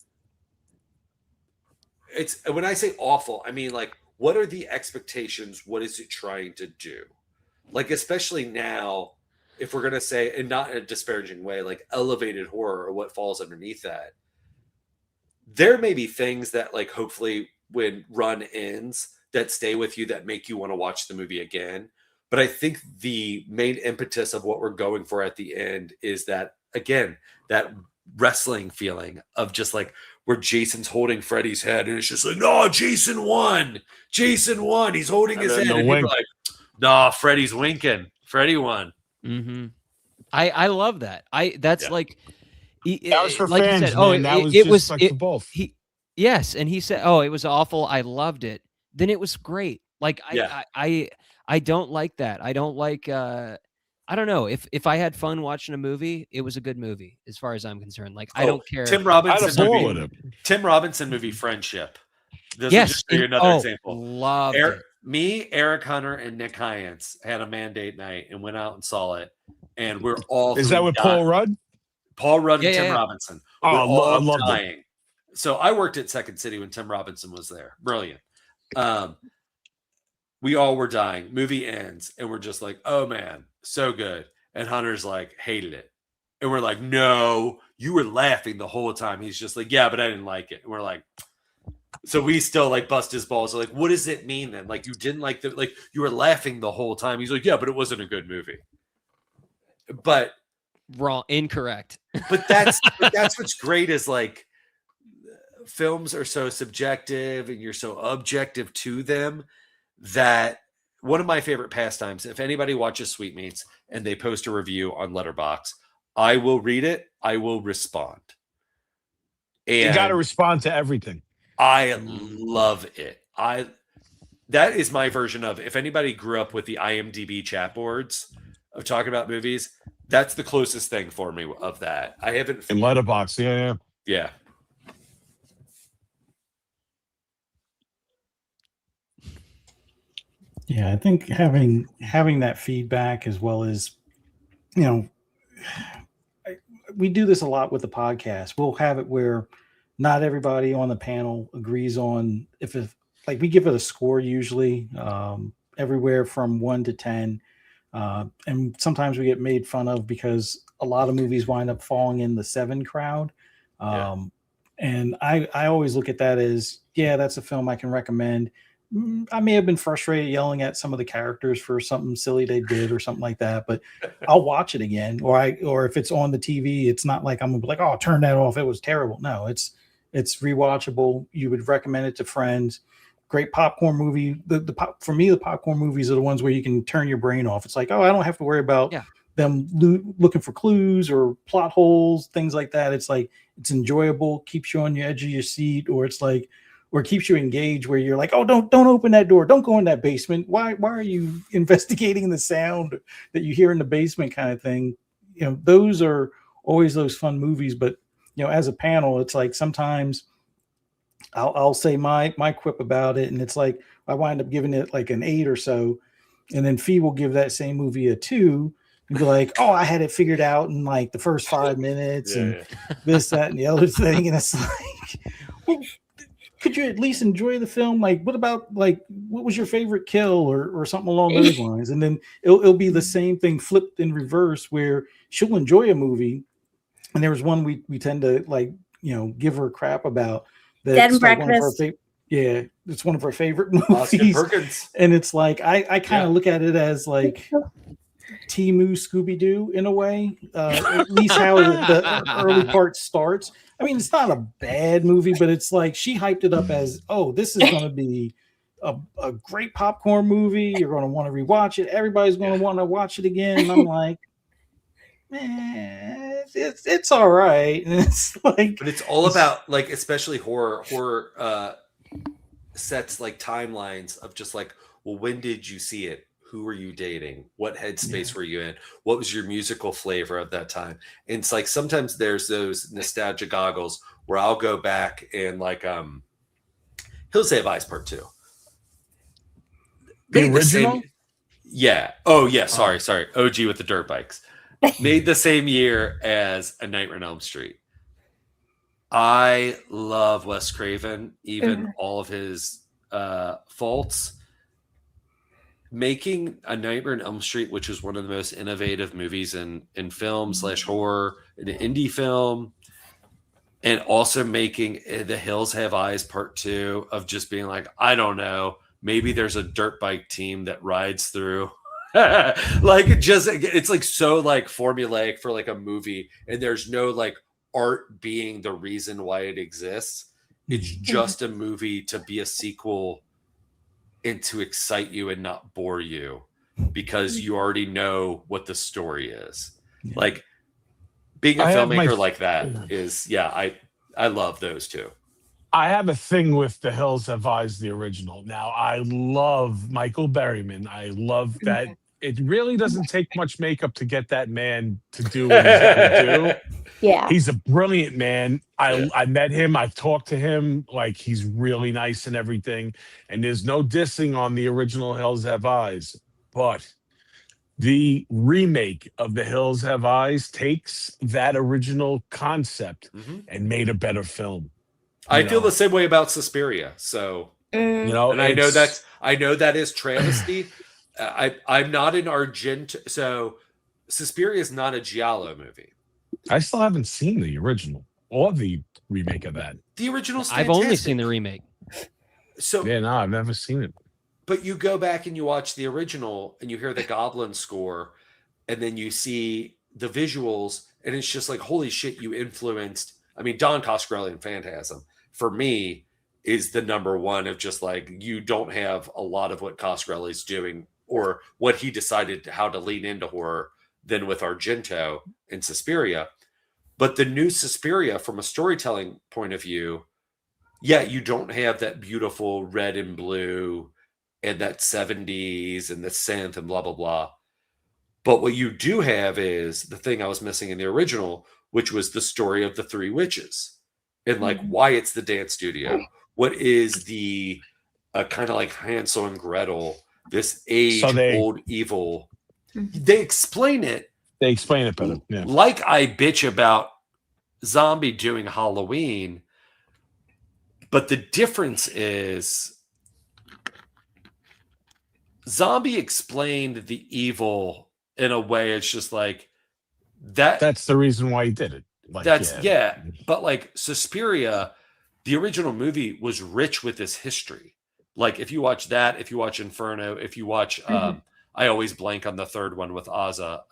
It's when I say awful, I mean like, what are the expectations? What is it trying to do? Like, especially now. If we're going to say, and not in a disparaging way, like elevated horror or what falls underneath that, there may be things that like, hopefully when Run ends that stay with you, that make you want to watch the movie again. But I think the main impetus of what we're going for at the end is that, again, that wrestling feeling of just like where Jason's holding Freddy's head and it's just like, no, Jason won. He's holding his head. And people are like, no, Freddy's winking. Freddy won. Mm-hmm. I love that. That's like that was for like fans. You said, man. That was both. Yes, and he said, "Oh, it was awful. I loved it." Then it was great. Like Yeah. I don't like that. I don't like. I don't know. If I had fun watching a movie, it was a good movie as far as I'm concerned. Like I don't care. Tim I'd Robinson have ball movie. with it. Tim Robinson movie Friendship. This will Yes, just be and- another oh, example. Loved it. Me, Eric Hunter, and Nick Hyance had a mandate night and went out and saw it. And we're all Is that with Paul Rudd? Paul Rudd and Yeah, Tim yeah. Robinson. Oh, We're all I loved it. dying. So I worked at Second City when Tim Robinson was there. Brilliant. We all were dying. Movie ends, and we're just like, oh man, so good. And Hunter's like, hated it. And we're like, no, you were laughing the whole time. He's just like, yeah, but I didn't like it. And we're like, so we still like bust his balls. So like, what does it mean then? Like, you didn't like the, like, you were laughing the whole time. He's like, yeah, but it wasn't a good movie. But Wrong, incorrect. but that's what's great is like films are so subjective and you're so objective to them that one of my favorite pastimes, if anybody watches Sweetmeats and they post a review on Letterboxd, I will read it, I will respond. And You got to respond to everything. I love it. That is my version of, if anybody grew up with the IMDb chat boards of talking about movies, that's the closest thing for me of that. I haven't In Letterboxd, yeah. yeah. Yeah, I think having that feedback, as well as, you know, we do this a lot with the podcast. We'll have it where not everybody on the panel agrees on if like we give it a score usually, everywhere from 1 to 10. And sometimes we get made fun of because a lot of movies wind up falling in the 7 crowd. And I always look at that as, yeah, that's a film I can recommend. I may have been frustrated yelling at some of the characters for something silly they did or something like that, but I'll watch it again. Or if it's on the TV, it's not like I'm gonna be like, oh, turn that off, it was terrible. No, it's rewatchable. You would recommend it to friends. Great popcorn movie. For me, the popcorn movies are the ones where you can turn your brain off. It's like, oh, I don't have to worry about them looking for clues or plot holes, things like that. It's like, it's enjoyable, keeps you on the edge of your seat, or it's like, or it keeps you engaged where you're like, oh, don't open that door. Don't go in that basement. Why are you investigating the sound that you hear in the basement kind of thing? You know, those are always those fun movies. But, you know, as a panel, it's like sometimes I'll say my quip about it, and it's like I wind up giving it like an 8 or so, and then Fee will give that same movie a 2 and be like, oh, I had it figured out in like the first 5 minutes and this, that, and the other thing. And it's like, well, could you at least enjoy the film? Like, what about like, what was your favorite kill or something along those lines? And then it'll be the same thing flipped in reverse, where she'll enjoy a movie. And there was one we tend to like, you know, give her crap about. Dead and like Breakfast. It's one of her favorite movies. And it's like, I kind of look at it as like Timu Scooby-Doo in a way, at least how the early part starts. I mean, it's not a bad movie, but it's like she hyped it up as, oh, this is going to be a great popcorn movie. You're going to want to rewatch it. Everybody's going to want to watch it again. And I'm like, it's all right. And it's like, but it's all about like, especially horror sets like timelines of just like, well, when did you see it? Who were you dating? What headspace were you in? What was your musical flavor of that time? And it's like sometimes there's those nostalgia goggles where I'll go back and like Hills Have Eyes Part 2. The original? Yeah. Oh yeah. Sorry. OG with the dirt bikes. Made the same year as A Nightmare on Elm Street. I love Wes Craven, even all of his faults. Making A Nightmare on Elm Street, which is one of the most innovative movies in film / horror, an indie film, and also making The Hills Have Eyes Part 2 of just being like, I don't know, maybe there's a dirt bike team that rides through. Like it's like so like formulaic for like a movie, and there's no like art being the reason why it exists. It's just a movie to be a sequel and to excite you and not bore you because you already know what the story is. Like being a filmmaker like that is, I love those two. I have a thing with The Hills Have Eyes, the original. Now, I love Michael Berryman. I love that. It really doesn't take much makeup to get that man to do what he's got to do. Yeah. He's a brilliant man. Yeah. I met him. I've talked to him. Like, he's really nice and everything. And there's no dissing on the original Hills Have Eyes. But the remake of The Hills Have Eyes takes that original concept and made a better film. I feel the same way about Suspiria. So, Mm. You know, and I know that is travesty. I'm not an Argento. So, Suspiria is not a Giallo movie. I still haven't seen the original or the remake of that. The original's I've fantastic. only seen the remake. So Yeah, no, I've never seen it. but you go back and you watch the original and you hear the Goblin score, and then you see the visuals, and it's just like, holy shit, you influenced. I mean, Don Coscarelli in Phantasm, for me, is the number one of just like, you don't have a lot of what Coscarelli's doing or what he decided how to lean into horror than with Argento and Suspiria. But the new Suspiria, from a storytelling point of view, yeah, you don't have that beautiful red and blue and that 70s and the synth and blah, blah, blah. But what you do have is the thing I was missing in the original, which was the story of the three witches and like why it's the dance studio. What is the kind of like Hansel and Gretel, this age-old evil. They explain it. They explain it better. Yeah. Like I bitch about Zombie doing Halloween, but the difference is Zombie explained the evil in a way it's just like that. That's the reason why he did it. Like, But like Suspiria, the original movie was rich with this history. Like if you watch that, if you watch Inferno, if you watch, I always blank on the third one with Ozza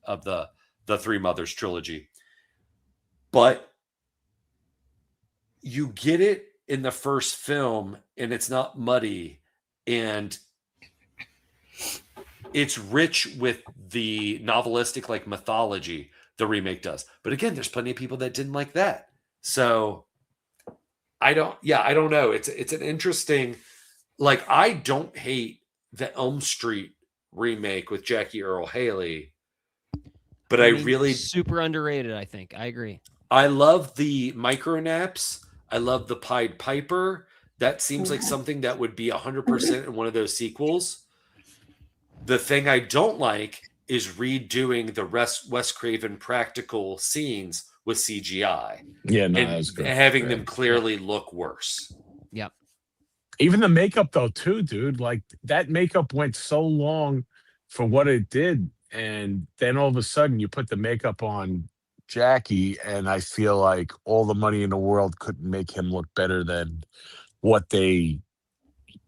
of the Three Mothers trilogy. But you get it in the first film, and it's not muddy, and it's rich with the novelistic like mythology the remake does. But again, there's plenty of people that didn't like that. So I don't know. It's an interesting, like, I don't hate the Elm Street remake with Jackie Earle Haley, but I mean, really super underrated. I think I agree. I love the micronaps. I love the Pied Piper. That seems like something that would be 100% in one of those sequels. The thing I don't like is redoing the Wes Craven practical scenes with CGI. Yeah, no, and that was good. Having them clearly look worse. Yep. Even the makeup though, too, dude. Like that makeup went so long for what it did, and then all of a sudden you put the makeup on Jackie, and I feel like all the money in the world couldn't make him look better than what they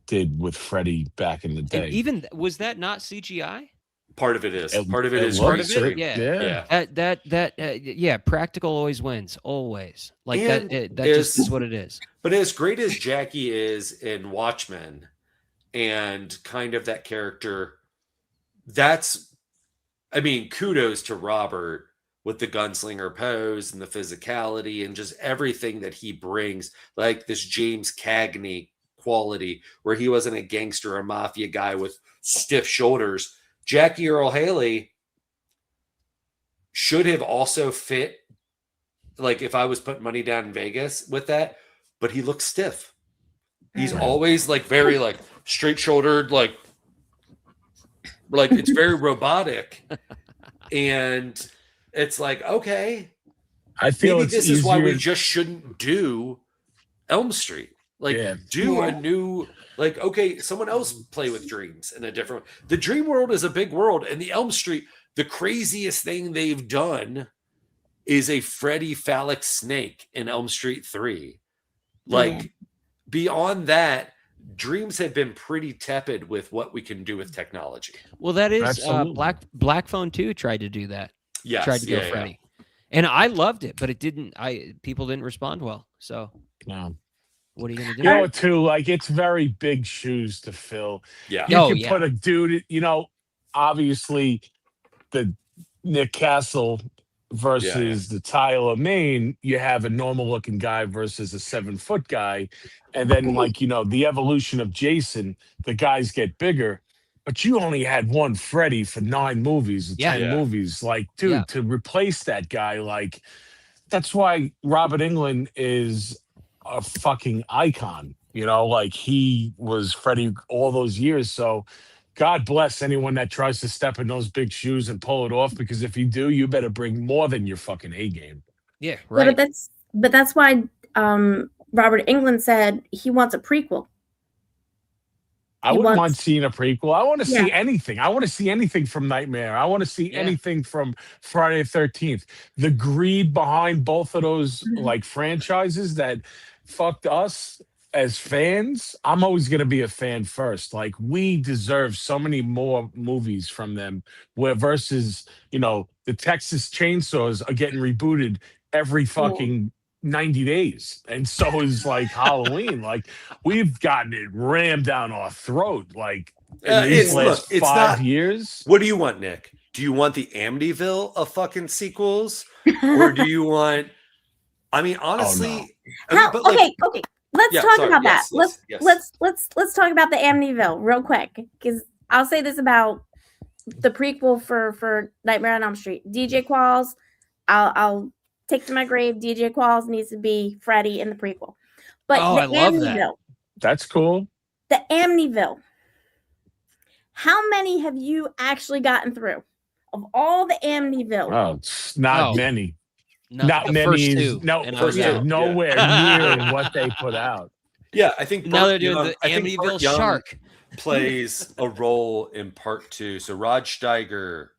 did with Freddy back in the day. And even was that not CGI? Part of it is. Part of it is. Part of it. Yeah. Yeah. Practical always wins. Always. Like and that just is what it is. But as great as Jackie is in Watchmen, and kind of that character, I mean, kudos to Robert with the gunslinger pose and the physicality and just everything that he brings, like this James Cagney quality where he wasn't a gangster or mafia guy with stiff shoulders. Jackie Earle Haley should have also fit, like if I was putting money down in Vegas with that, but he looks stiff. He's always like very like straight shouldered, like it's very robotic. And it's like, okay, I feel maybe this is why we just shouldn't do Elm Street. Like do a new, like, okay, someone else play with dreams in a different. The dream world is a big world, and the Elm Street, the craziest thing they've done is a Freddy phallic snake in Elm Street 3. Like beyond that, dreams have been pretty tepid with what we can do with technology. Well, that is Black Phone 2 tried to do that. Yes, tried to go Freddy. And I loved it, but it didn't. People didn't respond well. So no. What are you gonna do? You know, too, like it's very big shoes to fill. Yeah. You can put a dude, you know, obviously the Nick Castle versus the tile of Maine, you have a normal looking guy versus a 7-foot guy. And then, like, the evolution of Jason, the guys get bigger, but you only had one Freddy for 9 movies or 10 Yeah. movies. Like, dude, to replace that guy, like, that's why Robert Englund is a fucking icon. Like, he was Freddy all those years. So God bless anyone that tries to step in those big shoes and pull it off, because if you do, you better bring more than your fucking A game. Yeah, right. Yeah, but that's why Robert Englund said he wants a prequel. I wouldn't mind seeing a prequel. I want to see anything. I want to see anything from Nightmare. I want to see anything from Friday the 13th. The greed behind both of those like franchises that fucked us as fans. I'm always going to be a fan first. Like, we deserve so many more movies from them, where versus, the Texas Chainsaws are getting rebooted every fucking 90 days. And so is like Halloween. Like, we've gotten it rammed down our throat. Like, in these last 5 years. What do you want, Nick? Do you want the Amityville of fucking sequels? Or do you want, I mean, honestly, okay. Let's talk about that. Let's talk about the Amityville real quick, because I'll say this about the prequel for Nightmare on Elm Street. DJ Qualls, I'll take to my grave. DJ Qualls needs to be Freddy in the prequel. But I love that. That's cool. The Amityville. How many have you actually gotten through of all the Amityville? Oh, it's not many. Not the many. First two, Nowhere near what they put out. Yeah, I think now they're doing the Amityville Shark. Plays a role in part 2. So Rod Steiger,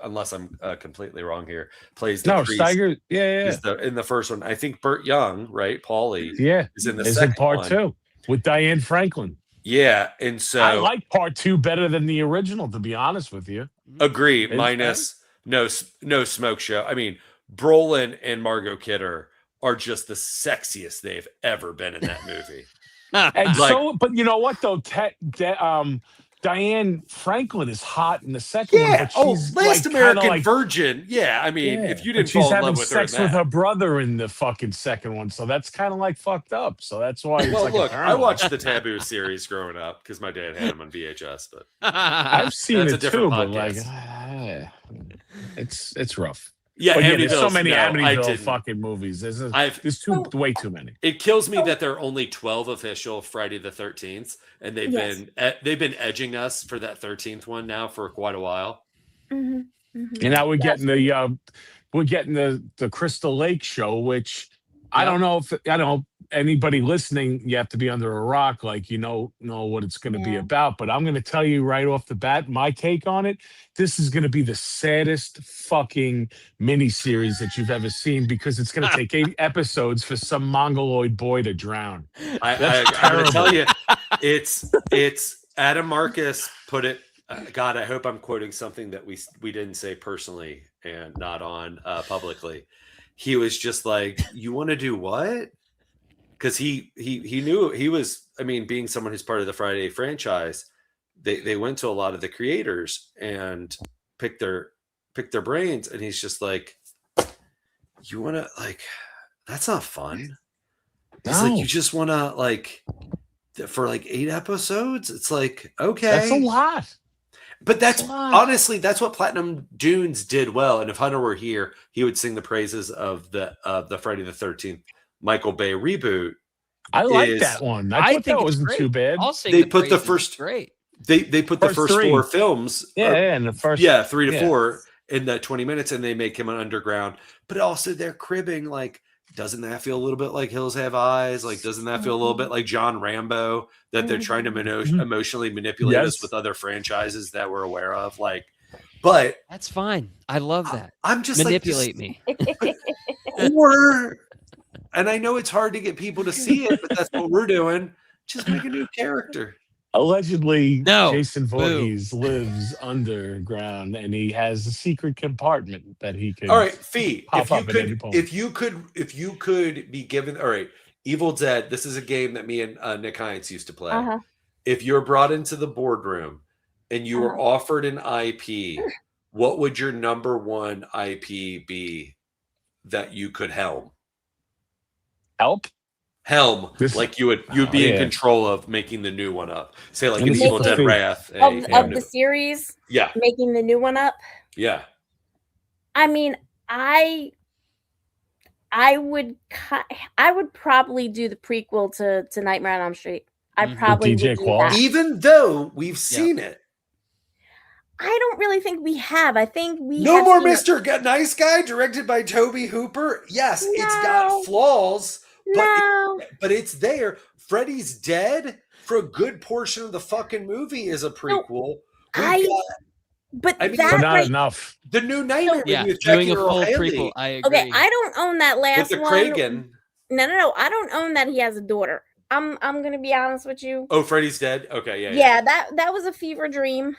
unless I'm completely wrong here, plays the priest. Steiger, is in the first one. I think Burt Young, right, Paulie, is in the is second in part one. 2 with Diane Franklin. Yeah, and so I like part 2 better than the original, to be honest with you. Agree, minus no smoke show. I mean, Brolin and Margot Kidder are just the sexiest they've ever been in that movie. And but you know what though? Diane Franklin is hot in the second one. But she's Last American Virgin. Yeah, I mean, if you didn't fall in love with her, she's having sex with her brother in the fucking second one, so that's kind of like fucked up. So that's why. It's look, I watched the Taboo series growing up because my dad had them on VHS, but I've seen it too. But like, it's rough. Yeah, there's so many Amityville fucking movies. There's way too many. It kills me that there are only 12 official Friday the 13th, and they've been edging us for that 13th one now for quite a while. Mm-hmm. Mm-hmm. And now we're getting the Crystal Lake show, which I don't know if anybody listening, you have to be under a rock, like know what it's going to be about. But I'm going to tell you right off the bat, my take on it. This is going to be the saddest fucking miniseries that you've ever seen, because it's going to take 8 episodes for some mongoloid boy to drown. I'm going to tell you, it's Adam Marcus put it. God, I hope I'm quoting something that we didn't say personally and not on publicly. He was just like, "You want to do what?" Because he knew he was. I mean, being someone who's part of the Friday franchise, they went to a lot of the creators and picked their brains, and he's just like, "You want to like? That's not fun." It's like, you just want to like for like 8 episodes. It's like, okay, that's a lot. But honestly, that's what Platinum Dunes did well. And if Hunter were here, he would sing the praises of the Friday the 13th Michael Bay reboot. I like that one. I think that wasn't too bad. They put the first great. They put the first 4 films. And the first 3 to 4 in the 20 minutes, and they make him an underground. But also they're cribbing, like, doesn't that feel a little bit like Hills Have Eyes? Like, doesn't that feel a little bit like John Rambo, that they're trying to emotionally manipulate us with other franchises that we're aware of? Like, but that's fine. I love that. I'm just manipulate me. And I know it's hard to get people to see it, but that's what we're doing. Just make a new character. Allegedly, Jason Voorhees lives underground, and he has a secret compartment that he can. All right, Fee. If you could be given. All right, Evil Dead. This is a game that me and Nick Hines used to play. Uh-huh. If you're brought into the boardroom and you were offered an IP, what would your number one IP be that you could helm? Help? Helm, This- like you'd be in yeah. control of making the new one up. Say like Let an me Evil see. Dead Wrath. Of the series, Yeah, making the new one up. yeah. I mean, I would probably do the prequel to Nightmare on Elm Street. I Mhm. probably With DJ would do Qualls? that. Even though we've seen it. I don't really think we have. I think we No have More seen it. Mr. Nice Guy, directed by Toby Hooper. Yes, it's No. got flaws, No, but it's there. Freddy's Dead for a good portion of the fucking movie is a prequel. but I mean, that But not right, enough. The New Nightmare Yeah, movie with doing Jackie a Earle full Haley prequel. I agree. okay, I don't own that with last the one. Kragan. No, I don't own that he has a daughter. I'm gonna be honest with you. Oh, Freddy's Dead. Okay, yeah. Yeah, that was a fever dream.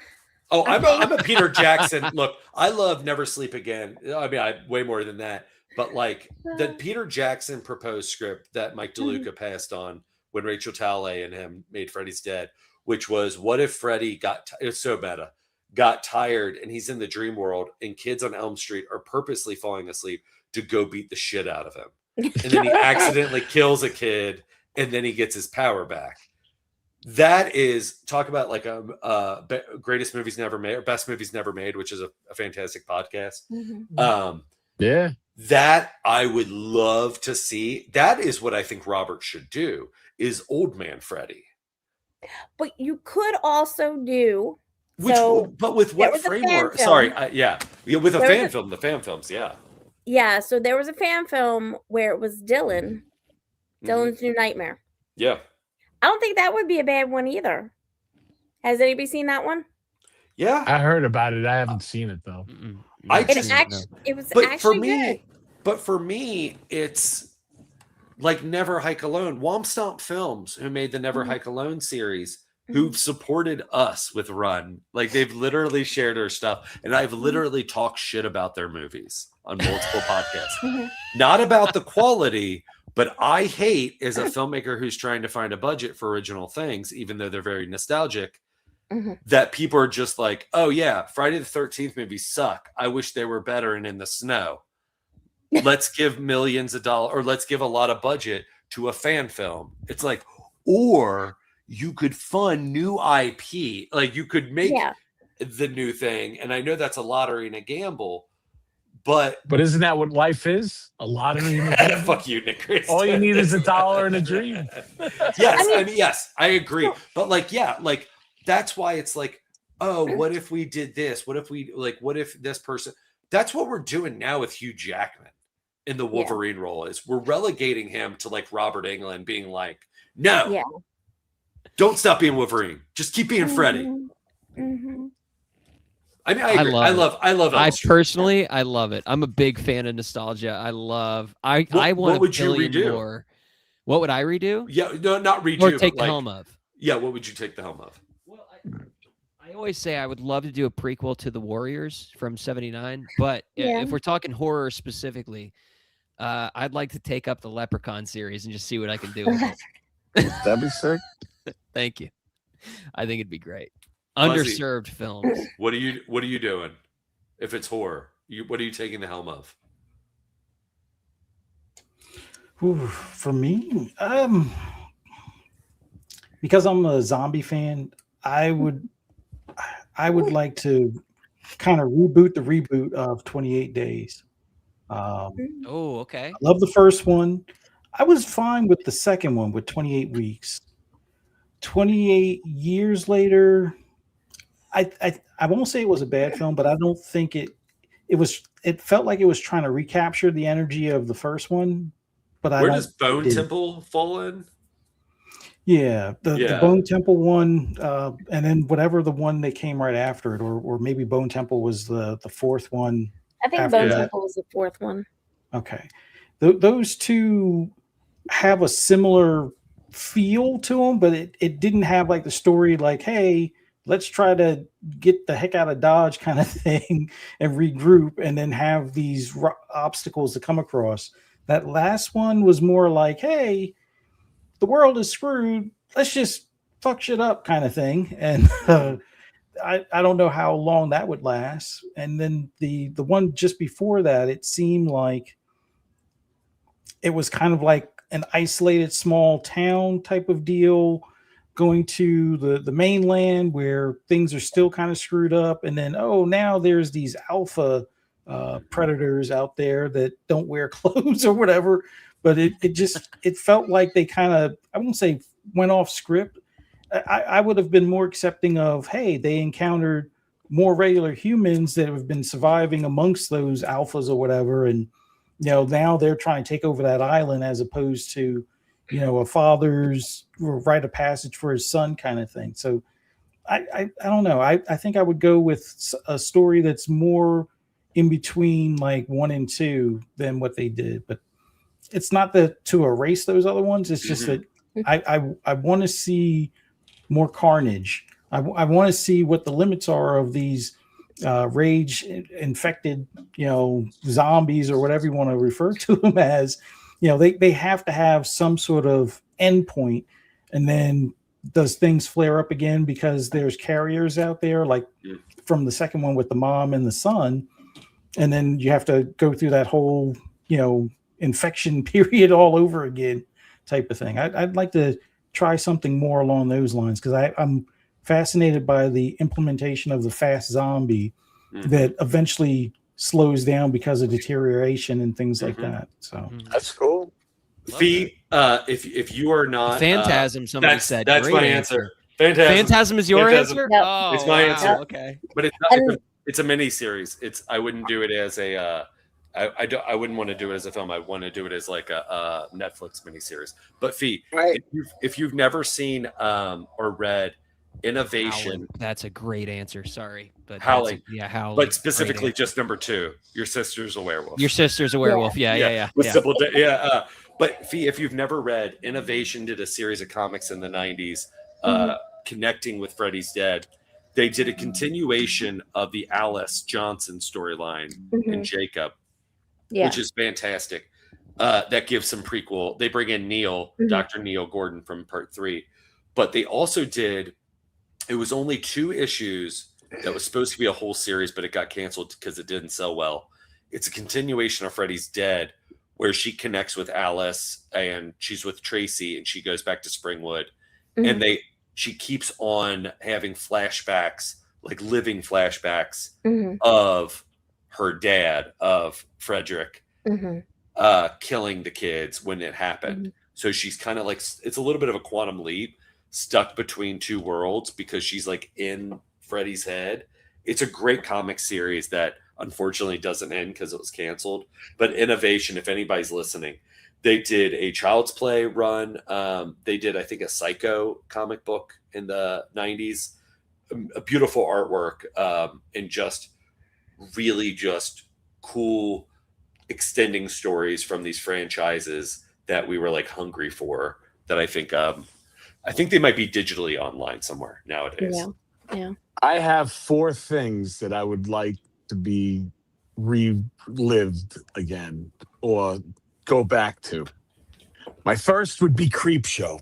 Oh, I I'm think- a Peter Jackson. Look, I love Never Sleep Again. I mean, I way more than that. But like the Peter Jackson proposed script that Mike DeLuca passed on when Rachel Talalay and him made Freddy's Dead, which was what if Freddy it's so meta, got tired and he's in the dream world and kids on Elm Street are purposely falling asleep to go beat the shit out of him. And then he accidentally kills a kid and then he gets his power back. That is, talk about like greatest movies never made or best movies never made, which is a fantastic podcast. Yeah. That I would love to see. That is what I think Robert should do, is Old Man Freddy. But you could also do But with there what was a fan framework? film. Sorry, with a There was fan a- film, the fan films, yeah. Yeah, so there was a fan film where it was Dylan's New Nightmare. Yeah. I don't think that would be a bad one either. Has anybody seen that one? Yeah. I heard about it. I haven't seen it though. Mm-mm. I No, It just- no. actually it was But for actually me, good. it's like Never Hike Alone. Womp Films, who made the Never Mhm. Hike Alone series, who've supported us with Run. Like they've literally shared our stuff, and I've literally talked shit about their movies on multiple podcasts. Mhm. Not about the quality, but I hate as a filmmaker who's trying to find a budget for original things, even though they're very nostalgic, Mhm. that people are just like, oh yeah, Friday the 13th movies suck. I wish they were better and in the snow. Let's give millions of dollars, or let's give a lot of budget to a fan film. It's like, or you could fund new IP. Like you could make Yeah. the new thing. And I know that's a lottery and a gamble, but But isn't that what life is? A lottery and a gamble? fuck you, Nick Chris. All you need is a dollar and a dream. Yes, I I mean- mean, yes, I agree. But like, yeah, like that's why it's like, oh, what if we did this? What if this person? That's what we're doing now with Hugh Jackman in the Wolverine role. Is we're relegating him to like Robert Englund being like, no, Yeah. don't stop being Wolverine. Just keep being Freddy. Mhm. I mean, I agree. I love I Elm Street. personally, I love it. I'm a big fan of nostalgia. I want what a would you billion redo? more. What would I redo? Yeah, no, not redo. Or but take the like, helm of? Yeah, what would you take the helm of? Well, I always say I would love to do a prequel to The Warriors from '79, but Yeah. if we're talking horror specifically, I'd like to take up the Leprechaun series and just see what I can do with it. That'd be sick. Thank you. I think it'd be great. Fuzzy. Underserved films. What are you doing? If it's horror, what are you taking the helm of? Ooh, for me, because I'm a zombie fan, I would like to kind of reboot the reboot of 28 Days. Oh, okay. I love the first one. I was fine with the second one with 28 weeks. 28 years later, I won't say it was a bad film, but I don't think it felt like it was trying to recapture the energy of the first one. But Where does Bone Temple fall in? Yeah, the Yeah. Bone Temple one, and then whatever the one that came right after it, or maybe Bone Temple was the fourth one. I think After Bone that. Temple was the fourth one. Okay, those two have a similar feel to them, but it didn't have like the story like, hey, let's try to get the heck out of Dodge kind of thing and regroup, and then have these obstacles to come across. That last one was more like, hey, the world is screwed. Let's just fuck shit up kind of thing. And I don't know how long that would last. And then the one just before that, it seemed like it was kind of like an isolated small town type of deal, going to the mainland where things are still kind of screwed up, and then now there's these alpha predators out there that don't wear clothes or whatever. But it felt like they kind of, I won't say went off script. I would have been more accepting of, hey, they encountered more regular humans that have been surviving amongst those alphas or whatever, and now they're trying to take over that island, as opposed to a father's rite of passage for his son kind of thing. So I don't know. I think I would go with a story that's more in between like 1 and 2 than what they did. But it's not that to erase those other ones. It's just that I want to see more carnage. I want to see what the limits are of these rage infected, zombies or whatever you want to refer to them as. They have to have some sort of endpoint, and then does things flare up again because there's carriers out there, like from the second one with the mom and the son, and then you have to go through that whole infection period all over again type of thing. I'd like to try something more along those lines, because I'm fascinated by the implementation of the fast zombie that eventually slows down because of deterioration and things like that. So that's cool. Fee, if you are not Phantasm, somebody said. That's Great my answer. Phantasm is your answer? Yep. Oh, it's my answer. Okay, but it's a mini series. I wouldn't do it as a. I wouldn't want to do it as a film. I want to do it as like a Netflix miniseries. But Fee, Right. if you've never seen or read Innovation, Howling. That's a great answer. Sorry, but Howling. Howling. But specifically just number 2, Your Sister's a Werewolf. Your Sister's a Werewolf. Yeah. With Sybil but Fee, if you've never read, Innovation did a series of comics in the 90s connecting with Freddy's Dead. They did a continuation of the Alice Johnson storyline in Jacob, which is fantastic. That gives some prequel. They bring in Neil, Dr. Neil Gordon from part 3. But they also did, it was only 2 issues that was supposed to be a whole series, but it got canceled because it didn't sell well. It's a continuation of Freddy's Dead, where she connects with Alice and she's with Tracy and she goes back to Springwood. And she keeps on having flashbacks, like living flashbacks of her dad, of Frederick, killing the kids when it happened. So she's kind of like, it's a little bit of a quantum leap, stuck between 2 worlds, because she's like in Freddy's head. It's a great comic series that unfortunately doesn't end because it was canceled. But Innovation, if anybody's listening, they did a Child's Play run. They did, I think, a Psycho comic book in the 90s. A beautiful artwork, and just really just cool extending stories from these franchises that we were like hungry for, that I think they might be digitally online somewhere nowadays. Yeah. I have 4 things that I would like to be relived again or go back to. My first would be Creepshow.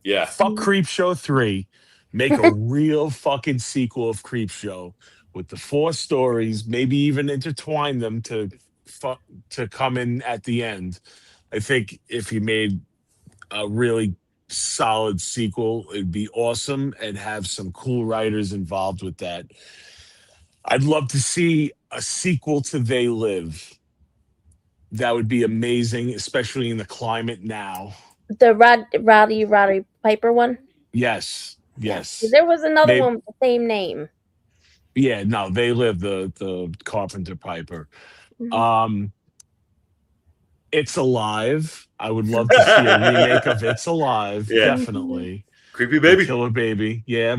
Yeah. Fuck Creepshow 3. Make a real fucking sequel of Creepshow with the 4 stories, maybe even intertwine them to come in at the end. I think if you made a really solid sequel, it'd be awesome, and have some cool writers involved with that. I'd love to see a sequel to They Live. That would be amazing, especially in the climate now. The Roddy Piper one? Yes. There was another one with the same name. Yeah, no, They Live, the Carpenter Piper. It's Alive. I would love to see a remake of It's Alive. Yeah. Definitely. Creepy Baby. The Killer Baby. Yeah,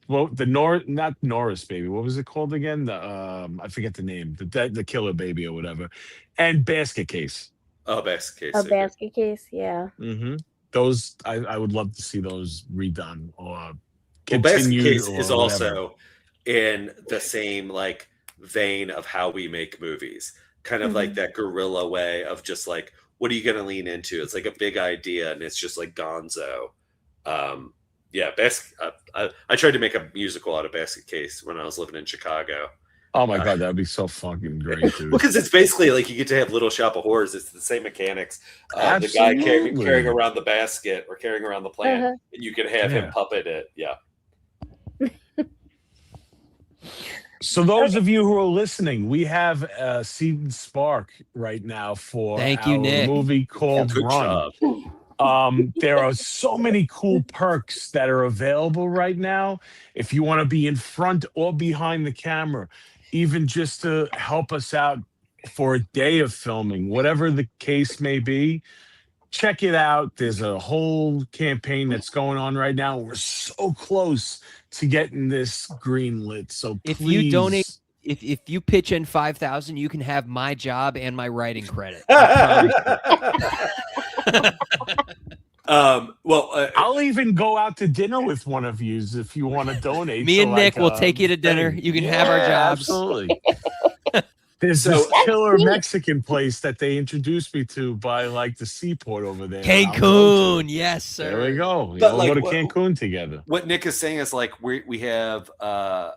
not Norris Baby. What was it called again? I forget the name. The Killer Baby or whatever. And Basket Case. Oh, Basket Case. A Basket Case, yeah. Those I would love to see those redone or Basket continued. Case or is whatever. also in the same like vein of how we make movies. Kind of like that guerrilla way of just like, what are you going to lean into? It's like a big idea and it's just like gonzo. I tried to make a musical out of Basket Case when I was living in Chicago. Oh my god, that'd be so fucking great, dude. Because it's basically like you get to have Little Shop of Horrors. It's the same mechanics. The guy Absolutely. carrying around the basket or carrying around the plant, and you can have him Yeah. puppet it. Yeah. So those of you who are listening, we have Seed and Spark right now for Thank you, our Nick. movie called Good Run. job. There are so many cool perks that are available right now. If you want to be in front or behind the camera, even just to help us out for a day of filming, whatever the case may be, check it out. There's a whole campaign that's going on right now. We're so close to getting this greenlit. So If please, you donate, if you pitch in 5,000, you can have my job and my writing credit. I promise. I'll even go out to dinner with one of you if you want to donate. Me to, and Nick like, will take you to dinner. thing. You can have our jobs. Absolutely. There's So- this killer Mexican place that they introduced me to by like the seaport over there. I'll go to. Cancun, yes, sir. There we go. But, We'll like, go to what- Cancun together. What Nick is saying is like we have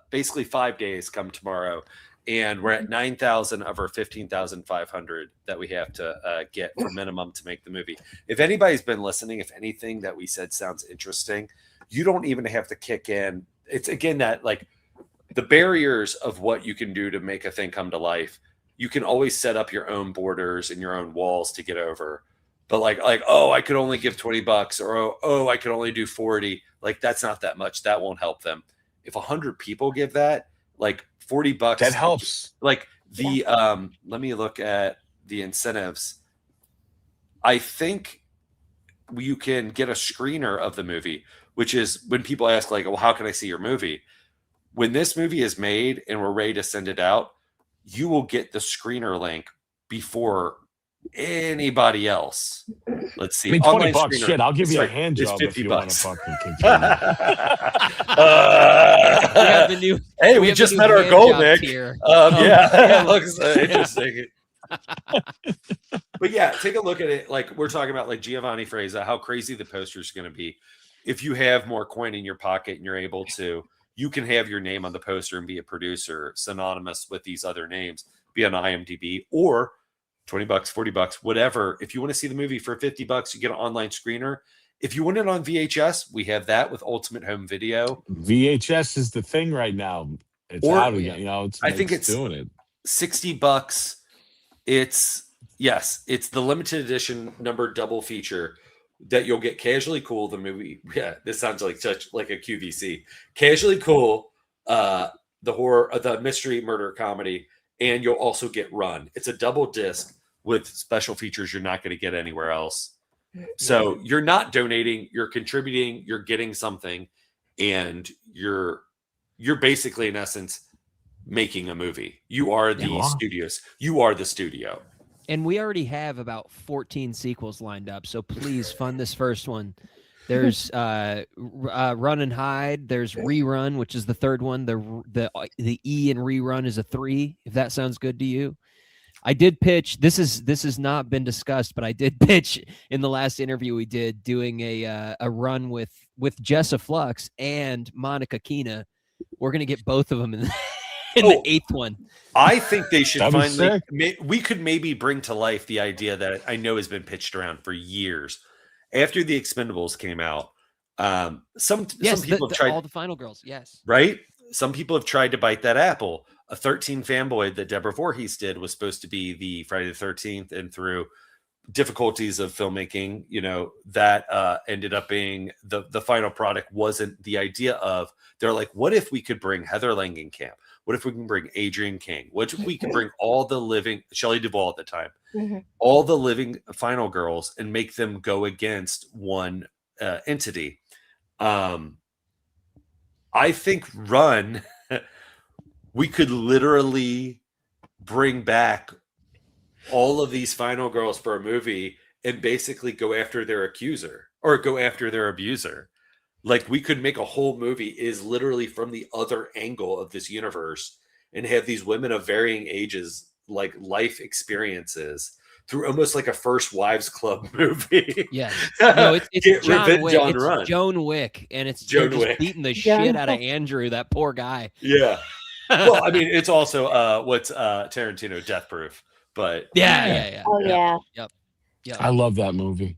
basically 5 days come tomorrow, and we're at 9,000 of our 15,500 that we have to get for minimum to make the movie. If anybody's been listening, if anything that we said sounds interesting, you don't even have to kick in. It's again that like the barriers of what you can do to make a thing come to life. You can always set up your own borders and your own walls to get over. But like, oh, I could only give $20 or, oh, I could only do 40. Like, that's not that much. That won't help them. If 100 people give that, like $40, That helps. like the, let me look at the incentives. I think you can get a screener of the movie, which is when people ask like, well, how can I see your movie? When this movie is made and we're ready to send it out, you will get the screener link before anybody else. Let's see. I mean, $20 Online bucks. screener Shit, I'll give is you a like- hand is job if you want to $50. fucking continue. We have the new. Hey, we have the just new met our hand goal, job Nick. tier. Yeah, it looks interesting. But yeah, take a look at it. Like we're talking about, like Giovanni Freza, how crazy the poster is going to be. If you have more coin in your pocket and you're able to, you can have your name on the poster and be a producer synonymous with these other names, be on IMDb or $20, $40, whatever. If you want to see the movie for $50, you get an online screener. If you want it on VHS, we have that with Ultimate Home Video. VHS is the thing right now. It's Or- out again. You know, I think it's doing it. $60. It's the limited edition number double feature that you'll get Casually Cool, the movie. Yeah, this sounds like such like a QVC. Casually Cool, the horror, the mystery murder comedy, and you'll also get Run. It's a double disc with special features you're not going to get anywhere else. So you're not donating, you're contributing, you're getting something, and you're basically in essence making a movie. You are the studios. You are the studio. And we already have about 14 sequels lined up, so please fund this first one. There's Run and Hide. There's Rerun, which is the third one. The E in Rerun is a 3. If that sounds good to you, I did pitch. This has not been discussed, but I did pitch in the last interview we did doing a run with Jessa Flux and Monica Keena. We're gonna get both of them in the 8th one. I think they should That'd be finally. We could maybe bring to life the idea that I know has been pitched around for years. After the Expendables came out, some people have tried. All the Final Girls, yes. Right? Some people have tried to bite that apple. A 13 Fanboy that Deborah Voorhees did was supposed to be the Friday the 13th, and through difficulties of filmmaking, that ended up being the final product wasn't the idea of. They're like, what if we could bring Heather Langenkamp? What if we can bring Adrian King? What if we can bring all the living Shelley Duvall at the time, all the living Final Girls, and make them go against one entity? I think Run, we could literally bring back all of these Final Girls for a movie and basically go after their accuser or go after their abuser. Like we could make a whole movie is literally from the other angle of this universe and have these women of varying ages, like life experiences through almost like a First Wives Club movie. Yeah, no, it's Get John revenge Wick. on It's Run. Joan Wick, and it's Joan they're just Wick. beating the Joan shit out of Wick. Andrew, that poor guy. Yeah. Well, I mean, it's also what's Tarantino Death Proof, but yeah. Oh yeah. Yep. I love that movie.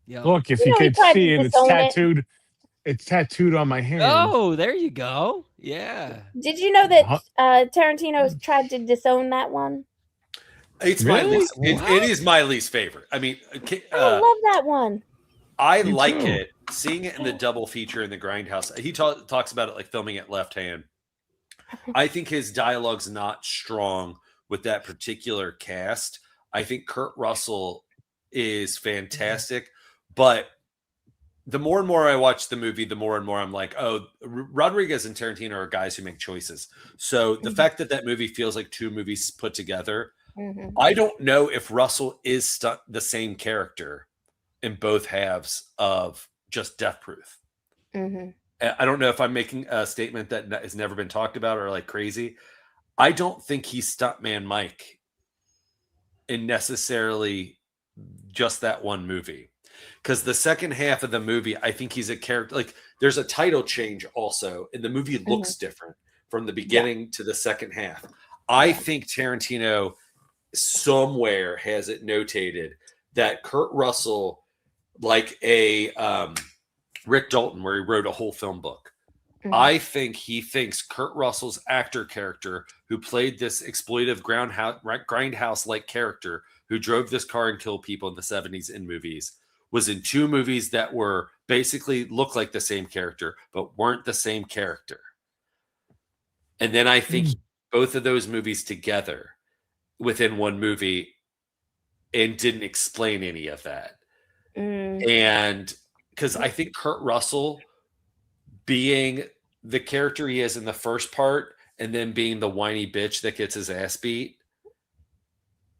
Yep. Look, if You you know, he could tried to see it, it's disown it. tattooed. It's tattooed on my hand. Oh, there you go. Yeah. Did you know that Tarantino tried to disown that one? it's my Really? least. It is my least favorite. I mean, I love that one. I Me like too. it. Seeing it in the double feature in the Grindhouse. He talks about it like filming it left hand. I think his dialogue's not strong with that particular cast. I think Kurt Russell is fantastic, but the more and more I watch the movie, the more and more I'm like, oh, Rodriguez and Tarantino are guys who make choices. So the fact that that movie feels like two movies put together, I don't know if Russell is the same character in both halves of just Death Proof. I don't know if I'm making a statement that has never been talked about or like crazy. I don't think he's Stuntman Mike in necessarily just that one movie. Because the second half of the movie, I think he's a character. Like there's a title change also, and the movie looks different from the beginning to the second half. I think Tarantino somewhere has it notated that Kurt Russell, like a Rick Dalton, where he wrote a whole film book. I think he thinks Kurt Russell's actor character, who played this exploitive grindhouse-like character, who drove this car and killed people in the 70s in movies, was in two movies that were basically looked like the same character, but weren't the same character. And then I think both of those movies together within one movie and didn't explain any of that. And because I think Kurt Russell being the character he is in the first part and then being the whiny bitch that gets his ass beat,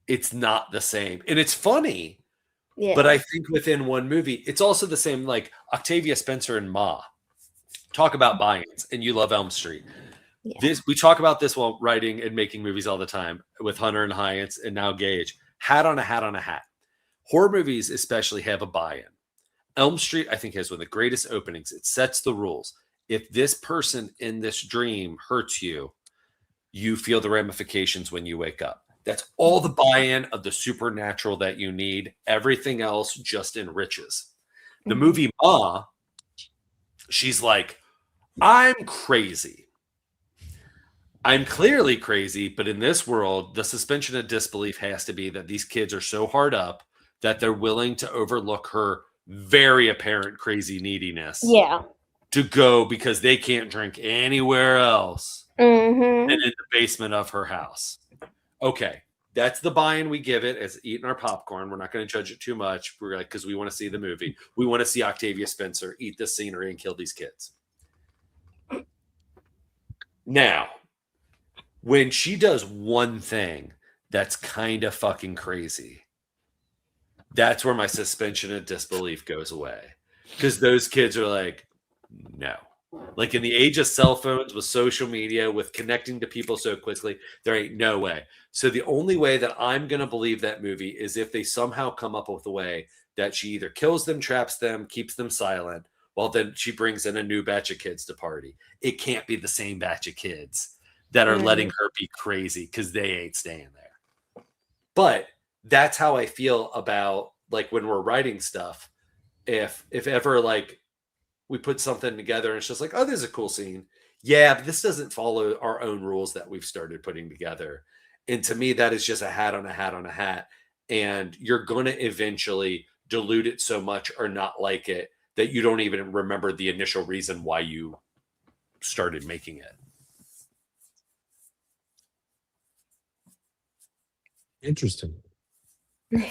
it's not the same. And it's funny. Yeah. But I think within one movie, it's also the same, like Octavia Spencer and Ma. Talk about buy-ins, and you love Elm Street. Yeah. We talk about this while writing and making movies all the time with Hunter and Hyance and now Gage. Hat on a hat on a hat. Horror movies especially have a buy-in. Elm Street, I think, has one of the greatest openings. It sets the rules. If this person in this dream hurts you, you feel the ramifications when you wake up. That's all the buy-in of the supernatural that you need. Everything else just enriches. The movie Ma, she's like, I'm crazy. I'm clearly crazy, but in this world, the suspension of disbelief has to be that these kids are so hard up that they're willing to overlook her very apparent crazy neediness. Yeah. To go because they can't drink anywhere else than in the basement of her house. Okay, that's the buy-in we give it as eating our popcorn. We're not going to judge it too much. We're like, because we want to see the movie. We want to see Octavia Spencer eat the scenery and kill these kids. Now, when she does one thing that's kind of fucking crazy, that's where my suspension of disbelief goes away. Because those kids are like, no. Like in the age of cell phones, with social media, with connecting to people so quickly, there ain't no way. So the only way that I'm going to believe that movie is if they somehow come up with a way that she either kills them, traps them, keeps them silent, while then she brings in a new batch of kids to party. It can't be the same batch of kids that are letting her be crazy because they ain't staying there. But that's how I feel about like when we're writing stuff. If ever like we put something together and it's just like, oh, this is a cool scene. Yeah, but this doesn't follow our own rules that we've started putting together. And to me, that is just a hat on a hat on a hat. And you're going to eventually dilute it so much or not like it that you don't even remember the initial reason why you started making it. Interesting. All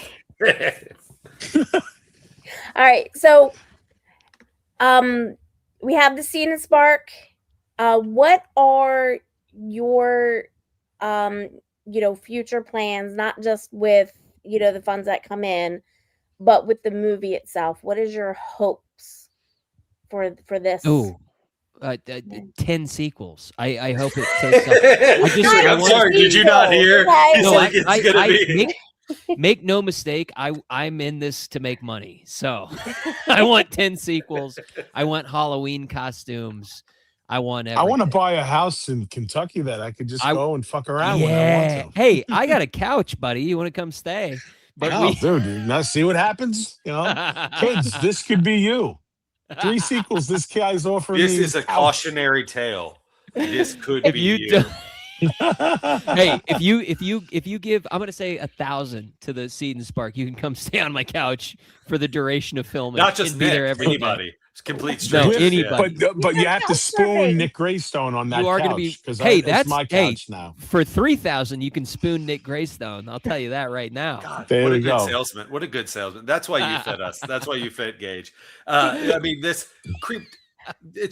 right, so we have the scene in Spark. What are your future plans, not just with the funds that come in, but with the movie itself? What is your hopes for this? Oh, 10 sequels. I hope it takes up. I'm sorry, did you not hear? Okay. No, make no mistake, I'm in this to make money. So I want 10 sequels. I want Halloween costumes. I want I everything. want to buy a house in Kentucky that I could just go and fuck around when I Yeah. want to. Hey, I got a couch, buddy. You want to come stay? But Oh, dude, now see what happens? You know, kids, this could be you. 3 sequels. This guy's offering This me is a couch. cautionary tale. This could if be you you. don't- hey, if you give, I'm gonna say 1,000 to the Seed and Spark, you can come stay on my couch for the duration of filming. Not just and be there Nick, every day. anybody. It's complete No, strangers. anybody. But you have to couch spoon surfing. Nick Greystone on that You are couch gonna be. because Hey, it's that's my hey. couch now. For 3,000, you can spoon Nick Greystone. I'll tell you that right now. God, There what a we good go. salesman. What a good salesman. That's why you fit us. That's why you fit Gage. I mean, it's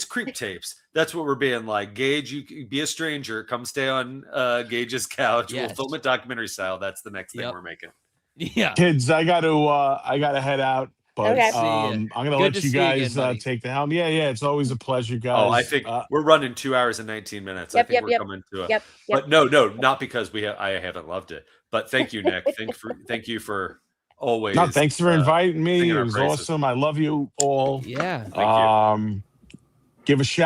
creep tapes. That's what we're being like. Gage, you be a stranger. Come stay on Gage's couch. Yes. We'll film it documentary style. That's the next thing Yep. we're making. Yeah. Kids, I gotta head out. But Okay. See ya. I'm gonna Good let to you see you again, guys buddy. take the helm. Yeah, it's always a pleasure, guys. Oh, I think we're running 2 hours and 19 minutes. I Yep, think yep, we're yep. coming to a. Yep. But no, not because I haven't loved it. But thank you, Nick. Thank you for always. No, thanks for inviting me. singing It our was praises. awesome. I love you all. Yeah. Thank you.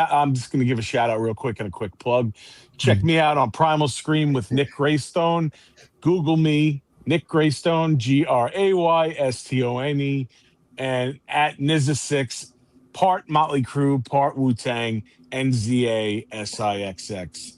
I'm just gonna give a shout out real quick and a quick plug. Check me out on Primal Scream with Nick Greystone. Google me, Nick Greystone, Graystone, and at Nizza6, part Motley Crue, part Wu-Tang, NZASIXX.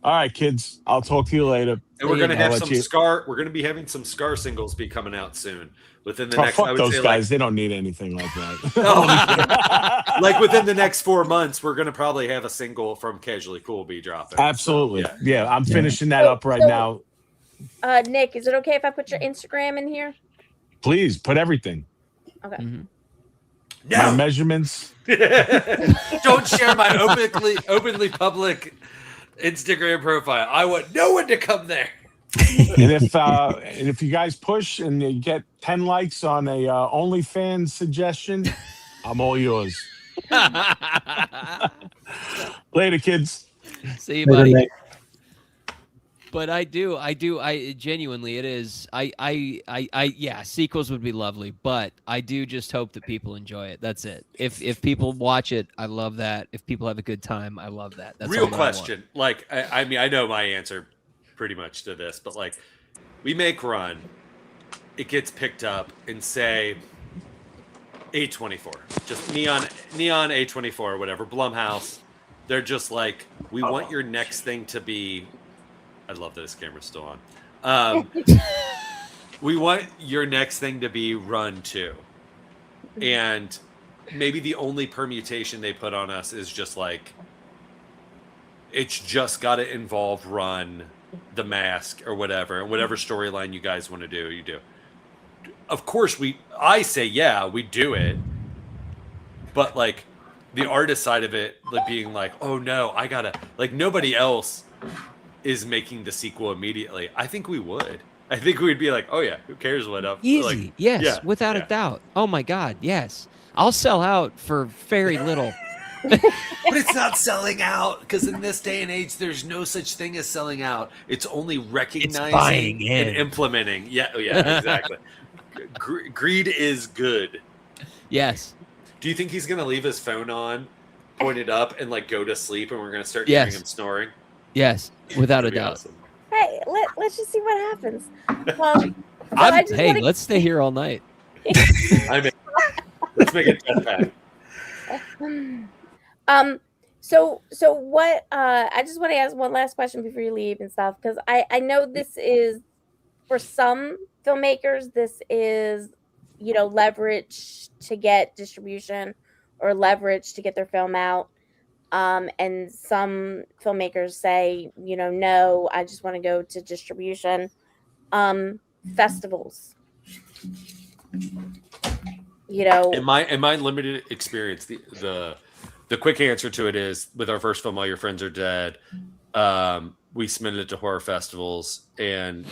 All right, kids. I'll talk to you later. And we're gonna I'll have let some you- Scar. We're gonna be having some Scar singles be coming out soon. Within the Oh, next, fuck I would those say, guys. They don't need anything like that. like within the next 4 months, we're gonna probably have a single from Casually Cool be dropping. Absolutely. So, Yeah, I'm finishing that up right now. Nick, is it okay if I put your Instagram in here? Please put everything. Okay. Mhm. My No, measurements. don't share my openly public Instagram profile. I want no one to come there. And if you guys push and you get 10 likes on a OnlyFans suggestion, I'm all yours. Later, kids. See you, Later, buddy. Nick. But I genuinely, it is. Yeah, sequels would be lovely, but I do just hope that people enjoy it. That's it. If people watch it, I love that. If people have a good time, I love that. That's Real all I want. question. Like, I mean, I know my answer pretty much to this, but like, we make Run, it gets picked up, and say A24, just neon A24 or whatever, Blumhouse. They're just like, we want your next thing to be. I love that his camera's still on. We want your next thing to be Run 2. And maybe the only permutation they put on us is just like, it's just got to involve Run, The Mask, or whatever, and whatever storyline you guys want to do, you do. Of course, I say, yeah, we do it. But like the artist side of it, like being like, oh no, I gotta, like nobody else is making the sequel immediately. I think we would. I think we'd be like, oh yeah, who cares what up? Easy, Like, yes, yeah, without yeah. a doubt. Oh my God, yes. I'll sell out for very little. But it's not selling out because in this day and age, there's no such thing as selling out. It's only recognizing buying and in. implementing. Yeah, exactly. Greed is good. Yes. Do you think he's gonna leave his phone on, pointed up, and like go to sleep, and we're gonna start Yes. hearing him snoring? Yes, without a That'd be doubt. awesome. Hey, let's just see what happens. Well, so I just Hey, wanna- let's stay here all night. I mean, let's make it jetpack. So what? I just want to ask one last question before you leave and stuff, because I know this is for some filmmakers. This is, leverage to get distribution or leverage to get their film out. And some filmmakers say, no, I just want to go to distribution. Festivals. In my limited experience, the quick answer to it is with our first film, All Your Friends Are Dead. We submitted it to horror festivals, and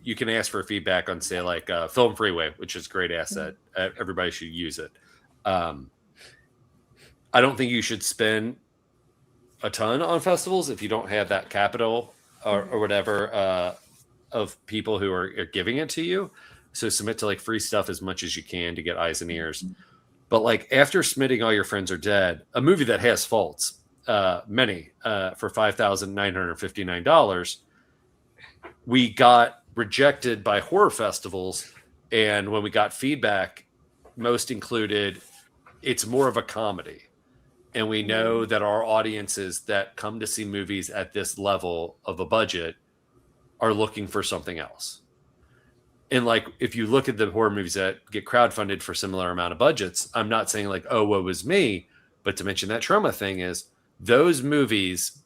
you can ask for feedback on, say, like Film Freeway, which is a great asset. Everybody should use it. I don't think you should spend a ton on festivals if you don't have that capital or whatever of people who are giving it to you. So submit to like free stuff as much as you can to get eyes and ears. But like after submitting All Your Friends Are Dead, a movie that has faults, many for $5,959. We got rejected by horror festivals, and when we got feedback, most included, it's more of a comedy. And we know that our audiences that come to see movies at this level of a budget are looking for something else. And like, if you look at the horror movies that get crowdfunded for similar amount of budgets, I'm not saying like, oh, woe was me, but to mention that trauma thing is those movies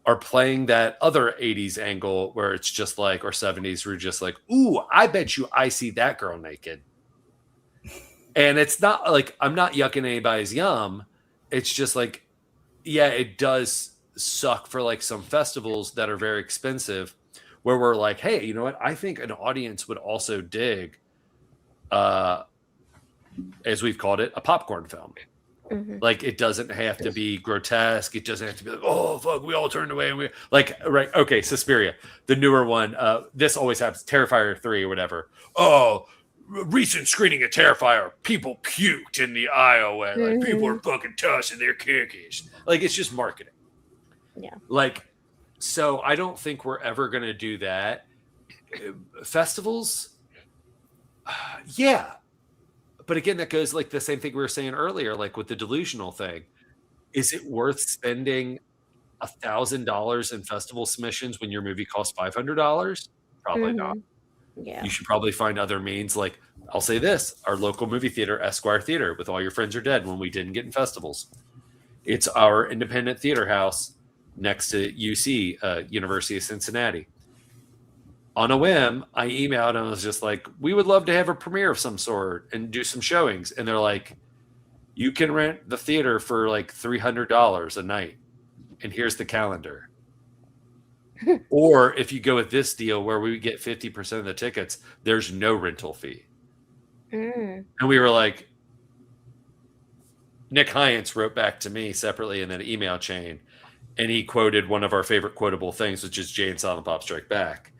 are playing that other 80s angle where it's just like, or 70s, where you're just like, ooh, I bet you I see that girl naked. And it's not like, I'm not yucking anybody's yum. It's just like, yeah, it does suck for like some festivals that are very expensive, where we're like, hey, you know what? I think an audience would also dig, as we've called it, a popcorn film. Mm-hmm. Like, it doesn't have to be grotesque. It doesn't have to be like, oh, fuck, we all turned away. And we like, right. Okay. Suspiria, the newer one. This always happens. Terrifier 3 or whatever. Oh, recent screening of Terrifier, people puked in the aisle. Like, people are fucking tossing their cookies. Like, it's just marketing. Yeah. Like, so I don't think we're ever going to do that. Festivals. Yeah. But again, that goes like the same thing we were saying earlier, like with the delusional thing. Is it worth spending $1,000 in festival submissions when your movie costs $500? Probably not. Yeah. You should probably find other means. Like, I'll say this, our local movie theater, Esquire Theater, with All Your Friends Are Dead, when we didn't get in festivals. It's our independent theater house next to UC, University of Cincinnati. On a whim, I emailed and I was just like, we would love to have a premiere of some sort and do some showings. And they're like, you can rent the theater for like $300 a night. And here's the calendar. Or if you go with this deal where we get 50% of the tickets, there's no rental fee. And we were like, Nick Hyance wrote back to me separately in an email chain, and he quoted one of our favorite quotable things, which is Jay and Silent Bob Strike Back.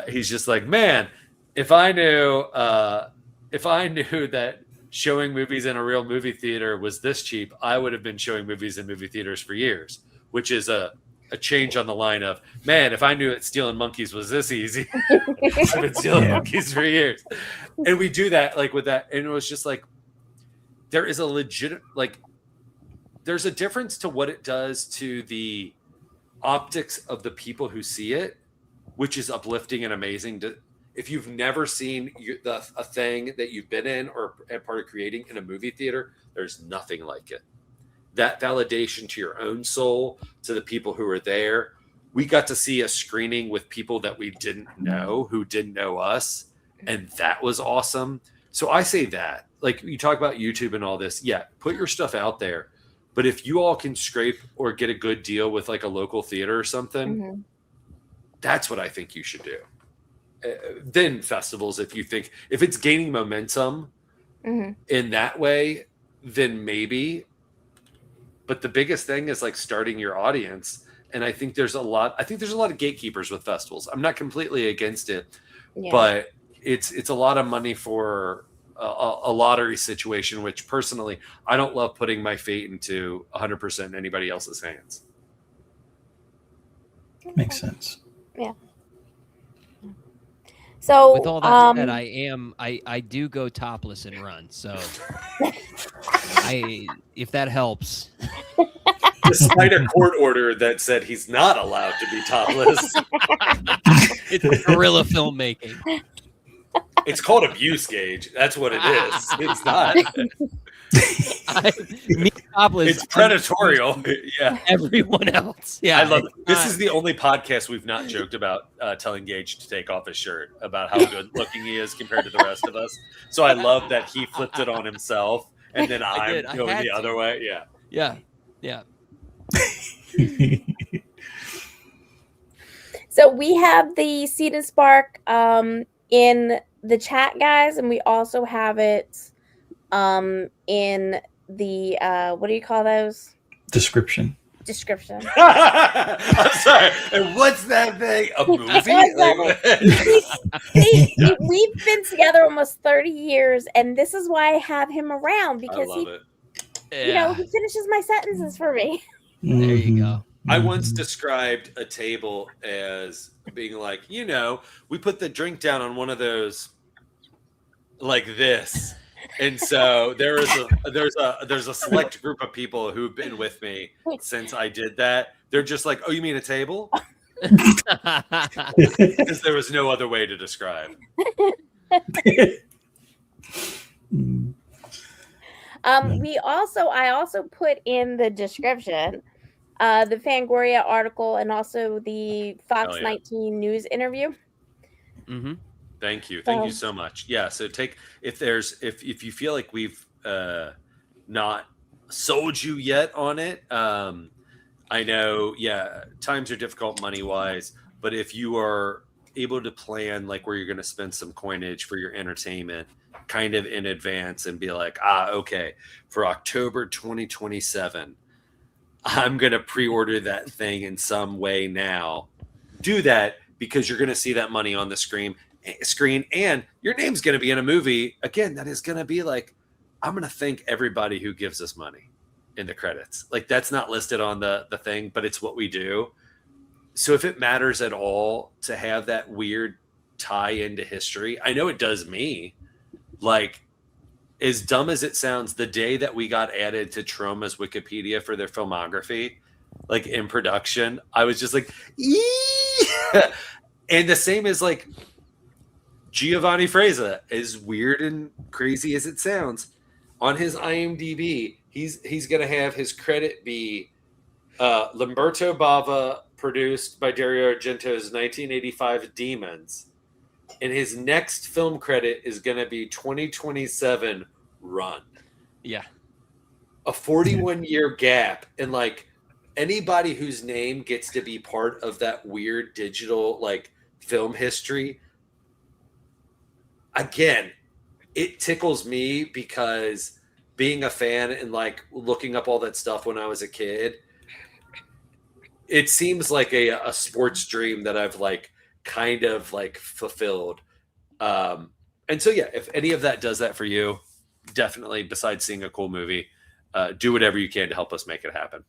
He's just like, man, if I knew that showing movies in a real movie theater was this cheap, I would have been showing movies in movie theaters for years, which is a change on the line of, man, if I knew that stealing monkeys was this easy, I've been stealing monkeys for years. And we do that like with that. And it was just like, there is a legit, like, there's a difference to what it does to the optics of the people who see it, which is uplifting and amazing. If you've never seen a thing that you've been in or a part of creating in a movie theater, there's nothing like it. That validation to your own soul, to the people who are there. We got to see a screening with people that we didn't know, who didn't know us, and that was awesome. So I say that, like, you talk about YouTube and all this, yeah, put your stuff out there. But if you all can scrape or get a good deal with like a local theater or something, that's what I think you should do. Then festivals, if it's gaining momentum in that way, then maybe. But the biggest thing is like starting your audience. And I think there's a lot of gatekeepers with festivals. I'm not completely against it, but it's a lot of money for a lottery situation, which personally, I don't love putting my fate into 100% in anybody else's hands. Makes sense. Yeah. So with all that said, I do go topless and run. So if that helps. Despite a court order that said he's not allowed to be topless. It's guerrilla filmmaking. It's called abuse, Gage. That's what it is. It's not. Me topless. It's predatorial. Yeah. Everyone else. Yeah. I love it. This is the only podcast we've not joked about telling Gage to take off his shirt, about how good looking he is compared to the rest of us. So I love that he flipped it on himself, and then I'm going the other way. Yeah. Yeah. Yeah. So we have the Seed and Spark in the chat, guys, and we also have it in the what do you call those? Description. I'm sorry. And what's that thing? A movie? We've been together almost 30 years, and this is why I have him around, because he finishes my sentences for me. There you go. I once described a table as being like, we put the drink down on one of those like this. And so there's a select group of people who've been with me since I did that. They're just like, oh, you mean a table? Because there was no other way to describe. I also put in the description the Fangoria article and also the Fox 19 news interview. Mm-hmm. Thank you so much. Yeah, so if you feel like we've not sold you yet on it, I know, times are difficult money wise, but if you are able to plan like where you're going to spend some coinage for your entertainment kind of in advance and be like, okay, for October 2027, I'm going to pre-order that thing in some way now. Do that because you're going to see that money on the screen and your name's going to be in a movie again that is going to be like, I'm going to thank everybody who gives us money in the credits. Like that's not listed on the thing, but it's what we do. So if it matters at all to have that weird tie into history, I know it does me. Like, as dumb as it sounds, the day that we got added to Troma's Wikipedia for their filmography, like in production, I was just like, and the same as like Giovanni Freza, as weird and crazy as it sounds, on his IMDb, he's gonna have his credit be Lamberto Bava, produced by Dario Argento's 1985 Demons. And his next film credit is going to be 2027 Run. Yeah. A 41-year gap. And like anybody whose name gets to be part of that weird digital like film history, again, it tickles me because being a fan and like looking up all that stuff when I was a kid, it seems like a sports dream that I've like kind of like fulfilled. And so, if any of that does that for you, definitely, besides seeing a cool movie, do whatever you can to help us make it happen.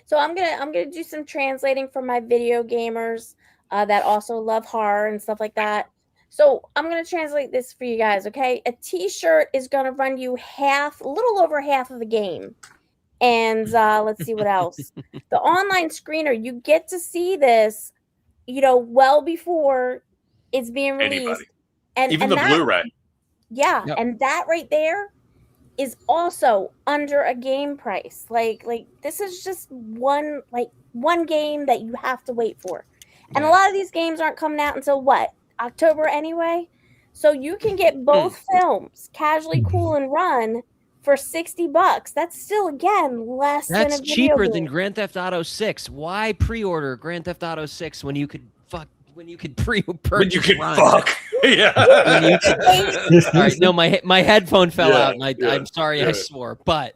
So I'm gonna do some translating for my video gamers that also love horror and stuff like that. So I'm gonna translate this for you guys, okay? A t-shirt is gonna run you a little over half of a game. And let's see what else. The online screener, you get to see this, well before it's being released. Anybody. And even the Blu-ray. Yeah, Yep. and that right there is also under a game price. Like this is just one game that you have to wait for. And a lot of these games aren't coming out until October anyway. So you can get both films, Casually Cool and Run, for $60. That's still again less than a That's video cheaper game. than Grand Theft Auto 6. Why pre-order Grand Theft Auto 6 when you could pre-purchase When you can Run? fuck. Yeah. All right, no, my headphone fell out, and I'm sorry I swore, but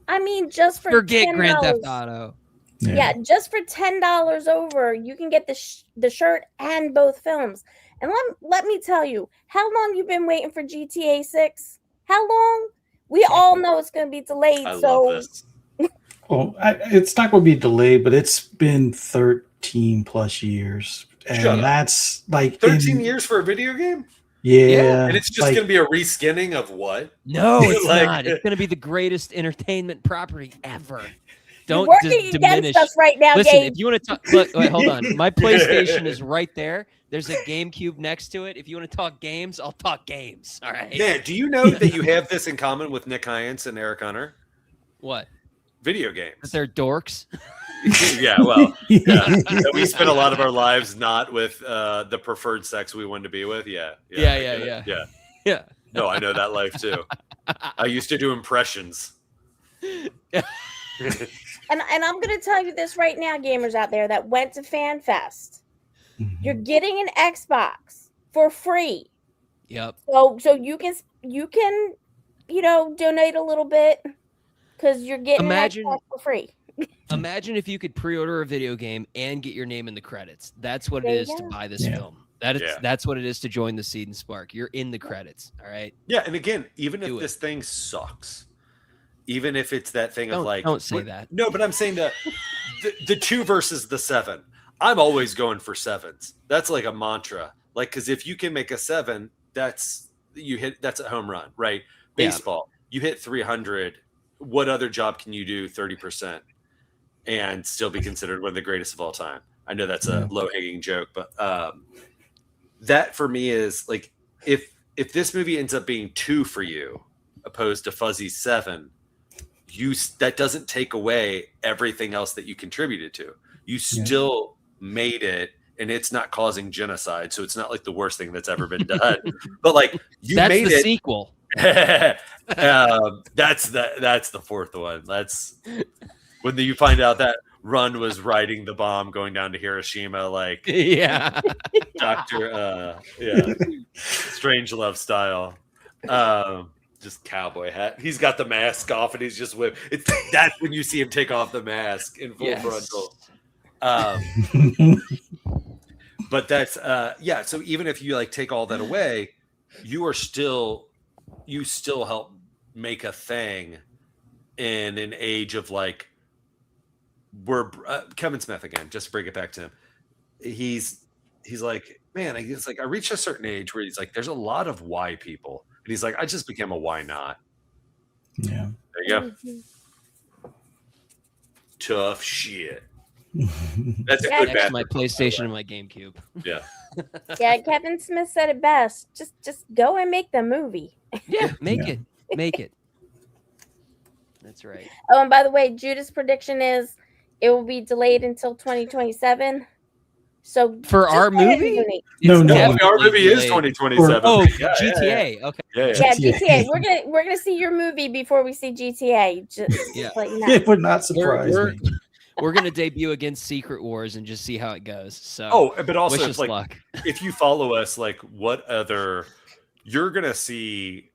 I mean, just for forget $10, Grand Theft Auto. Yeah, just for $10 over, you can get the shirt and both films. And let me tell you, how long you been waiting for GTA 6? How long? We all know it's going to be delayed. I so love this. Well, it's not going to be delayed, but it's been 13 plus years. And Shut up. that's like 13 years for a video game? Yeah. And it's just like, going to be a reskinning of what? No, it's Like- not. It's going to be the greatest entertainment property ever. you're Don't working diminish. against us right now, Listen, Gabe. if you want to talk, look, wait, hold on. My PlayStation is right there. There's a GameCube next to it. If you want to talk games, I'll talk games. All right. Man, do you know that you have this in common with Nick Hyance and Eric Hunter? What? Video That games. they're dorks? Yeah, well, that we spent a lot of our lives not with the preferred sex we wanted to be with. Yeah. Yeah. Yeah. No, I know that life too. I used to do impressions. And I'm going to tell you this right now, gamers out there that went to FanFest. You're getting an Xbox for free. Yep. So you can donate a little bit because you're getting Imagine- an Xbox for free. Imagine if you could pre-order a video game and get your name in the credits. That's what it There you is to go. buy this Yeah. film. That's what it is to join the Seed and Spark. You're in the credits. All right. Yeah, and again, even if Do it. this thing sucks, even if it's that thing of like, don't say that. No, but I'm saying the 2 versus the 7. I'm always going for 7s. That's like a mantra. Like, because if you can make a 7, that's a home run, right? Baseball, you hit 300. What other job can you do 30% and still be considered one of the greatest of all time? I know that's a low-hanging joke, but that for me is like, if this movie ends up being 2 for you, opposed to fuzzy 7, that doesn't take away everything else that you contributed to. You still made it, and it's not causing genocide, so it's not like the worst thing that's ever been done. But like, that's made the sequel. That's the 4th one. That's when you find out that Run was riding the bomb going down to Hiroshima, like Dr. Strangelove style. Just cowboy hat. He's got the mask off and he's just that's when you see him take off the mask in full frontal. But that's so even if you like take all that away, you still help make a thing in an age of like, we're Kevin Smith again, just to bring it back to him. He's like, man, it's like I reached a certain age where he's like, there's a lot of why people. And he's like, I just became a why not. Yeah. There you go. Tough shit. That's a good Next to bad. my PlayStation and my GameCube. Yeah. Yeah, Kevin Smith said it best. Just go and make the movie. Yeah, make it. That's right. Oh, and by the way, Judah's prediction is it will be delayed until 2027. So for our movie? No, our movie is 2027. Oh, yeah, GTA. Yeah. Okay. Yeah. GTA. We're gonna see your movie before we see GTA. Just like It would not surprise me. We're gonna debut against Secret Wars and just see how it goes. So but also wish it's us like luck. If you follow us, like what other you're gonna see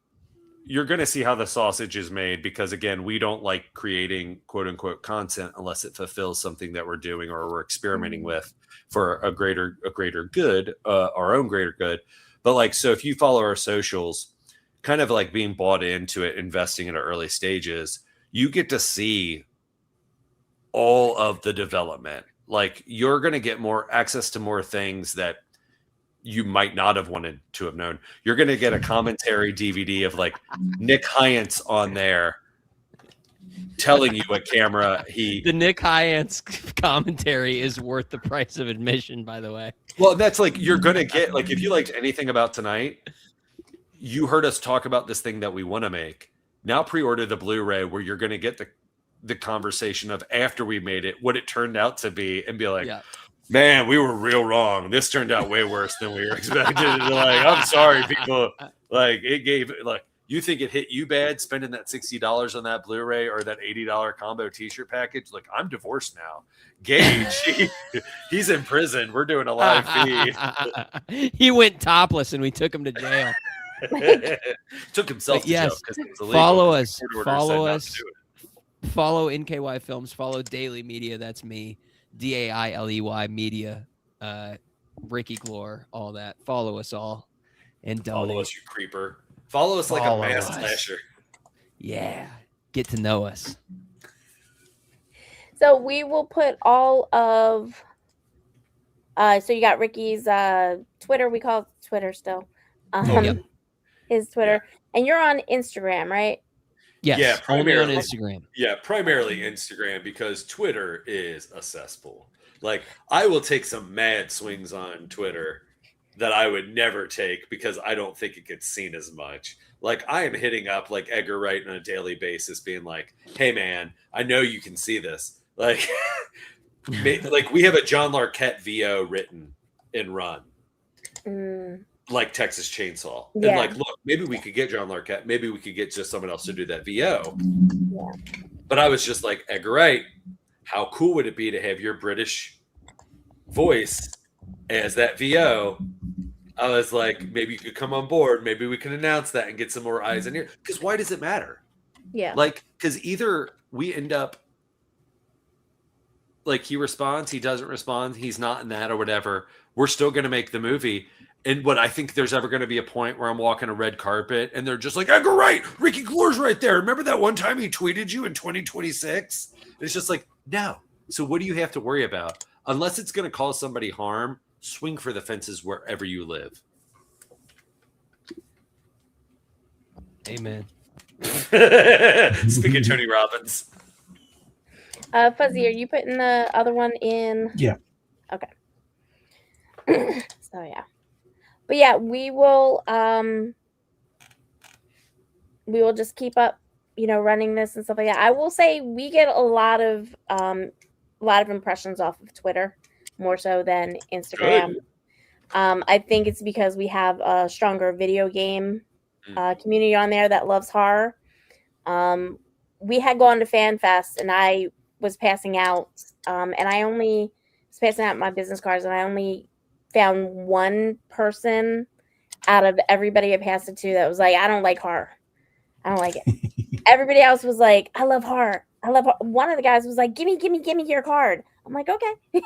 how the sausage is made, because again, we don't like creating quote unquote content unless it fulfills something that we're doing or we're experimenting with for a greater good, our own greater good. But like, so if you follow our socials, kind of like being bought into it, investing in our early stages, you get to see all of the development. Like, you're going to get more access to more things that you might not have wanted to have known. You're going to get a commentary DVD of like Nick Hyance on there telling you what camera the Nick Hyance commentary is worth the price of admission, by the way. Well, that's like, you're going to get, like, if you liked anything about tonight, you heard us talk about this thing that we want to make. Now pre-order the Blu-ray where you're going to get the conversation of after we made it, what it turned out to be, and be like, man, we were real wrong. This turned out way worse than we were expecting. Like, I'm sorry, people. Like, it gave, like, you think it hit you bad spending that $60 on that Blu-ray or that $80 combo t-shirt package? Like, I'm divorced now. Gage, he's in prison. We're doing a live feed. He went topless and we took him to jail. Took himself to jail because it was illegal. Follow us. Follow NKY Films. Follow Daily Media. That's me. DAILEY Media. Ricky Glore. All that. Follow us all. And donate. Follow us, you creeper. Follow us like a mass slasher. Yeah. Get to know us. So we will put all of so you got Ricky's Twitter, we call it Twitter still. His Twitter. And you're on Instagram, right? Yes. Yeah, primarily on Instagram. Yeah, primarily Instagram, because Twitter is a cesspool. Like, I will take some mad swings on Twitter that I would never take because I don't think it gets seen as much. Like, I am hitting up like Edgar Wright on a daily basis being like, hey man, I know you can see this. Like, like we have a John Larroquette VO written in Run. Like Texas Chainsaw. Yeah. And like, look, maybe we could get John Larroquette. Maybe we could get just someone else to do that VO. Yeah. But I was just like, Edgar Wright, how cool would it be to have your British voice as that VO? I was like, maybe you could come on board. Maybe we can announce that and get some more eyes in here. Because why does it matter? Yeah. Like, because either we end up like, he responds, he doesn't respond, he's not in that or whatever. We're still going to make the movie. And what I think there's ever going to be a point where I'm walking a red carpet and they're just like, Edgar Wright, Ricky Glore's right there. Remember that one time he tweeted you in 2026? It's just like, no. So what do you have to worry about? Unless it's going to cause somebody harm, swing for the fences wherever you live. Amen. Speaking of Tony Robbins. Fuzzy, are you putting the other one in? Yeah. Okay. So yeah. But yeah, we will just keep up, running this and stuff like that. I will say we get a lot of impressions off of Twitter, more so than Instagram. Good. I think it's because we have a stronger video game community on there that loves horror. We had gone to FanFest and I was passing out, and I only was passing out my business cards, and I only found one person out of everybody I passed it to that was like, I don't like horror. I don't like it. Everybody else was like, I love horror. I love horror. One of the guys was like, give me your card. I'm like, okay.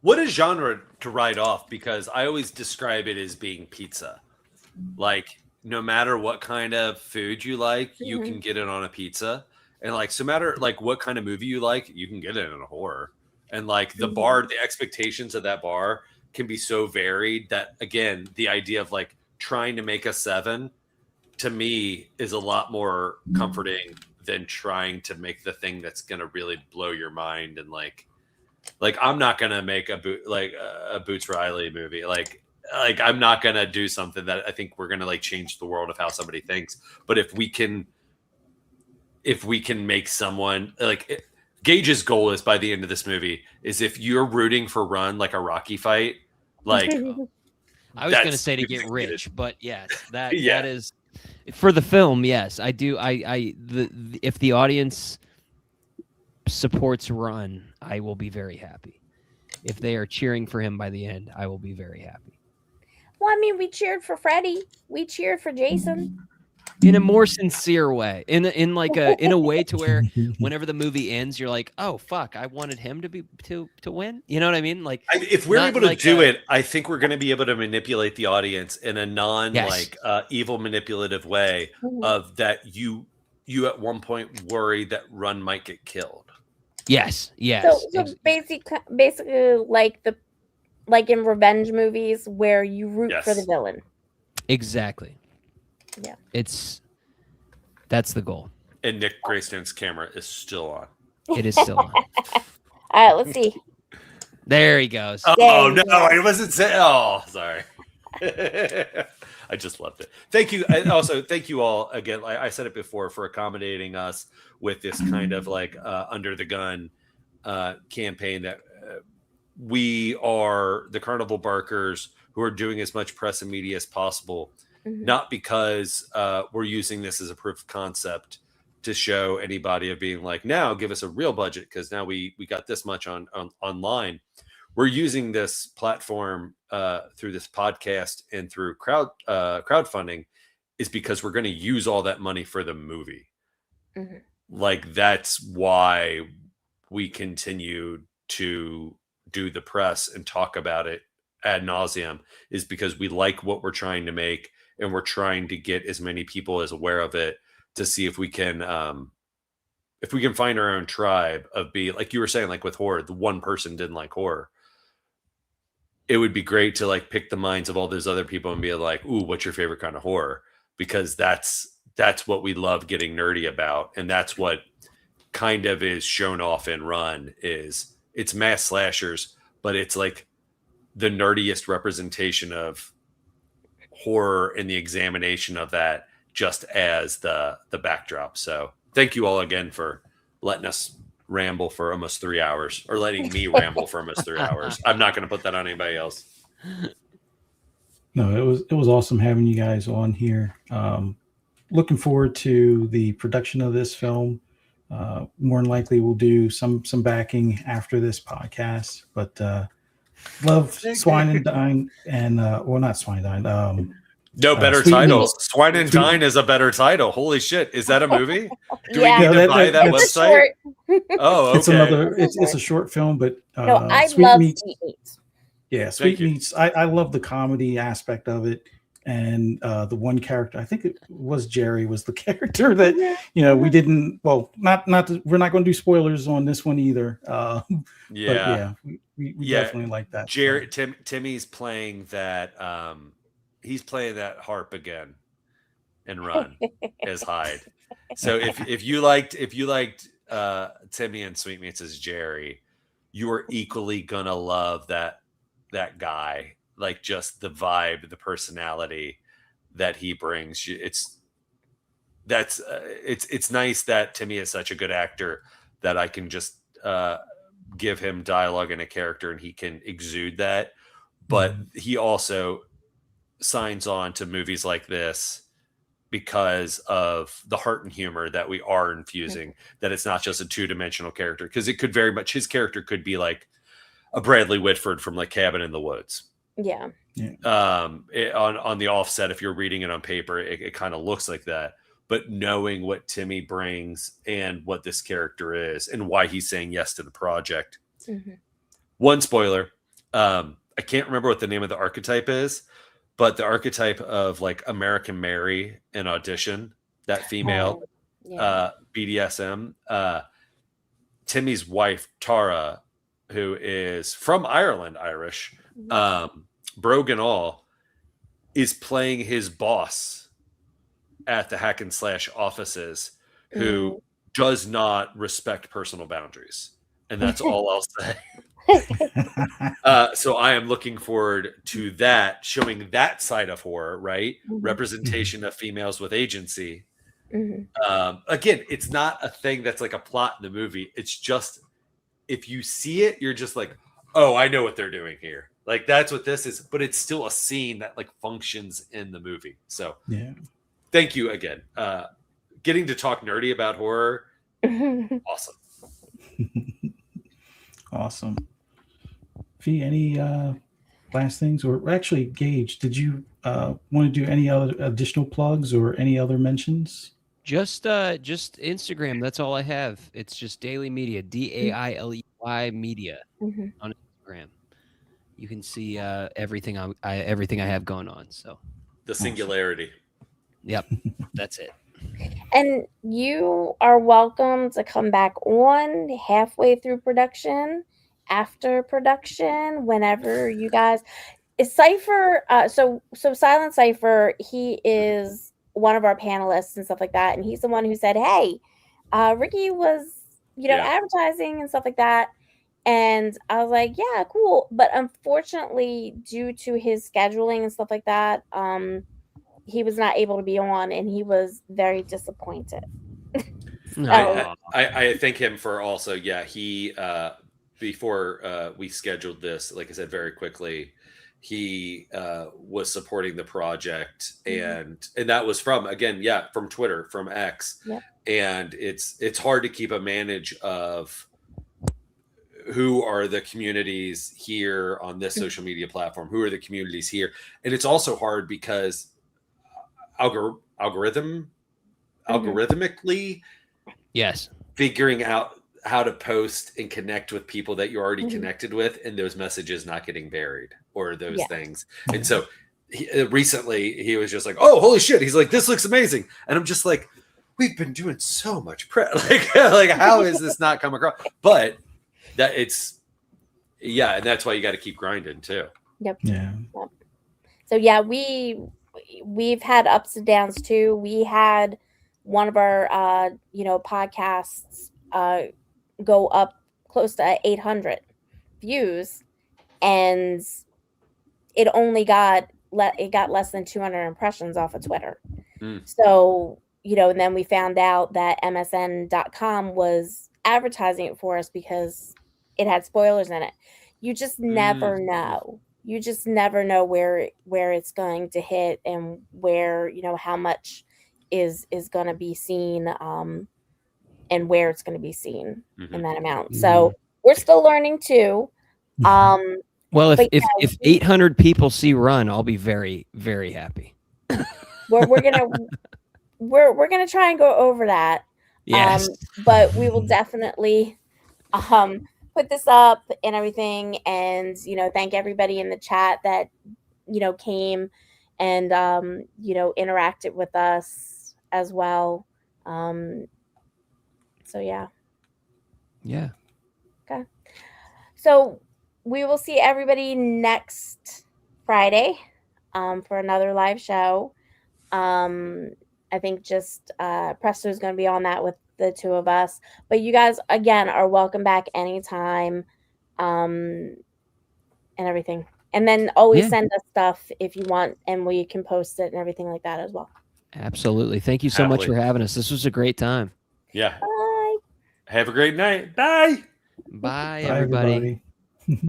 What is genre to write off? Because I always describe it as being pizza. Like, no matter what kind of food you like, you can get it on a pizza. And like, so matter like what kind of movie you like, you can get it in a horror. And like the bar, the expectations of that bar can be so varied that, again, the idea of like trying to make a 7 to me is a lot more comforting than trying to make the thing that's going to really blow your mind. And like I'm not going to make a Boots Riley movie. Like I'm not going to do something that I think we're going to like change the world of how somebody thinks. But if we can make someone like Gage's goal is by the end of this movie is if you're rooting for Run like a Rocky fight, like I was going to say to get rich, but yes, that is for the film. Yes, I do. If the audience supports Run, I will be very happy. If they are cheering for him by the end, I will be very happy. Well, I mean, we cheered for Freddy. We cheered for Jason. In a more sincere way, in a way to where whenever the movie ends, you're like, oh fuck, I wanted him to win. You know what I mean? Like, if we're able to do it, I think we're going to be able to manipulate the audience in a evil manipulative way of that you at one point worry that Run might get killed. Yes. So basically like in revenge movies where you root for the villain. Exactly. Yeah. That's the goal. And Nick Graystone's camera is still on. It is still on. All right, let's see. There he goes. Oh, no, it wasn't saying. Oh, sorry. I just loved it. Thank you. Also, thank you all again. I said it before for accommodating us with this kind of like under the gun campaign that we are the Carnival Barkers who are doing as much press and media as possible. Not because we're using this as a proof of concept to show anybody of being like, now give us a real budget because now we got this much on online. We're using this platform through this podcast and through crowdfunding is because we're going to use all that money for the movie. Like that's why we continue to do the press and talk about it ad nauseum is because we like what we're trying to make. And we're trying to get as many people as aware of it to see if we can find our own tribe of like you were saying, like with horror, the one person didn't like horror. It would be great to like pick the minds of all those other people and be like, ooh, what's your favorite kind of horror? Because that's what we love getting nerdy about. And that's what kind of is shown off in Run is it's mass slashers, but it's like the nerdiest representation of horror and the examination of that just as the backdrop. So thank you all again for letting us ramble for almost 3 hours or letting me ramble for almost 3 hours. I'm not going to put that on anybody else. No, it was awesome having you guys on here. Looking forward to the production of this film. More than likely we'll do some backing after this podcast, but love Swine and Dine and well, not Swine and Dine. No better title. Swine and Dine is a better title. Holy shit! Is that a movie? Do we need to buy that website? Oh, okay. It's a short film, but no, I Sweet love Meats. Sweet Meats. Yeah, Thank you. Sweetmeats. I love the comedy aspect of it, and the one character, I think it was Jerry, was the character that we didn't. Well, we're not going to do spoilers on this one either. But Yeah. yeah, we Yeah. definitely like that. Jerry Timmy's playing that. He's playing that harp again and Run as Hyde. So if you liked Timmy and Sweetmeats as Jerry, you are equally gonna love that guy. Like just the vibe, the personality that he brings. It's nice that Timmy is such a good actor that I can just give him dialogue and a character and he can exude that. But he also signs on to movies like this because of the heart and humor that we are infusing, that it's not just a two-dimensional character, because it could very much, his character could be like a Bradley Whitford from like Cabin in the Woods. Yeah. On the offset, if you're reading it on paper, it kind of looks like that. But knowing what Timmy brings and what this character is and why he's saying yes to the project. One spoiler, I can't remember what the name of the archetype is, but the archetype of like American Mary in Audition, that female BDSM, Timmy's wife, Tara, who is from Ireland, Irish, brogue and all, is playing his boss at the hack and slash offices who does not respect personal boundaries. And that's all I'll say. So I am looking forward to that, showing that side of horror, right? Representation of females with agency. Again, it's not a thing that's like a plot in the movie. It's just, if you see it, you're just like, oh, I know what they're doing here. Like that's what this is, but it's still a scene that like functions in the movie. So thank you again. Getting to talk nerdy about horror. Awesome. Awesome. Fee, any last things? Or actually, Gage, did you want to do any other additional plugs or any other mentions? Just Instagram. That's all I have. It's just Daily Media, DAILEY Media on Instagram. You can see everything I have going on. So the singularity. Yep, that's it. And you are welcome to come back on halfway through production, after production, whenever you guys. Cypher, so Silent Cypher, he is one of our panelists and stuff like that, and he's the one who said, "Hey, Ricky was, advertising and stuff like that," and I was like, "Yeah, cool," but unfortunately, due to his scheduling and stuff like that, he was not able to be on, and he was very disappointed. I thank him for also, he before we scheduled this, like I said, very quickly, he was supporting the project, and that was from Twitter, from X, and it's hard to keep a manage of who are the communities here on this social media platform, who are the communities here, and it's also hard because algorithmically, figuring out how to post and connect with people that you're already connected with, and those messages not getting buried or those things. And so recently he was just like, oh, holy shit. He's like, this looks amazing. And I'm just like, we've been doing so much prep. Like how is this not come across? But that and that's why you got to keep grinding too. Yep. So we've had ups and downs too. We had one of our podcasts go up close to 800 views, and it only got less than 200 impressions off of Twitter. So and then we found out that MSN.com was advertising it for us because it had spoilers in it. You just never know. You just never know where it's going to hit, and where how much is going to be seen, and where it's going to be seen in that amount. So we're still learning too. Well, if 800 people see Run, I'll be very, very happy. we're gonna try and go over that. Yes. But we will definitely put this up and everything, and thank everybody in the chat that came and interacted with us as well. So yeah. Okay. So we will see everybody next Friday for another live show. I think just Presto's going to be on that with the two of us. But you guys, again, are welcome back anytime and everything. And then always send us stuff if you want, and we can post it and everything like that as well. Absolutely. Thank you so much for having us. This was a great time. Yeah. Bye. Have a great night. Bye. Bye, Bye, everybody. everybody.